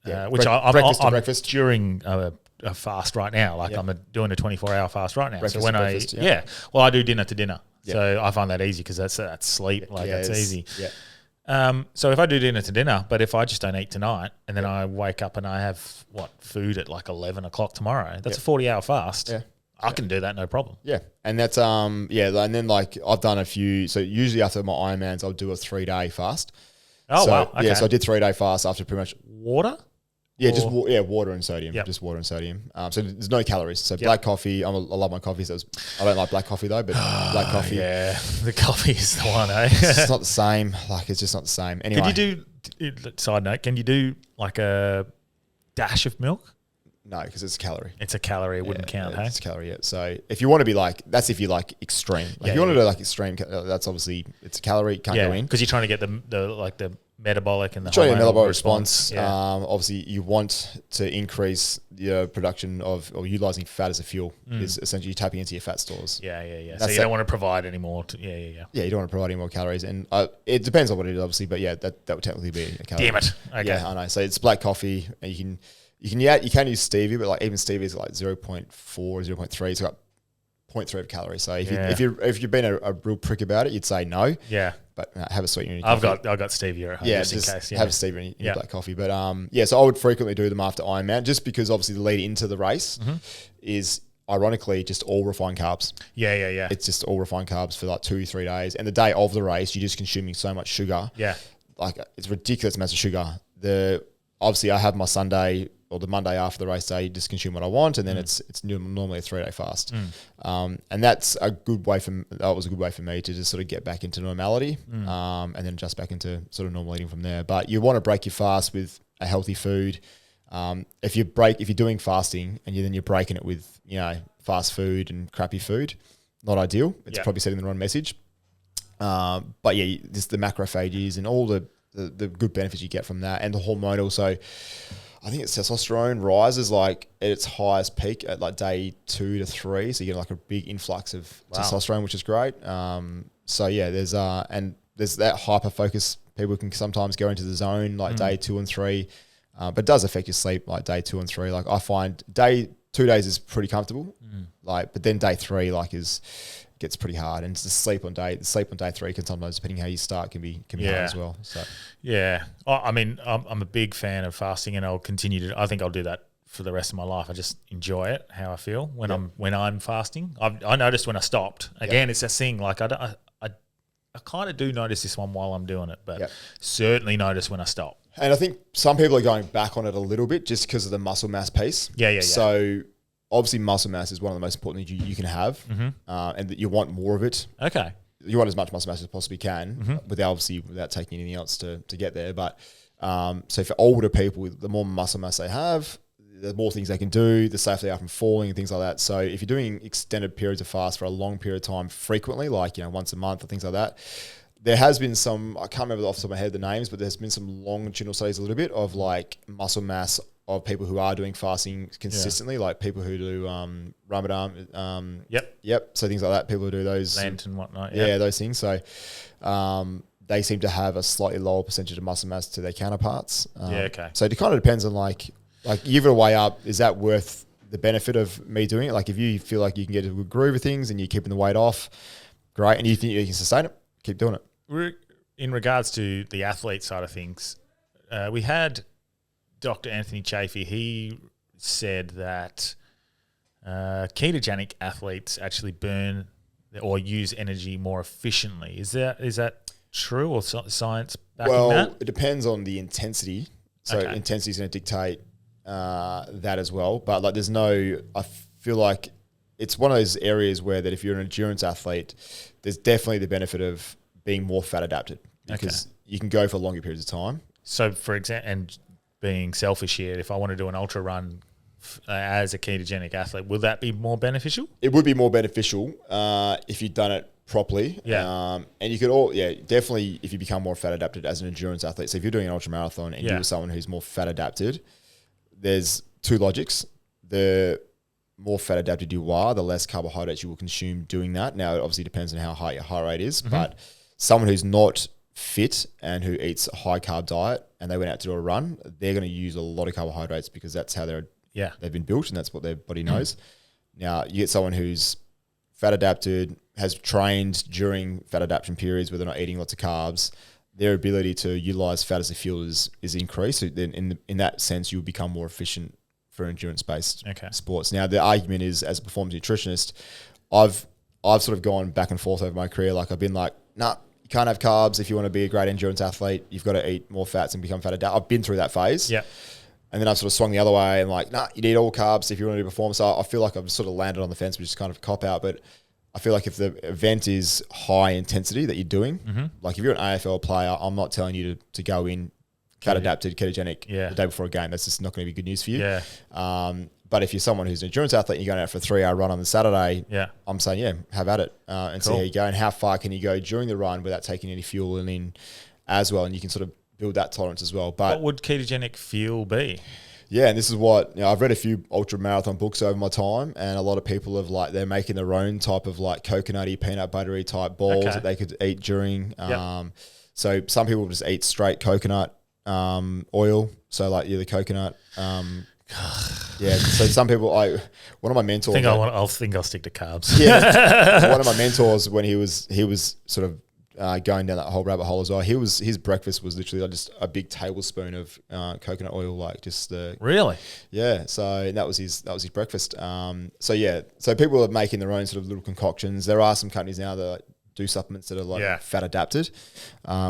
Speaker 1: I'm
Speaker 2: breakfast
Speaker 1: during a fast right now, like I'm doing a 24-hour fast right now.
Speaker 2: Breakfast
Speaker 1: so when
Speaker 2: to
Speaker 1: I
Speaker 2: breakfast,
Speaker 1: I do dinner to dinner, so I find that easy because that's sleep, that's easy.
Speaker 2: Yeah.
Speaker 1: So if I do dinner to dinner, but if I just don't eat tonight and then I wake up and I have food at like 11 o'clock tomorrow, that's a 40-hour fast.
Speaker 2: Yeah.
Speaker 1: I can do that, no problem.
Speaker 2: Yeah. And that's, and then like I've done a few, so usually after my Ironmans, I'll do a 3-day fast.
Speaker 1: Oh, wow. Okay.
Speaker 2: Yeah, so I did 3-day fast after pretty much.
Speaker 1: Water?
Speaker 2: Yeah, water and sodium.
Speaker 1: Yep.
Speaker 2: Just water and sodium. So there's no calories. So black coffee, I love my coffee. So I don't like black coffee though, but black coffee.
Speaker 1: Yeah, the coffee is the one, eh?
Speaker 2: It's not the same. Like it's just not the same. Anyway.
Speaker 1: Could you do, side note, can you do like a dash of milk?
Speaker 2: No, because it's a calorie.
Speaker 1: It's a calorie. It wouldn't count, hey?
Speaker 2: It's a calorie, yeah. So if you want to be like, that's if you like extreme. Like if you want to do like extreme, that's obviously, it's a calorie, can't go in.
Speaker 1: Because you're trying to get the metabolic and the
Speaker 2: trying to get
Speaker 1: hormonal
Speaker 2: metabolic response.
Speaker 1: Yeah.
Speaker 2: Obviously, you want to increase your production of, or utilizing fat as a fuel is essentially tapping into your fat stores.
Speaker 1: Yeah. So you don't want to provide any more. Yeah,
Speaker 2: you don't want to provide any more calories. And it depends on what it is, obviously, but yeah, that would technically be a calorie.
Speaker 1: Damn it. Okay.
Speaker 2: Yeah, I know. So it's black coffee. And you can use stevia, but like even stevia is like 0.4 or 0.3. It's got 0.3 of calories. So if you've been a real prick about it, you'd say no.
Speaker 1: Yeah.
Speaker 2: But have a sweetener in your
Speaker 1: I've
Speaker 2: coffee.
Speaker 1: got stevia at home just in case. Yeah.
Speaker 2: Have a stevia in your black coffee. But so I would frequently do them after Ironman just because obviously the lead into the race is ironically just all refined carbs.
Speaker 1: Yeah.
Speaker 2: It's just all refined carbs for like 2-3 days. And the day of the race, you're just consuming so much sugar.
Speaker 1: Yeah.
Speaker 2: Like it's ridiculous amounts of sugar. Obviously I have my Sunday or the Monday after the race day, just consume what I want, and then it's normally a 3-day fast, and that was a good way for me to just sort of get back into normality, and then just back into sort of normal eating from there. But you want to break your fast with a healthy food. If you're doing fasting and you're breaking it with fast food and crappy food, not ideal. It's probably sending the wrong message. But yeah, just the macrophages and all the good benefits you get from that, and the hormonal. So I think it's testosterone rises like at its highest peak at like day 2 to 3. So you get like a big influx of testosterone, which is great. So yeah, there's that hyper focus. People can sometimes go into the zone like day 2 and 3, but it does affect your sleep like day 2 and 3. Like I find 2 days is pretty comfortable, but then day 3 gets pretty hard, and the sleep on day 3 can sometimes, depending how you start, can be hard as well. So
Speaker 1: yeah, I mean, I'm a big fan of fasting, and I'll continue to. I think I'll do that for the rest of my life. I just enjoy it, how I feel when I'm fasting. I noticed when I stopped. Again, it's a thing. Like I kind of do notice this one while I'm doing it, but certainly notice when I stop.
Speaker 2: And I think some people are going back on it a little bit just because of the muscle mass piece.
Speaker 1: Yeah.
Speaker 2: So obviously, muscle mass is one of the most important things you can have, and that you want more of it.
Speaker 1: Okay.
Speaker 2: You want as much muscle mass as you possibly can, without taking anything else to get there. But so for older people, the more muscle mass they have, the more things they can do, the safer they are from falling and things like that. So if you're doing extended periods of fast for a long period of time frequently, like once a month or things like that, there has been some, I can't remember off the top of my head the names, but there's been some longitudinal studies a little bit of like muscle mass of people who are doing fasting consistently, like people who do Ramadan. Yep. So things like that, people who do those.
Speaker 1: Lent and whatnot.
Speaker 2: Yeah, those things. So they seem to have a slightly lower percentage of muscle mass to their counterparts.
Speaker 1: Okay.
Speaker 2: So it kind of depends on like you've got to weigh up, is that worth the benefit of me doing it? Like if you feel like you can get a good groove of things and you're keeping the weight off, great. And you think you can sustain it, keep doing it.
Speaker 1: In regards to the athlete side of things, we had Dr. Anthony Chafee. He said that ketogenic athletes actually burn or use energy more efficiently. Is that true, or science backing that?
Speaker 2: It depends on the intensity. So intensity is going to dictate that as well. But like, I feel like it's one of those areas where that if you're an endurance athlete, there's definitely the benefit of being more fat adapted because you can go for longer periods of time.
Speaker 1: So, for example, and being selfish here, if I want to do an ultra run as a ketogenic athlete, will that be more beneficial?
Speaker 2: It would be more beneficial if you'd done it properly.
Speaker 1: Yeah.
Speaker 2: And you could definitely if you become more fat adapted as an endurance athlete. So if you're doing an ultra marathon and you're someone who's more fat adapted, there's two logics. The more fat adapted you are, the less carbohydrates you will consume doing that. Now, it obviously depends on how high your heart rate is, but someone who's not fit and who eats a high carb diet and they went out to do a run, they're going to use a lot of carbohydrates because that's how they've been built and that's what their body knows. Now, you get someone who's fat adapted, has trained during fat adaptation periods where they're not eating lots of carbs, their ability to utilize fat as a fuel is increased. So then in that sense, you'll become more efficient for endurance-based sports. Now, the argument is, as a performance nutritionist, I've sort of gone back and forth over my career. Like, I've been like, nah, you can't have carbs if you want to be a great endurance athlete. You've got to eat more fats and become fat adapted. I've been through that phase. Yeah. And then I've sort of swung the other way and like, nah, you need all carbs if you want to perform. So I feel like I've sort of landed on the fence, which is kind of a cop-out. But I feel like if the event is high intensity that you're doing, like if you're an AFL player, I'm not telling you to go in fat adapted, ketogenic the day before a game. That's just not going to be good news for you. Yeah. But if you're someone who's an endurance athlete and you're going out for a 3-hour run on the Saturday, I'm saying, have at it and see how you go. And how far can you go during the run without taking any fuel in as well. And you can sort of build that tolerance as well. But
Speaker 1: what would ketogenic fuel be?
Speaker 2: Yeah, and this is what, I've read a few ultra marathon books over my time, and a lot of people have they're making their own type of coconutty, peanut buttery type balls that they could eat during. So some people just eat straight coconut oil. So the coconut. So some people, one of my mentors.
Speaker 1: I think I'll stick to carbs.
Speaker 2: Yeah, one of my mentors when he was sort of going down that whole rabbit hole as well. His breakfast was literally just a big tablespoon of coconut oil,
Speaker 1: really.
Speaker 2: Yeah. So that was his breakfast. So people are making their own sort of little concoctions. There are some companies now that do supplements that are fat adapted,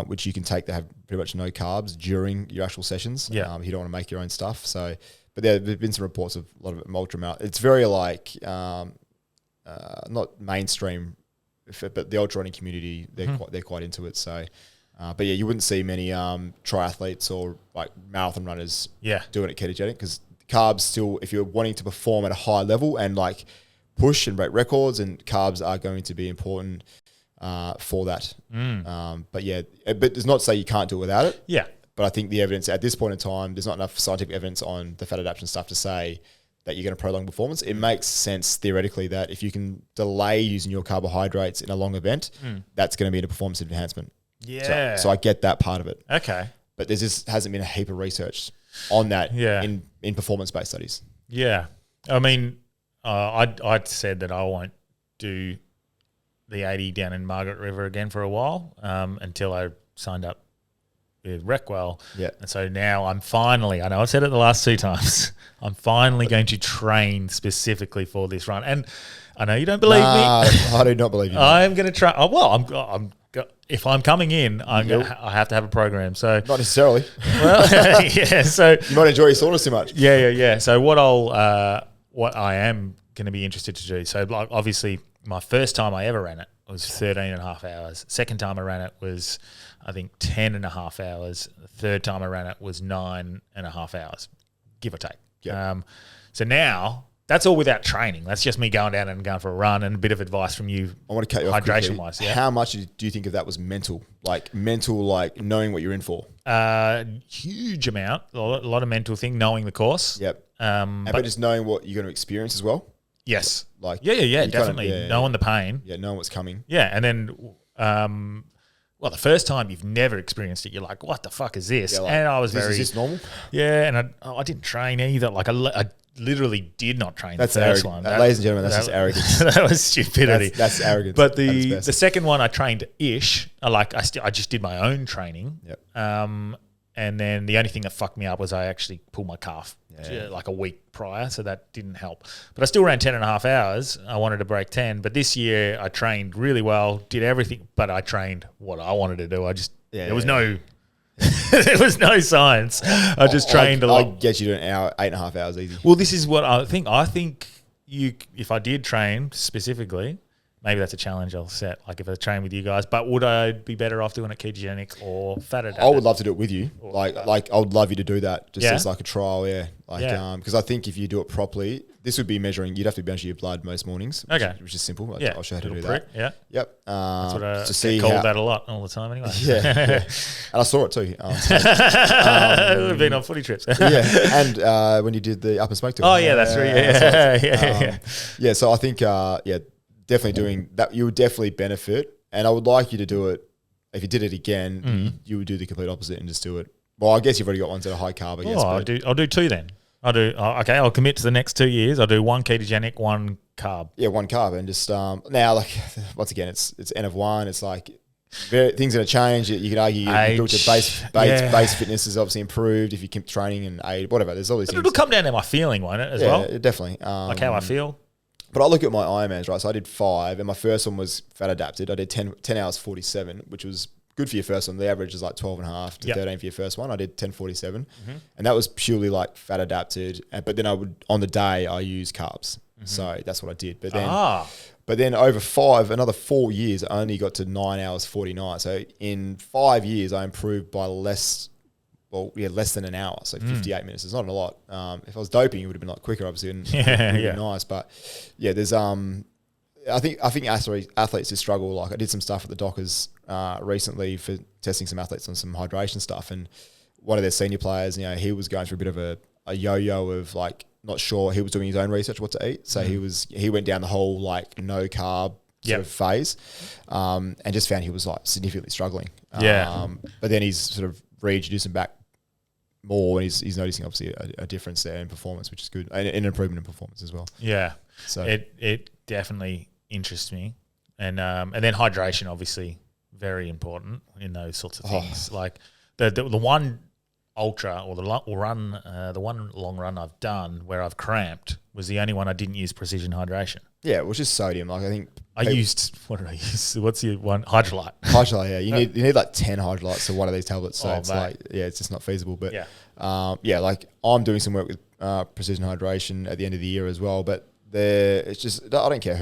Speaker 2: which you can take that have pretty much no carbs during your actual sessions. If you don't want to make your own stuff. So, but there have been some reports of a lot of ultra marathon. It's very not mainstream. But the ultra running community, they're quite into it. So, but you wouldn't see many triathletes or marathon runners doing it ketogenic because carbs still, if you're wanting to perform at a high level and push and break records, and carbs are going to be important for that. But it's not to say you can't do it without it. Yeah. But I think the evidence at this point in time, there's not enough scientific evidence on the fat adaptation stuff to say that you're going to prolong performance. It makes sense theoretically that if you can delay using your carbohydrates in a long event, that's going to be a performance enhancement. Yeah. So I get that part of it. Okay. But there just hasn't been a heap of research on that in performance-based studies. Yeah. I mean, I'd said that I won't do the 80 down in Margaret River again for a while until I signed up with Recwell. Yeah. And so now I'm finally, I know I've said it the last 2 times, I'm finally going to train specifically for this run. And I know you don't believe me. I do not believe you.
Speaker 1: I'm going to try. Oh, well, if I'm coming in, I have to have a program. So
Speaker 2: not necessarily.
Speaker 1: Well, yeah. So
Speaker 2: you might enjoy your saunas too much.
Speaker 1: Yeah. So what I am going to be interested to do. So obviously my first time I ever ran it was 13 and a half hours. Second time I ran it was, I think, 10 and a half hours. The third time I ran it was 9 and a half hours, give or take. Yep. So now that's all without training. That's just me going down and going for a run and a bit of advice from you.
Speaker 2: I want to cut you off
Speaker 1: hydration wise. Yeah.
Speaker 2: How much do you think of that was mental? Like knowing what you're in for?
Speaker 1: Huge amount. A lot of mental thing, knowing the course.
Speaker 2: Yep. But just knowing what you're going to experience as well?
Speaker 1: Yes. Definitely. Knowing the pain.
Speaker 2: Yeah, knowing what's coming.
Speaker 1: Yeah, and then the first time you've never experienced it, you're like, what the fuck is this?
Speaker 2: Yeah,
Speaker 1: and I was
Speaker 2: is this normal?
Speaker 1: Yeah, and I didn't train either. I literally did not train the first one.
Speaker 2: Ladies and gentlemen, that's just arrogance.
Speaker 1: That was stupidity.
Speaker 2: That's arrogance.
Speaker 1: But the second one I trained-ish. I just did my own training. Yep. And then the only thing that fucked me up was I actually pulled my calf a week prior, so that didn't help. But I still ran 10 and a half hours. I wanted to break 10. But this year I trained really well, did everything, but I trained what I wanted to do. There was no There was no science. I just trained a lot.
Speaker 2: I'll get you to an hour, 8.5 hours easy.
Speaker 1: Well, this is what I think. I think if I did train specifically, maybe that's a challenge I'll set. Like if I train with you guys, but would I be better off doing it ketogenic or fat adapted?
Speaker 2: I would love to do it with you. Like I would love you to do that just as like a trial. Yeah. Because I think if you do it properly, this would be measuring. You'd have to measure your blood most mornings.
Speaker 1: Okay.
Speaker 2: Which is simple.
Speaker 1: Yeah.
Speaker 2: I'll show you how to do
Speaker 1: prick,
Speaker 2: that.
Speaker 1: Yeah.
Speaker 2: Yep.
Speaker 1: That's what I
Speaker 2: to see
Speaker 1: called that a lot all the time anyway.
Speaker 2: Yeah. And I saw it too.
Speaker 1: We've been on footy trips.
Speaker 2: Yeah. And when you did the up and smoke tour.
Speaker 1: Oh yeah, that's right. Yeah.
Speaker 2: Yeah. So I think definitely doing that. You would definitely benefit, and I would like you to do it. If you did it again, you would do the complete opposite and just do it. Well, I guess you've already got ones that are high carb. I guess,
Speaker 1: I'll do two then. I'll commit to the next 2 years. I'll do one ketogenic, one carb.
Speaker 2: Yeah, one carb, and just now, like once again, it's N of one. It's like things are going to change. You can argue your base fitness is obviously improved if you keep training and age, whatever. There's all these things.
Speaker 1: It'll come down to my feeling, won't it? Well,
Speaker 2: definitely.
Speaker 1: Like how I feel.
Speaker 2: But I look at my Ironmans, right? So I did 5, and my first one was fat adapted. I did 10 hours 47, which was good for your first one. The average is like 12.5 to 13 for your first one. I did 10:47, and that was purely like fat adapted. But then on the day I use carbs, so that's what I did. But then over another 4 years, I only got to 9 hours 49. So in 5 years, I improved by less than an hour, so 58 minutes. It's not a lot. If I was doping, it would have been a lot quicker, obviously, and it would have been nice. But yeah, there's I think athletes just struggle. Like I did some stuff at the Dockers recently for testing some athletes on some hydration stuff, and one of their senior players, he was going through a bit of a yo-yo of like not sure. He was doing his own research what to eat, so he went down the whole like no carb sort of phase, and just found he was like significantly struggling. But then he's sort of reintroduced him back more, and he's noticing obviously a difference there in performance, which is good, and an improvement in performance as well. Yeah, so
Speaker 1: it definitely interests me, and then hydration obviously very important in those sorts of things. Like the one ultra or the one long run I've done where I've cramped was the only one I didn't use precision hydration.
Speaker 2: Yeah, it was just sodium. Like I think
Speaker 1: I used, what did I use? What's your one? Hydrolyte.
Speaker 2: Hydrolyte, yeah. You need like 10 hydrolytes to one of these tablets. So it's like, it's just not feasible. But like I'm doing some work with precision hydration at the end of the year as well. But it's just, I don't care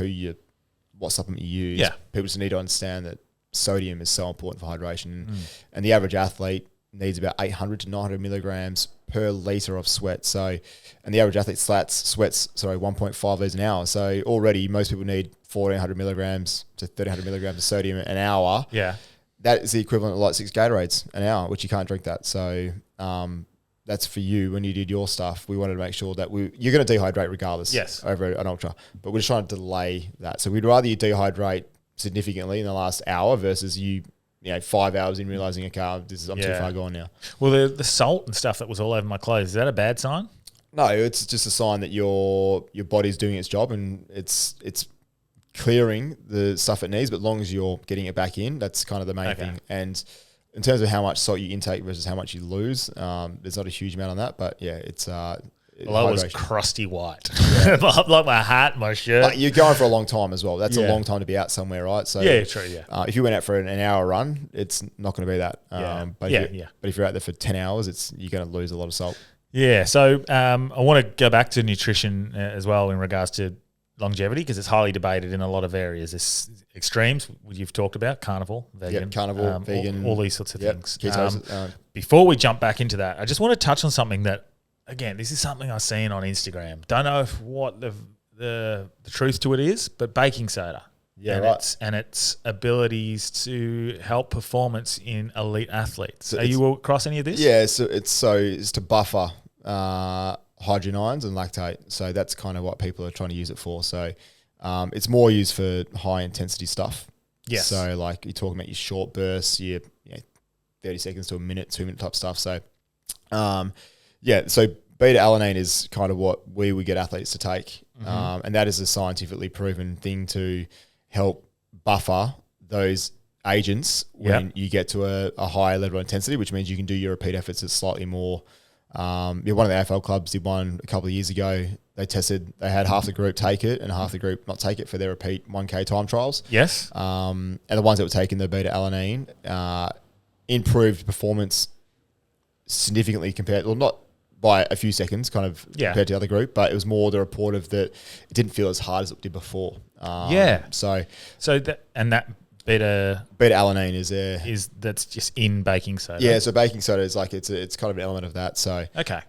Speaker 2: what supplement you use. Yeah. People just need to understand that sodium is so important for hydration. And the average athlete needs about 800 to 900 milligrams per litre of sweat. So, and the average athlete sweats 1.5 litres an hour. So already most people need 1,400 milligrams to 1,300 milligrams of sodium an hour. Yeah. That is the equivalent of like 6 Gatorades an hour, which you can't drink that. So that's for you when you did your stuff. We wanted to make sure that you're going to dehydrate regardless over an ultra, but we're just trying to delay that. So we'd rather you dehydrate significantly in the last hour versus 5 hours in realizing, okay, I'm too far gone now. Well,
Speaker 1: the salt and stuff that was all over my clothes, is that a bad sign?
Speaker 2: No, it's just a sign that your body's doing its job and it's clearing the stuff it needs, but as long as you're getting it back in, that's kind of the main thing. And in terms of how much salt you intake versus how much you lose, there's not a huge amount on that, but it's
Speaker 1: well, I was crusty white, like my hat, my shirt.
Speaker 2: But you're going for a long time as well. That's a long time to be out somewhere, right? So
Speaker 1: true.
Speaker 2: If you went out for an hour run, it's not going to be that. But if you're out there for 10 hours, you're going to lose a lot of salt.
Speaker 1: Yeah. So I want to go back to nutrition as well in regards to longevity, because it's highly debated in a lot of areas. There's extremes you've talked about, carnivore, vegan,
Speaker 2: vegan,
Speaker 1: all these sorts of things.
Speaker 2: Ketos,
Speaker 1: before we jump back into that, I just want to touch on something that, again, this is something I've seen on Instagram. Don't know what the truth to it is, but baking soda. Yeah, and its abilities to help performance in elite athletes. So are you across any of this?
Speaker 2: Yeah, so it's to buffer hydrogen ions and lactate. So that's kind of what people are trying to use it for. So it's more used for high intensity stuff. Yes. So like you're talking about your short bursts, your 30 seconds to a minute, 2 minute type stuff. So so beta alanine is kind of what we would get athletes to take. And that is a scientifically proven thing to help buffer those agents when you get to a higher level of intensity, which means you can do your repeat efforts at slightly more. One of the AFL clubs did one a couple of years ago. They had half the group take it and half the group not take it for their repeat 1K time trials. Yes. And the ones that were taking the beta alanine improved performance significantly compared, well, not by a few seconds, kind of compared to the other group, but it was more the report of that it didn't feel as hard as it did before. So
Speaker 1: that beta
Speaker 2: alanine is there.
Speaker 1: That's just in baking soda.
Speaker 2: Yeah, so baking soda is like it's kind of an element of that. So
Speaker 1: okay.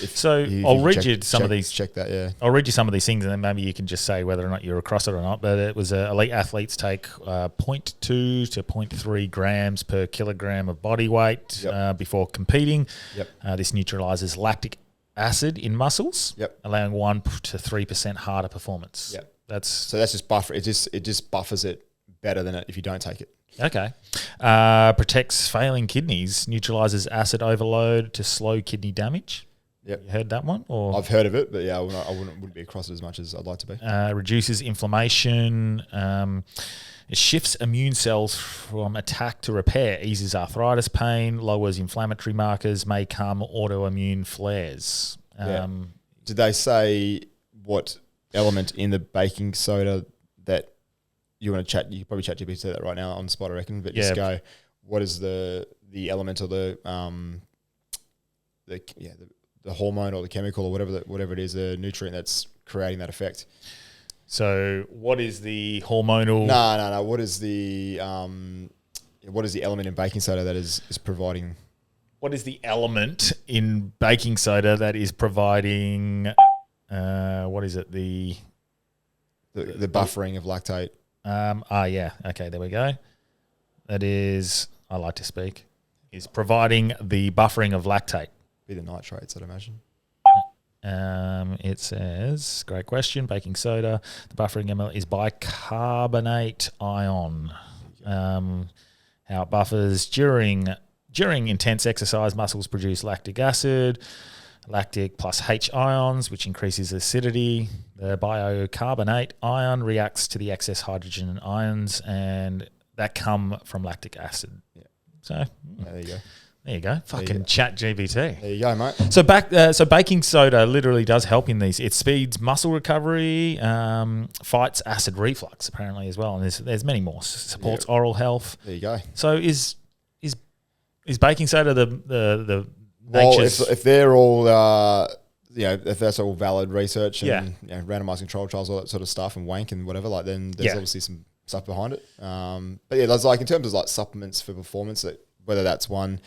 Speaker 2: If
Speaker 1: I'll read you some of these.
Speaker 2: Check that, yeah.
Speaker 1: I'll read you some of these things, and then maybe you can just say whether or not you're across it or not. But it was elite athletes take 0.2 to 0.3 grams per kilogram of body weight before competing.
Speaker 2: Yep.
Speaker 1: This neutralizes lactic acid in muscles, allowing 1 to 3% harder performance.
Speaker 2: Yep.
Speaker 1: That's
Speaker 2: just buffer. It just buffers it better than it if you don't take it.
Speaker 1: Okay. Protects failing kidneys, neutralizes acid overload to slow kidney damage.
Speaker 2: Yep.
Speaker 1: You heard that one? Or
Speaker 2: I've heard of it, but I wouldn't be across it as much as I'd like to be.
Speaker 1: Reduces inflammation. It shifts immune cells from attack to repair, eases arthritis pain, lowers inflammatory markers, may calm autoimmune flares.
Speaker 2: Did they say what element in the baking soda that you want to chat? You could probably chat GPT that right now on the spot, I reckon. But just go, what is the element or the hormone or the chemical or whatever it is, the nutrient that's creating that effect?
Speaker 1: So, what is the hormonal?
Speaker 2: No. What is the element in baking soda that is providing?
Speaker 1: What is the element in baking soda that is providing? What is it? The
Speaker 2: buffering of lactate.
Speaker 1: Okay, there we go. That is, I like to speak, is providing the buffering of lactate.
Speaker 2: Be the nitrates, I'd imagine.
Speaker 1: It says, great question, baking soda, the buffering element is bicarbonate ion. How it buffers during intense exercise, muscles produce lactic acid, lactic plus H ions, which increases acidity. The bicarbonate ion reacts to the excess hydrogen and ions, and that come from lactic acid.
Speaker 2: Yeah.
Speaker 1: So
Speaker 2: there you go.
Speaker 1: There you go. Fucking chat GBT.
Speaker 2: There you go, mate.
Speaker 1: So baking soda literally does help in these. It speeds muscle recovery, fights acid reflux apparently as well, and there's many more. Supports oral health.
Speaker 2: There you go.
Speaker 1: So is baking soda the
Speaker 2: well,
Speaker 1: nature's...
Speaker 2: if they're all if that's all valid research and randomized control trials, all that sort of stuff, and wank and whatever, like then there's obviously some stuff behind it. But yeah, there's like in terms of like supplements for performance, whether that's one,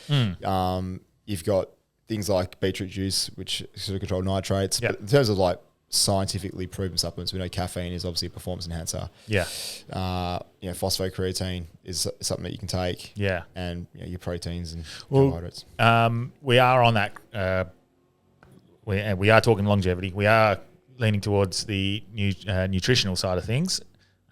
Speaker 2: you've got things like beetroot juice, which sort of control nitrates. But in terms of like scientifically proven supplements, we know caffeine is obviously a performance enhancer. Yeah. Phosphocreatine is something that you can take. Yeah. And your proteins and carbohydrates.
Speaker 1: We are on that. We are talking longevity. We are leaning towards the nutritional side of things.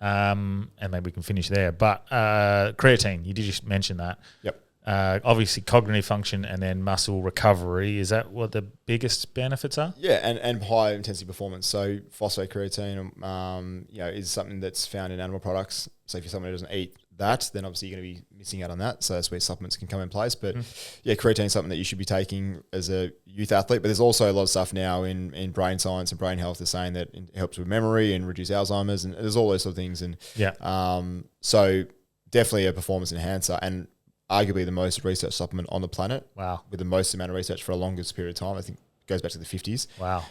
Speaker 1: And maybe we can finish there. But creatine, you did just mention that. Yep. Obviously, cognitive function and then muscle recovery. Is that what the biggest benefits are?
Speaker 2: Yeah, and high intensity performance. So phosphocreatine, is something that's found in animal products. So if you're someone who doesn't eat that, then obviously you're going to be missing out on that. So that's where supplements can come in place. But creatine is something that you should be taking as a youth athlete. But there's also a lot of stuff now in brain science and brain health that's saying that it helps with memory and reduce Alzheimer's, and there's all those sort of things. And so definitely a performance enhancer, and arguably the most researched supplement on the planet. Wow. With the most amount of research for a longest period of time. I think it goes back to the 50s. Wow.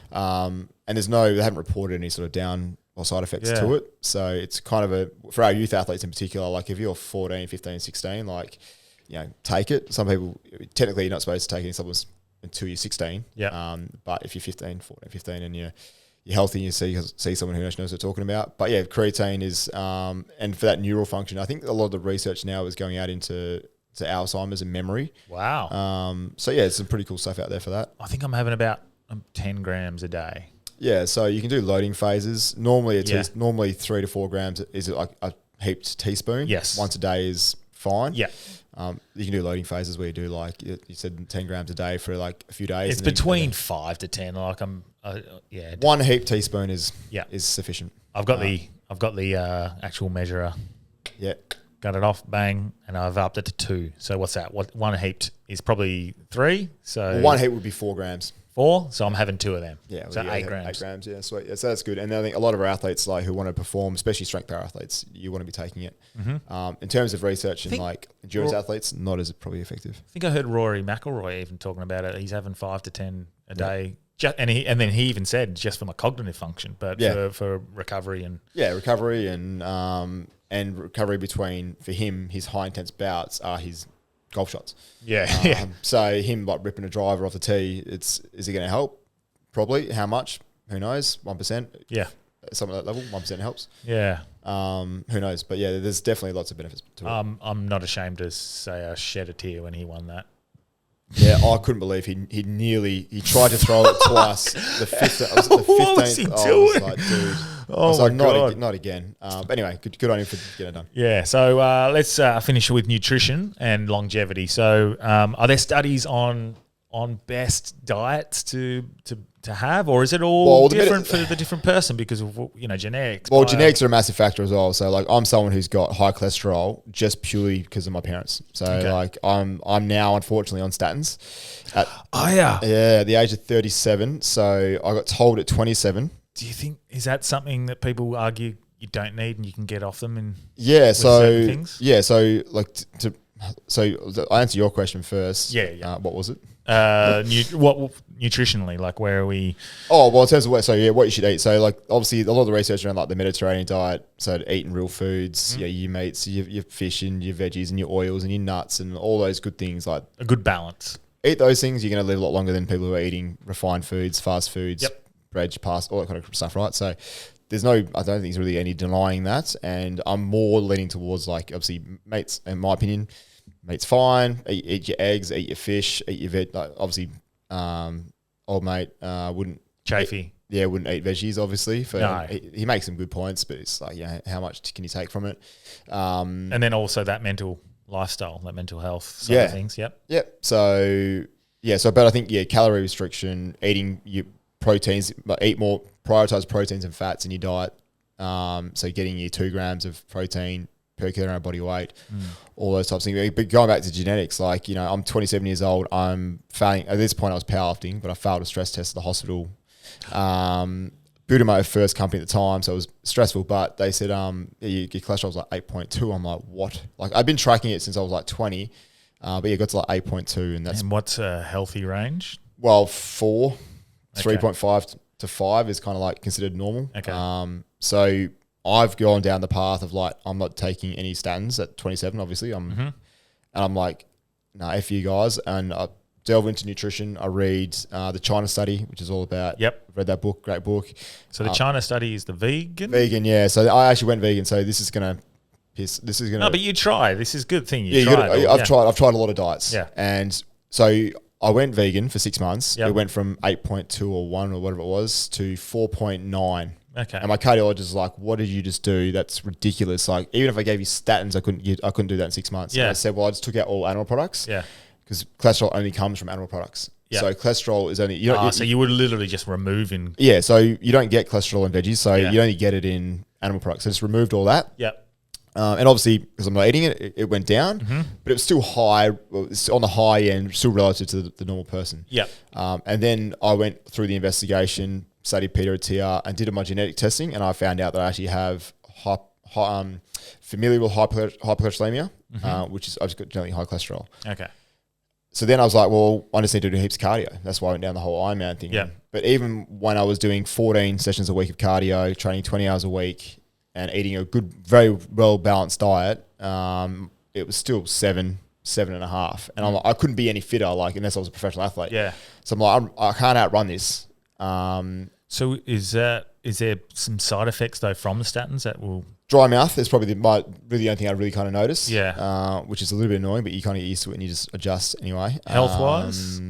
Speaker 2: And they haven't reported any sort of down or side effects to it. So it's kind of for our youth athletes in particular, like if you're 14, 15, 16, take it. Some people, technically you're not supposed to take any supplements until you're 16. Yeah. But if you're 15, 14, 15 and you're healthy, you see someone who knows what they're talking about. But yeah, creatine is, and for that neural function, I think a lot of the research now is going out into Alzheimer's and memory. Wow. So yeah, it's some pretty cool stuff out there for that.
Speaker 1: I think I'm having about 10 grams a day.
Speaker 2: Yeah, so you can do loading phases. Normally, normally 3 to 4 grams is like a heaped teaspoon. Yes. Once a day is fine. Yeah. You can do loading phases where you do like you said 10 grams a day for like a few days.
Speaker 1: It's between 5 to 10. Like
Speaker 2: one heaped teaspoon is sufficient.
Speaker 1: I've got the actual measurer. Yeah. Got it off, bang, and I've upped it to 2. So what's that? One heaped is probably 3. So
Speaker 2: one heap would be 4 grams.
Speaker 1: 4, so I'm having 2 of them.
Speaker 2: Yeah,
Speaker 1: so
Speaker 2: well,
Speaker 1: 8 grams.
Speaker 2: 8 grams, yeah, sweet. Yeah, so that's good. And I think a lot of our athletes like who want to perform, especially strength power athletes, you want to be taking it. In terms of research and like endurance athletes, not as probably effective.
Speaker 1: I think I heard Rory McIlroy even talking about it. He's having 5 to 10 a day. And then he even said just for my cognitive function, but for recovery and
Speaker 2: recovery and recovery between, for him, his high intense bouts are his golf shots. So him like ripping a driver off the tee, is it going to help? Probably. How much? Who knows? 1%.
Speaker 1: Yeah.
Speaker 2: Something at that level, 1% helps.
Speaker 1: Yeah.
Speaker 2: Who knows? But yeah, there's definitely lots of benefits to it.
Speaker 1: I'm not ashamed to say I shed a tear when he won that.
Speaker 2: Yeah, I couldn't believe he tried to throw it twice. The 15th.
Speaker 1: What was he
Speaker 2: I was
Speaker 1: doing?
Speaker 2: like, dude.
Speaker 1: Oh,
Speaker 2: I was
Speaker 1: my
Speaker 2: like,
Speaker 1: God.
Speaker 2: not again. But anyway, good on him for getting it done.
Speaker 1: Yeah, so let's finish with nutrition and longevity. So are there studies on best diets to have, or is it all different for the different person because of genetics?
Speaker 2: Well, genetics are a massive factor as well. So like I'm someone who's got high cholesterol just purely because of my parents. So like I'm now unfortunately on statins. At the age of 37. So I got told at 27.
Speaker 1: Do you think is that something that people argue you don't need and you can get off them? And
Speaker 2: so
Speaker 1: things?
Speaker 2: So like I answer your question first. What was it?
Speaker 1: What nutritionally, like where are we?
Speaker 2: Oh, well, in terms of what you should eat. So, like, obviously, a lot of the research around like the Mediterranean diet, so eating real foods, your meats, your fish and your veggies and your oils and your nuts and all those good things. Like
Speaker 1: a good balance.
Speaker 2: Eat those things, you're going to live a lot longer than people who are eating refined foods, fast foods, bread, pasta, all that kind of stuff, right? So, I don't think there's really any denying that. And I'm more leaning towards like, obviously, meats, in my opinion. Meat's fine. Eat your eggs, eat your fish, eat your veg. Like, obviously, old mate wouldn't
Speaker 1: Chafee.
Speaker 2: Wouldn't eat veggies. Obviously,
Speaker 1: No.
Speaker 2: He makes some good points, but it's like how much can you take from it?
Speaker 1: And then also that mental lifestyle, that mental health side of things.
Speaker 2: Yep. So but I think calorie restriction, eating your proteins, prioritize proteins and fats in your diet. So getting your 2 grams of protein per kilogram body weight, all those types of things. But going back to genetics, like, I'm 27 years old. I'm failing. At this point, I was powerlifting, but I failed a stress test at the hospital. Building my first company at the time, so it was stressful. But they said, your cholesterol was like 8.2. I'm like, what? Like, I've been tracking it since I was like 20, but it got to like 8.2, and that's.
Speaker 1: And what's a healthy range?
Speaker 2: Well, 4, 3.5 to 5 is kind of like considered normal.
Speaker 1: Okay.
Speaker 2: So I've gone down the path of like, I'm not taking any statins at 27, obviously. And I'm like, no, F you guys. And I delve into nutrition. I read the China study, which is all about.
Speaker 1: Yep.
Speaker 2: Read that book, great book.
Speaker 1: So the China study is the vegan?
Speaker 2: Vegan, yeah. So I actually went vegan. So this is going to piss. This is going to.
Speaker 1: No, but you try. This is a good thing.
Speaker 2: I've tried a lot of diets.
Speaker 1: Yeah.
Speaker 2: And so I went vegan for 6 months.
Speaker 1: Yep.
Speaker 2: It went from 8.2 or 1 or whatever it was to 4.9.
Speaker 1: Okay.
Speaker 2: And my cardiologist was like, "What did you just do? That's ridiculous. Like, even if I gave you statins, I couldn't do that in 6 months."
Speaker 1: Yeah.
Speaker 2: And I said, "Well, I just took out all animal products."
Speaker 1: Yeah.
Speaker 2: Because cholesterol only comes from animal products.
Speaker 1: Yeah.
Speaker 2: So cholesterol is only
Speaker 1: so you would literally just remove in.
Speaker 2: Yeah. So you don't get cholesterol in veggies. So
Speaker 1: Yeah.
Speaker 2: you only get it in animal products. So I just removed all that.
Speaker 1: Yeah.
Speaker 2: And obviously, because I'm not eating it, it went down, but it was still high. It's on the high end, still relative to the normal person.
Speaker 1: Yeah.
Speaker 2: And then I went through the investigation, studied Peter Attia, and did my genetic testing, and I found out that I actually have familial hypercholesterolemia, which is I've just got generally high cholesterol.
Speaker 1: Okay.
Speaker 2: So then I was like, well, I just need to do heaps of cardio. That's why I went down the whole Ironman thing.
Speaker 1: Yeah.
Speaker 2: But even when I was doing 14 sessions a week of cardio, training 20 hours a week, and eating a good, very well balanced diet, it was still 7.5. And I'm like, I couldn't be any fitter, like, unless I was a professional athlete.
Speaker 1: Yeah.
Speaker 2: So I'm like, I can't outrun this.
Speaker 1: So is there some side effects though from the statins that will?
Speaker 2: Dry mouth is probably the only thing I really kind of notice.
Speaker 1: Yeah.
Speaker 2: Which is a little bit annoying, but you kind of get used to it and you just adjust anyway.
Speaker 1: Health-wise?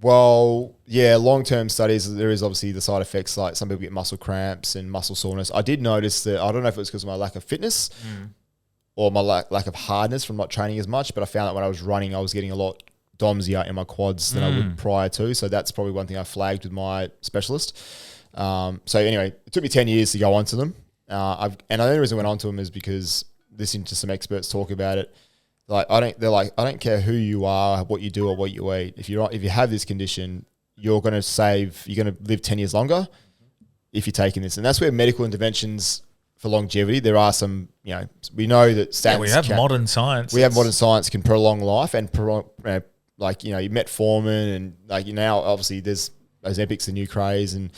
Speaker 2: Well, yeah, long-term studies, there is obviously the side effects, like some people get muscle cramps and muscle soreness. I did notice that, I don't know if it was because of my lack of fitness or my lack of hardness from not training as much, but I found that when I was running, I was getting a lot domsier in my quads than I would prior to. So that's probably one thing I flagged with my specialist. So anyway, it took me 10 years to go onto them. And the only reason I went onto them is because listening to some experts talk about it, I don't care who you are, what you do, or what you eat. If you have this condition, you're going to live 10 years longer if you're taking this. And that's where medical interventions for longevity, there are some, we know that statins.
Speaker 1: We have modern science.
Speaker 2: We have modern science can prolong life and metformin and now obviously there's Ozempic's the new craze and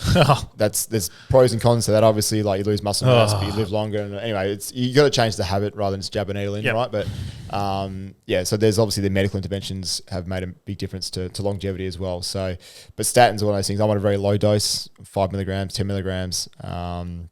Speaker 2: there's pros and cons to that. Obviously, like you lose muscle mass, but you live longer. And anyway, you got to change the habit rather than just jab a needle in, right? But so there's obviously the medical interventions have made a big difference to longevity as well. So, but statins are one of those things. I'm on a very low dose, 5 milligrams, 10 milligrams. And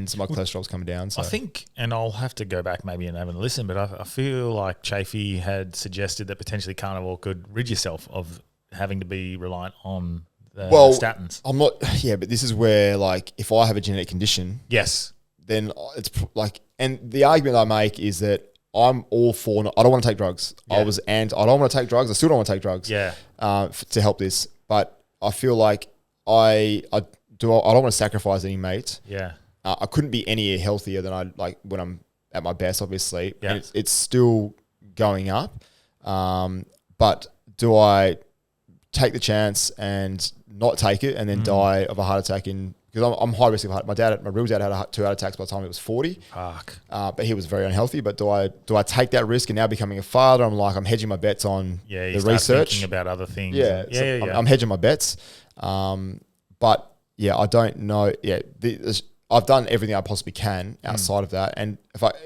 Speaker 2: so my cholesterol's coming down. So
Speaker 1: I think, and I'll have to go back maybe and have a listen, but I feel like Chafee had suggested that potentially carnivore could rid yourself of having to be reliant on the statins.
Speaker 2: I'm not, but this is where, like, if I have a genetic condition,
Speaker 1: yes,
Speaker 2: then it's like, and the argument I make is that I'm all for, I don't want to take drugs.
Speaker 1: Yeah.
Speaker 2: I don't want to take drugs. I still don't want to take drugs.
Speaker 1: Yeah.
Speaker 2: To help this, but I feel like I don't want to sacrifice any mate.
Speaker 1: Yeah.
Speaker 2: I couldn't be any healthier than I like when I'm at my best, obviously.
Speaker 1: Yeah.
Speaker 2: And it's still going up. But do I take the chance and not take it and then die of a heart attack because I'm high risk of heart. My real dad had 2 heart attacks by the time he was 40.
Speaker 1: Fuck.
Speaker 2: But he was very unhealthy. But do I take that risk and now becoming a father? I'm hedging my bets on the research.
Speaker 1: Thinking about other things.
Speaker 2: I'm hedging my bets. But I don't know. I've done everything I possibly can outside of that. And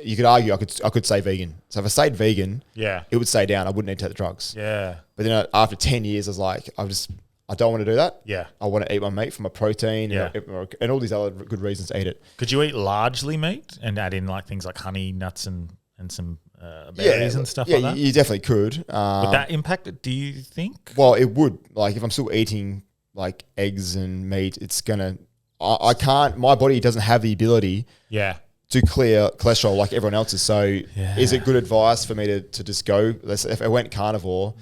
Speaker 2: you could argue, I could say vegan. So if I stayed vegan, it would stay down. I wouldn't need to take the drugs.
Speaker 1: Yeah.
Speaker 2: But then after 10 years, I was like, I don't want to do that.
Speaker 1: Yeah.
Speaker 2: I want to eat my meat for my protein and all these other good reasons to eat it.
Speaker 1: Could you eat largely meat and add in like things like honey, nuts, and some berries and stuff like that?
Speaker 2: You definitely could.
Speaker 1: Would that impact it, do you think?
Speaker 2: Well, it would. Like if I'm still eating like eggs and meat, it's going to... I can't... My body doesn't have the ability to clear cholesterol like everyone else's. So is it good advice for me to just go... If I went carnivore...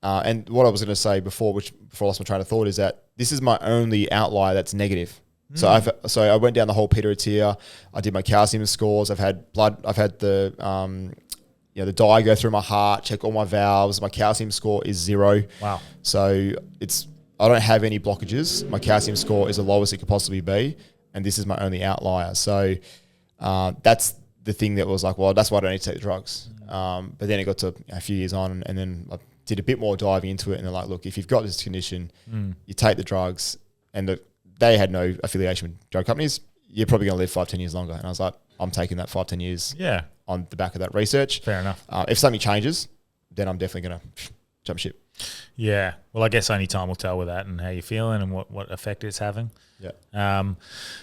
Speaker 2: and what I was going to say before I lost my train of thought is that this is my only outlier that's negative. So I went down the whole Peter tier. I did my calcium scores. I've had blood. I've had the dye go through my heart, check all my valves. My calcium score is 0.
Speaker 1: Wow.
Speaker 2: So I don't have any blockages. My calcium score is the lowest it could possibly be, and this is my only outlier. So that's the thing that was like, well, that's why I don't need to take the drugs. But then it got to a few years on, and then I did a bit more diving into it, and they're like, look, if you've got this condition, you take the drugs, and they had no affiliation with drug companies, you're probably going to live 5-10 years longer. And I was like, I'm taking that 5-10 years on the back of that research.
Speaker 1: Fair enough.
Speaker 2: If something changes, then I'm definitely going to jump ship.
Speaker 1: Yeah. Well, I guess only time will tell with that and how you're feeling and what effect it's having.
Speaker 2: Yeah.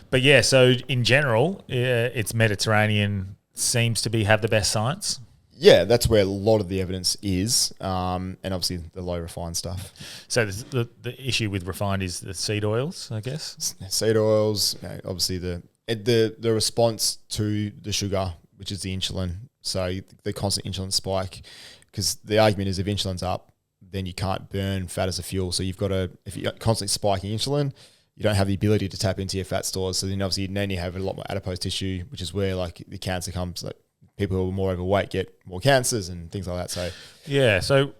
Speaker 1: But yeah, so in general, it's Mediterranean seems to have the best science.
Speaker 2: Yeah, that's where a lot of the evidence is, and obviously the low refined stuff.
Speaker 1: So the issue with refined is the seed oils, I guess.
Speaker 2: Seed oils, obviously the response to the sugar, which is the insulin. So the constant insulin spike, because the argument is if insulin's up, then you can't burn fat as a fuel. So you've got to, if you're constantly spiking insulin, you don't have the ability to tap into your fat stores. So then obviously you have a lot more adipose tissue, which is where like the cancer comes. Like people who are more overweight get more cancers and things like that. So
Speaker 1: so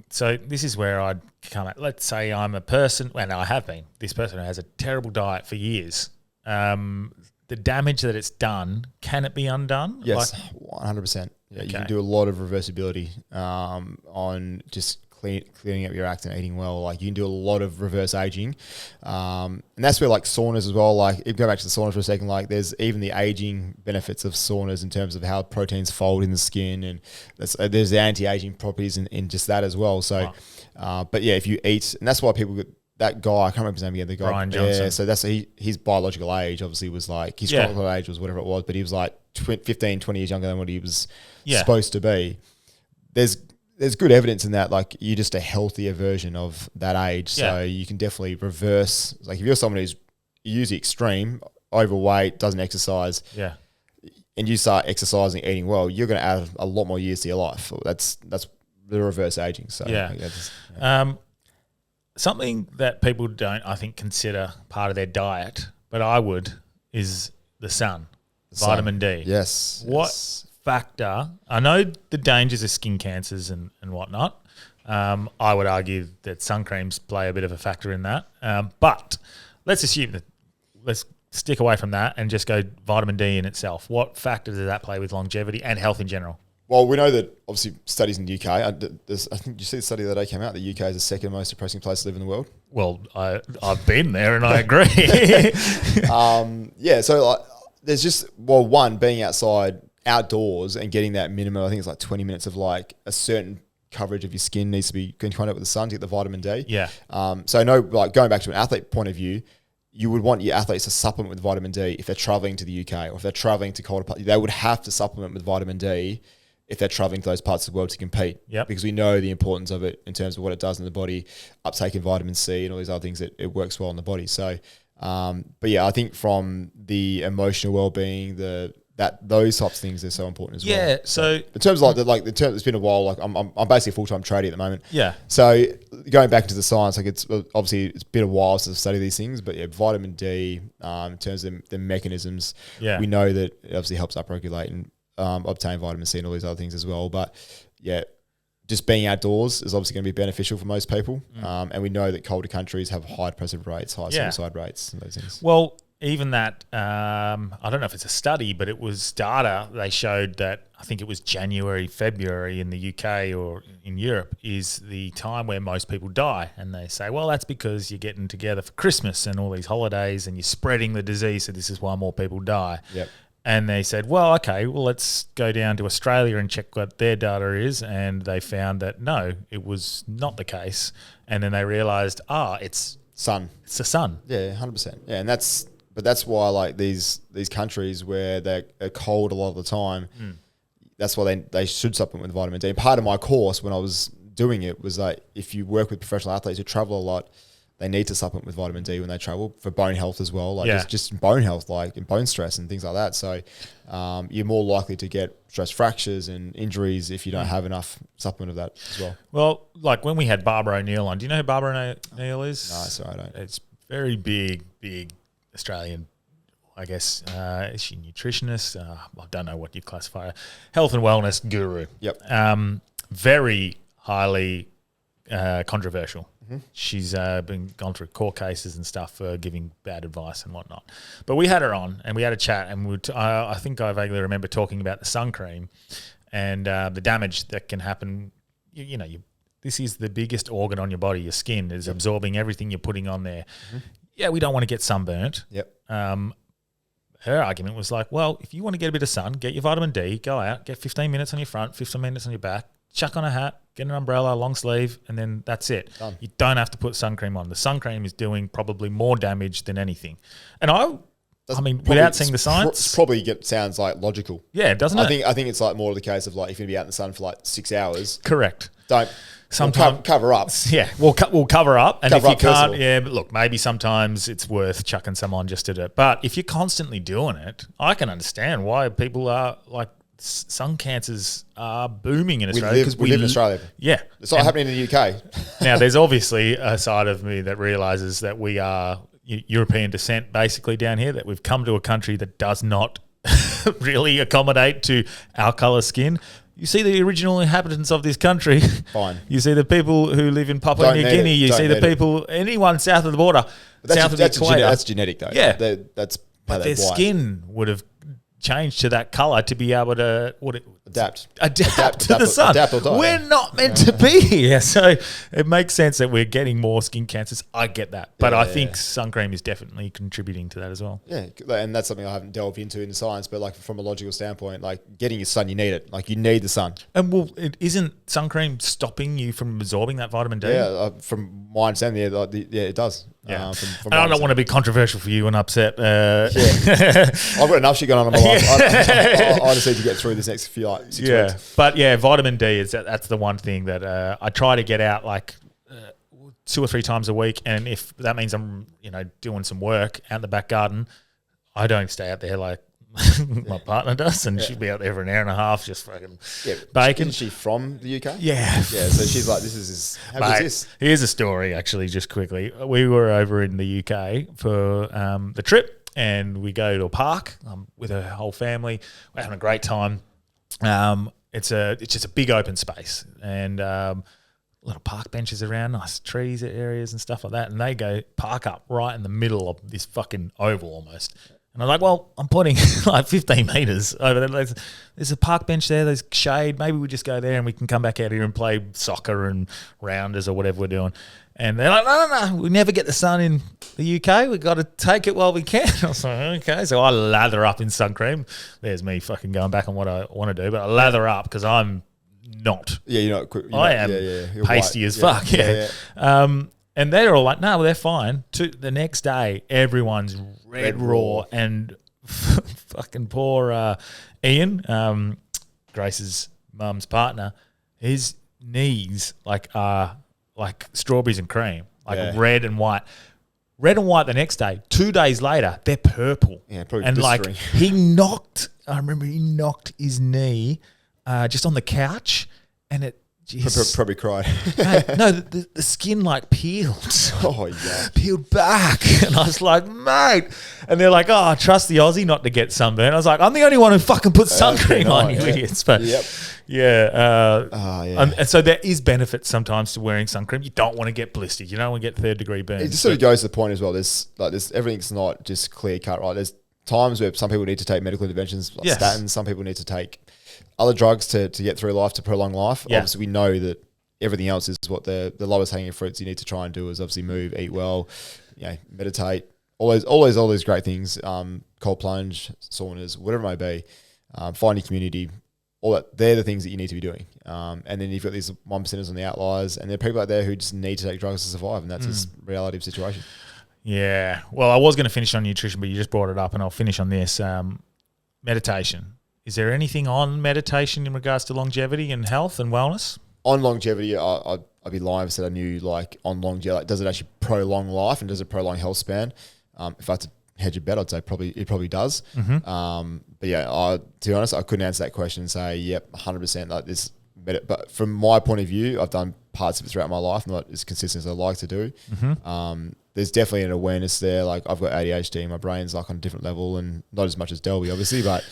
Speaker 1: so this is where I'd come at. Let's say I'm a person, and I have been this person who has a terrible diet for years. The damage that it's done, can it be undone?
Speaker 2: Yes, 100%. Yeah, okay. You can do a lot of reversibility on just cleaning up your act and eating well. Like you can do a lot of reverse aging, and that's where like saunas as well. Like if you go back to the sauna for a second, like there's even the aging benefits of saunas in terms of how proteins fold in the skin, and there's the anti-aging properties in just that as well. So, but yeah, if you eat, and that's why people get. That guy, I can't remember his name again. The guy,
Speaker 1: Brian Johnson.
Speaker 2: Yeah, so that's his biological age. Obviously, was like his chronological age was whatever it was, but he was like 15, 20 years younger than what he was supposed to be. There's good evidence in that, like you're just a healthier version of that age, so you can definitely reverse. Like if you're someone who's usually extreme, overweight, doesn't exercise, and you start exercising, eating well, you're going to add a lot more years to your life. That's the reverse aging. So
Speaker 1: something that people don't, I think, consider part of their diet, but I would, is the sun, vitamin D.
Speaker 2: Yes.
Speaker 1: What factor? I know the dangers of skin cancers and whatnot, I would argue that sun creams play a bit of a factor in that. But let's assume that let's stick away from that and just go vitamin D in itself. What factor does that play with longevity and health in general?
Speaker 2: Well, we know that obviously studies in the UK, I think you see the study that came out, the UK is the second most depressing place to live in the world.
Speaker 1: Well, I've been there and I agree.
Speaker 2: So like, there's just, well, one, being outdoors and getting that minimum, I think it's like 20 minutes of like a certain coverage of your skin needs to be in contact with the sun to get the vitamin D.
Speaker 1: Yeah.
Speaker 2: So I know, like going back to an athlete point of view, you would want your athletes to supplement with vitamin D if they're traveling to the UK or if they're traveling to colder parts. They would have to supplement with vitamin D if they're traveling to those parts of the world to compete.
Speaker 1: Yep.
Speaker 2: Because we know the importance of it in terms of what it does in the body, uptake in vitamin C and all these other things, it works well in the body. So, but yeah, I think from the emotional well-being, those types of things are so important as well.
Speaker 1: Yeah. So
Speaker 2: in terms of it's been a while. Like I'm basically a full-time tradie at the moment.
Speaker 1: Yeah.
Speaker 2: So going back into the science, like it's obviously it's been a while since I've studied these things, but yeah, vitamin D, in terms of the mechanisms, we know that it obviously helps upregulate and obtain vitamin C and all these other things as well. But yeah, just being outdoors is obviously going to be beneficial for most people. And we know that colder countries have high depressive rates, high suicide rates, and those things.
Speaker 1: Well, even that, I don't know if it's a study, but it was data. They showed that I think it was January, February in the UK or in Europe is the time where most people die. And they say, well, that's because you're getting together for Christmas and all these holidays and you're spreading the disease. So this is why more people die.
Speaker 2: Yep.
Speaker 1: And they said, well, okay, well, let's go down to Australia and check what their data is. And they found that, no, it was not the case. And then they realised, it's
Speaker 2: sun.
Speaker 1: It's the sun.
Speaker 2: Yeah, 100%. Yeah, and that's why like these countries where they're cold a lot of the time, that's why they should supplement with vitamin D. And part of my course when I was doing it was like if you work with professional athletes who travel a lot, they need to supplement with vitamin D when they travel for bone health as well, like just bone health, like in bone stress and things like that. So you're more likely to get stress fractures and injuries if you don't have enough supplement of that as well.
Speaker 1: Well, like when we had Barbara O'Neill on, do you know who Barbara O'Neill is?
Speaker 2: No, sorry, I don't.
Speaker 1: It's very big Australian, I guess. Is she a nutritionist? I don't know what you classify her. Health and wellness guru.
Speaker 2: Yep.
Speaker 1: Very highly controversial. She's gone through court cases and stuff for giving bad advice and whatnot. But we had her on and we had a chat and I think I vaguely remember talking about the sun cream and the damage that can happen. This is the biggest organ on your body. Your skin is absorbing everything you're putting on there. Yeah, we don't want to get sunburnt.
Speaker 2: Yep.
Speaker 1: Her argument was like, well, if you want to get a bit of sun, get your vitamin D, go out, get 15 minutes on your front, 15 minutes on your back, chuck on a hat, get an umbrella, long sleeve, and then that's it.
Speaker 2: Done.
Speaker 1: You don't have to put sun cream on. The sun cream is doing probably more damage than anything. And without seeing the science,
Speaker 2: sounds like logical.
Speaker 1: Yeah, doesn't it?
Speaker 2: I think it's like more of the case of like if you're gonna be out in the sun for like 6 hours.
Speaker 1: Correct.
Speaker 2: Sometimes cover up.
Speaker 1: Yeah, we'll cover up. And
Speaker 2: cover
Speaker 1: if you
Speaker 2: up
Speaker 1: can't, but look, maybe sometimes it's worth chucking some on just to do it. But if you're constantly doing it, I can understand why people are like sun cancers are booming in Australia
Speaker 2: because we live in Australia.
Speaker 1: Yeah,
Speaker 2: it's not happening in the UK.
Speaker 1: Now, there's obviously a side of me that realizes that we are European descent, basically down here. That we've come to a country that does not really accommodate to our colour skin. You see the original inhabitants of this country.
Speaker 2: Fine.
Speaker 1: You see the people who live in Papua New Guinea. You see the people, anyone south of the border, south of the equator.
Speaker 2: That's genetic, though.
Speaker 1: Yeah.
Speaker 2: That's
Speaker 1: but their skin would have changed to that colour to be able to adapt to the sun.
Speaker 2: Adapt or die.
Speaker 1: We're not meant to be here. So it makes sense that we're getting more skin cancers. I get that. But I think sun cream is definitely contributing to that as well.
Speaker 2: Yeah, and that's something I haven't delved into in the science, but like from a logical standpoint, like getting your sun, you need it. Like you need the sun.
Speaker 1: And isn't sun cream stopping you from absorbing that vitamin D?
Speaker 2: Yeah, from my understanding, it does.
Speaker 1: Yeah. From I don't want to be controversial for you and upset.
Speaker 2: I've got enough shit going on in my life. I just need to get through this next few 6 weeks.
Speaker 1: But yeah, vitamin D that's the one thing that I try to get out like 2 or 3 times a week, and if that means I'm doing some work out in the back garden, I don't stay out there like my partner does, and she'd be out there for an hour and a half just fucking baking.
Speaker 2: Isn't she from the UK?
Speaker 1: Yeah.
Speaker 2: So she's like, how is this?
Speaker 1: Here's a story, actually, just quickly. We were over in the UK for the trip, and we go to a park with her whole family. We're having a great time. It's just a big open space, and little park benches around, nice trees areas and stuff like that. And they go park up right in the middle of this fucking oval almost. And I'm like, well, I'm putting like 15 metres over there. There's a park bench there. There's shade. Maybe we just go there and we can come back out here and play soccer and rounders or whatever we're doing. And they're like, no. We never get the sun in the UK. We've got to take it while we can. I was like, okay. So I lather up in sun cream. There's me fucking going back on what I want to do. But I lather up because I'm not.
Speaker 2: Yeah, you're not quick.
Speaker 1: I am pasty as fuck. Yeah. And they're all like, no, well, they're fine. The next day, everyone's red raw. And fucking poor Ian, Grace's mum's partner, his knees are like strawberries and cream, like red and white. Red and white the next day. 2 days later, they're purple.
Speaker 2: Yeah, probably
Speaker 1: and
Speaker 2: blistering.
Speaker 1: I remember he knocked his knee just on the couch, and it
Speaker 2: probably cried.
Speaker 1: no, the skin like peeled.
Speaker 2: Oh, yeah.
Speaker 1: Peeled back. And I was like, mate. And they're like, oh, trust the Aussie not to get sunburn. I was like, I'm the only one who fucking puts sun cream on, you idiots. But and so there is benefit sometimes to wearing sun cream. You don't want to get blistered. You don't want to get third-degree burns.
Speaker 2: It just sort of goes to the point as well. There's everything's not just clear cut, right? There's times where some people need to take medical interventions like statins. Some people need to take other drugs to get through life, to prolong life. Yeah. Obviously, we know that everything else is what the lowest hanging fruits you need to try and do is obviously move, eat well, meditate, all those great things. Cold plunge, saunas, whatever it may be. Find your community. All that, they're the things that you need to be doing. And then you've got these 1%ers on the outliers, and there are people out there who just need to take drugs to survive, and that's just reality of the situation.
Speaker 1: Yeah. Well, I was going to finish on nutrition, but you just brought it up, and I'll finish on this. Meditation. Is there anything on meditation in regards to longevity and health and wellness?
Speaker 2: On longevity, I'd be lying if I said I knew on longevity. Like, does it actually prolong life and does it prolong health span? If I had to hedge a bet, I'd say it probably does. Mm-hmm. But yeah, to be honest, I couldn't answer that question and say, yep, 100% like this. But from my point of view, I've done parts of it throughout my life, not as consistent as I'd like to do. Mm-hmm. There's definitely an awareness there. Like, I've got ADHD, my brain's like on a different level, and not as much as Delby, obviously, but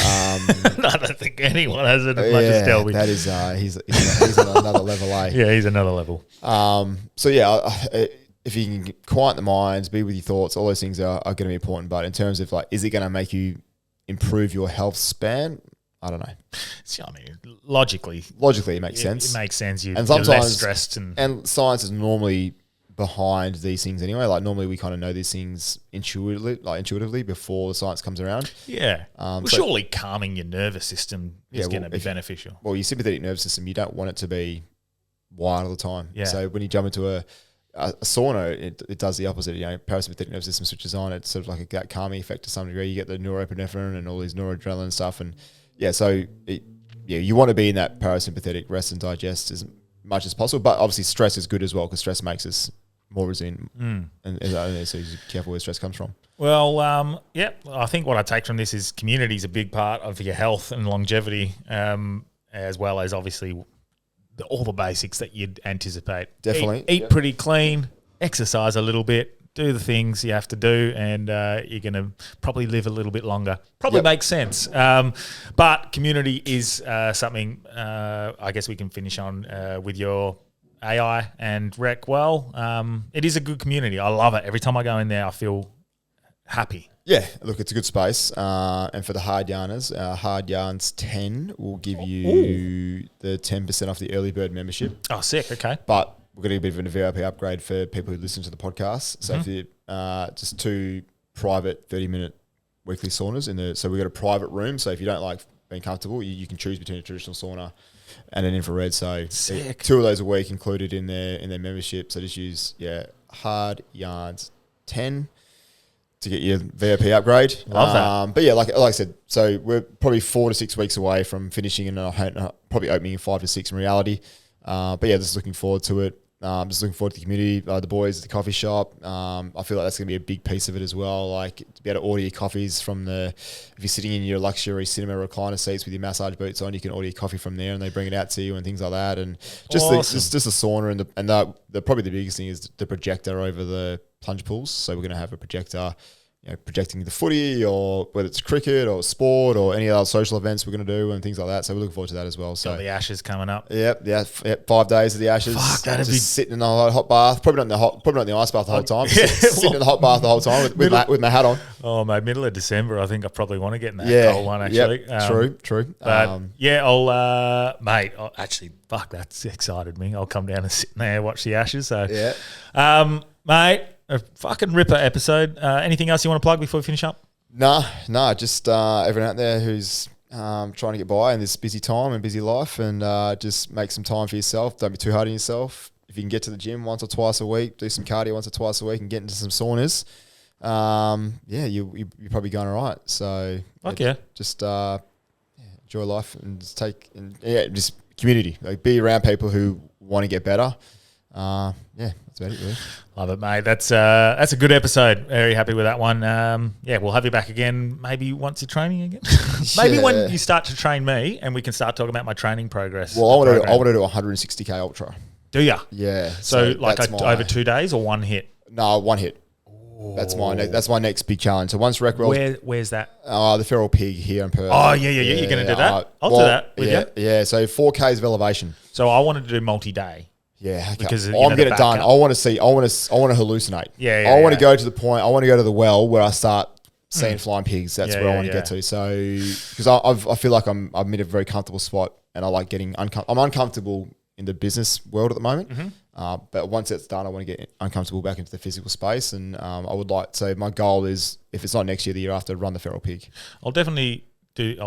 Speaker 1: I don't think anyone has it as much as Delby.
Speaker 2: That is, he's on another level, eh?
Speaker 1: Yeah, he's another level.
Speaker 2: So yeah, if you can quiet the mind, be with your thoughts, all those things are going to be important. But in terms of like, is it going to make you improve your health span? I don't know.
Speaker 1: See, I mean, logically,
Speaker 2: it makes sense.
Speaker 1: It makes sense. You're
Speaker 2: sometimes
Speaker 1: less stressed,
Speaker 2: and science is normally behind these things anyway. Like, normally we kind of know these things intuitively before the science comes around.
Speaker 1: Yeah. Surely calming your nervous system is going to be beneficial.
Speaker 2: Well, your sympathetic nervous system, you don't want it to be wired all the time. Yeah. So when you jump into a sauna, it does the opposite. Parasympathetic nervous system switches on. It's sort of like that calming effect to some degree. You get the norepinephrine and all these noradrenaline and stuff, and you want to be in that parasympathetic rest and digest as much as possible. But obviously, stress is good as well, because stress makes us more resilient, and so you're careful where stress comes from.
Speaker 1: Well, I think what I take from this is community is a big part of your health and longevity, as well as obviously all the basics that you'd anticipate.
Speaker 2: Definitely.
Speaker 1: Eat pretty clean, exercise a little bit, do the things you have to do, and you're going to probably live a little bit longer. Probably makes sense. But community is something I guess we can finish on with your AI and Recwell. It is a good community. I love it. Every time I go in there, I feel happy.
Speaker 2: Yeah, look, it's a good space. And for the hard yarners, Hard Yarns 10 will give you the 10% off the early bird membership.
Speaker 1: Oh, sick. Okay.
Speaker 2: But we're going to do a bit of a VIP upgrade for people who listen to the podcast. So if you just 2 private 30-minute weekly saunas so we've got a private room. So if you don't like being comfortable, you can choose between a traditional sauna and an infrared. So
Speaker 1: sick.
Speaker 2: 2 of those a week included in their membership. So just use Hard Yarns 10 to get your VIP upgrade.
Speaker 1: Love that.
Speaker 2: But yeah, like I said, so we're probably 4 to 6 weeks away from finishing, and probably opening in 5 to 6 in reality. But yeah, just looking forward to it. Just looking forward to the community, the boys at the coffee shop. I feel like that's going to be a big piece of it as well. Like, to be able to order your coffees from if you're sitting in your luxury cinema recliner seats with your massage boots on, you can order your coffee from there and they bring it out to you and things like that. And just the sauna and probably the biggest thing is the projector over the plunge pools. So we're going to have a projector projecting the footy or whether it's cricket or sport or any other social events we're going to do and things like that. So we're looking forward to that as well. So
Speaker 1: the Ashes coming up.
Speaker 2: Yep, 5 days of the Ashes.
Speaker 1: Fuck, that'd
Speaker 2: just
Speaker 1: be
Speaker 2: sitting in the hot bath. Probably not in the ice bath the whole time. Sitting in the hot bath the whole time with my hat on.
Speaker 1: Oh, mate, middle of December. I think I probably want to get in that cold one actually.
Speaker 2: Yep, true.
Speaker 1: But fuck, that's excited me. I'll come down and sit there, watch the Ashes. So, mate, a fucking ripper episode. Anything else you want to plug before we finish up?
Speaker 2: No, just everyone out there who's trying to get by in this busy time and busy life, and just make some time for yourself. Don't be too hard on yourself. If you can get to the gym once or twice a week, do some cardio once or twice a week, and get into some saunas, you're probably going all right. So, just enjoy life and just just community. Like, be around people who want to get better. That's about it, really.
Speaker 1: Love it, mate. That's a good episode. Very happy with that one. We'll have you back again maybe once you're training again. Maybe when you start to train me and we can start talking about my training progress.
Speaker 2: Well, I want to do 160K ultra.
Speaker 1: Do ya?
Speaker 2: Yeah.
Speaker 1: So over 2 days or one hit?
Speaker 2: No, one hit. Ooh. That's my next big challenge. So once Recwell,
Speaker 1: where's that?
Speaker 2: The Feral Pig here in Perth.
Speaker 1: Oh yeah. You're gonna do that? I'll do that with you.
Speaker 2: Yeah. So 4Ks of elevation.
Speaker 1: So I wanted to do multi-day.
Speaker 2: Yeah, okay.
Speaker 1: Because
Speaker 2: I'm getting it done. I want to hallucinate.
Speaker 1: Yeah.
Speaker 2: I want to go to the point. I want to go to the well where I start seeing flying pigs. That's where I want to get to. So because I feel like I'm in a very comfortable spot, and I like getting I'm uncomfortable in the business world at the moment. Mm-hmm. But once it's done, I want to get uncomfortable back into the physical space, and I would like. So my goal is, if it's not next year, the year after, run the Feral Pig.
Speaker 1: I'll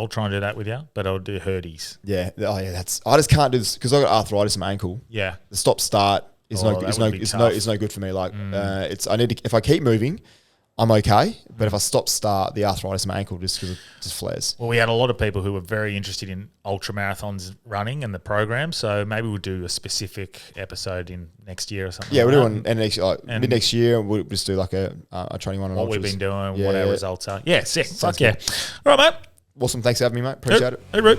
Speaker 1: try and do that with you, but I'll do Herdies.
Speaker 2: Yeah. Oh yeah. I just can't do this because I got arthritis in my ankle.
Speaker 1: Yeah.
Speaker 2: The stop start is no good for me. Like if I keep moving, I'm okay. But if I stop start, the arthritis in my ankle just flares.
Speaker 1: Well, we had a lot of people who were very interested in ultra marathons running and the program. So maybe we'll do a specific episode in next year or something.
Speaker 2: Yeah, we'll do one mid next year. We'll just do like a training one on
Speaker 1: what
Speaker 2: ultras.
Speaker 1: we've been doing, what our results are. Yeah, sick. Fuck yeah. All right, mate.
Speaker 2: Awesome. Thanks for having me, mate. Appreciate it.
Speaker 1: Hey, Root.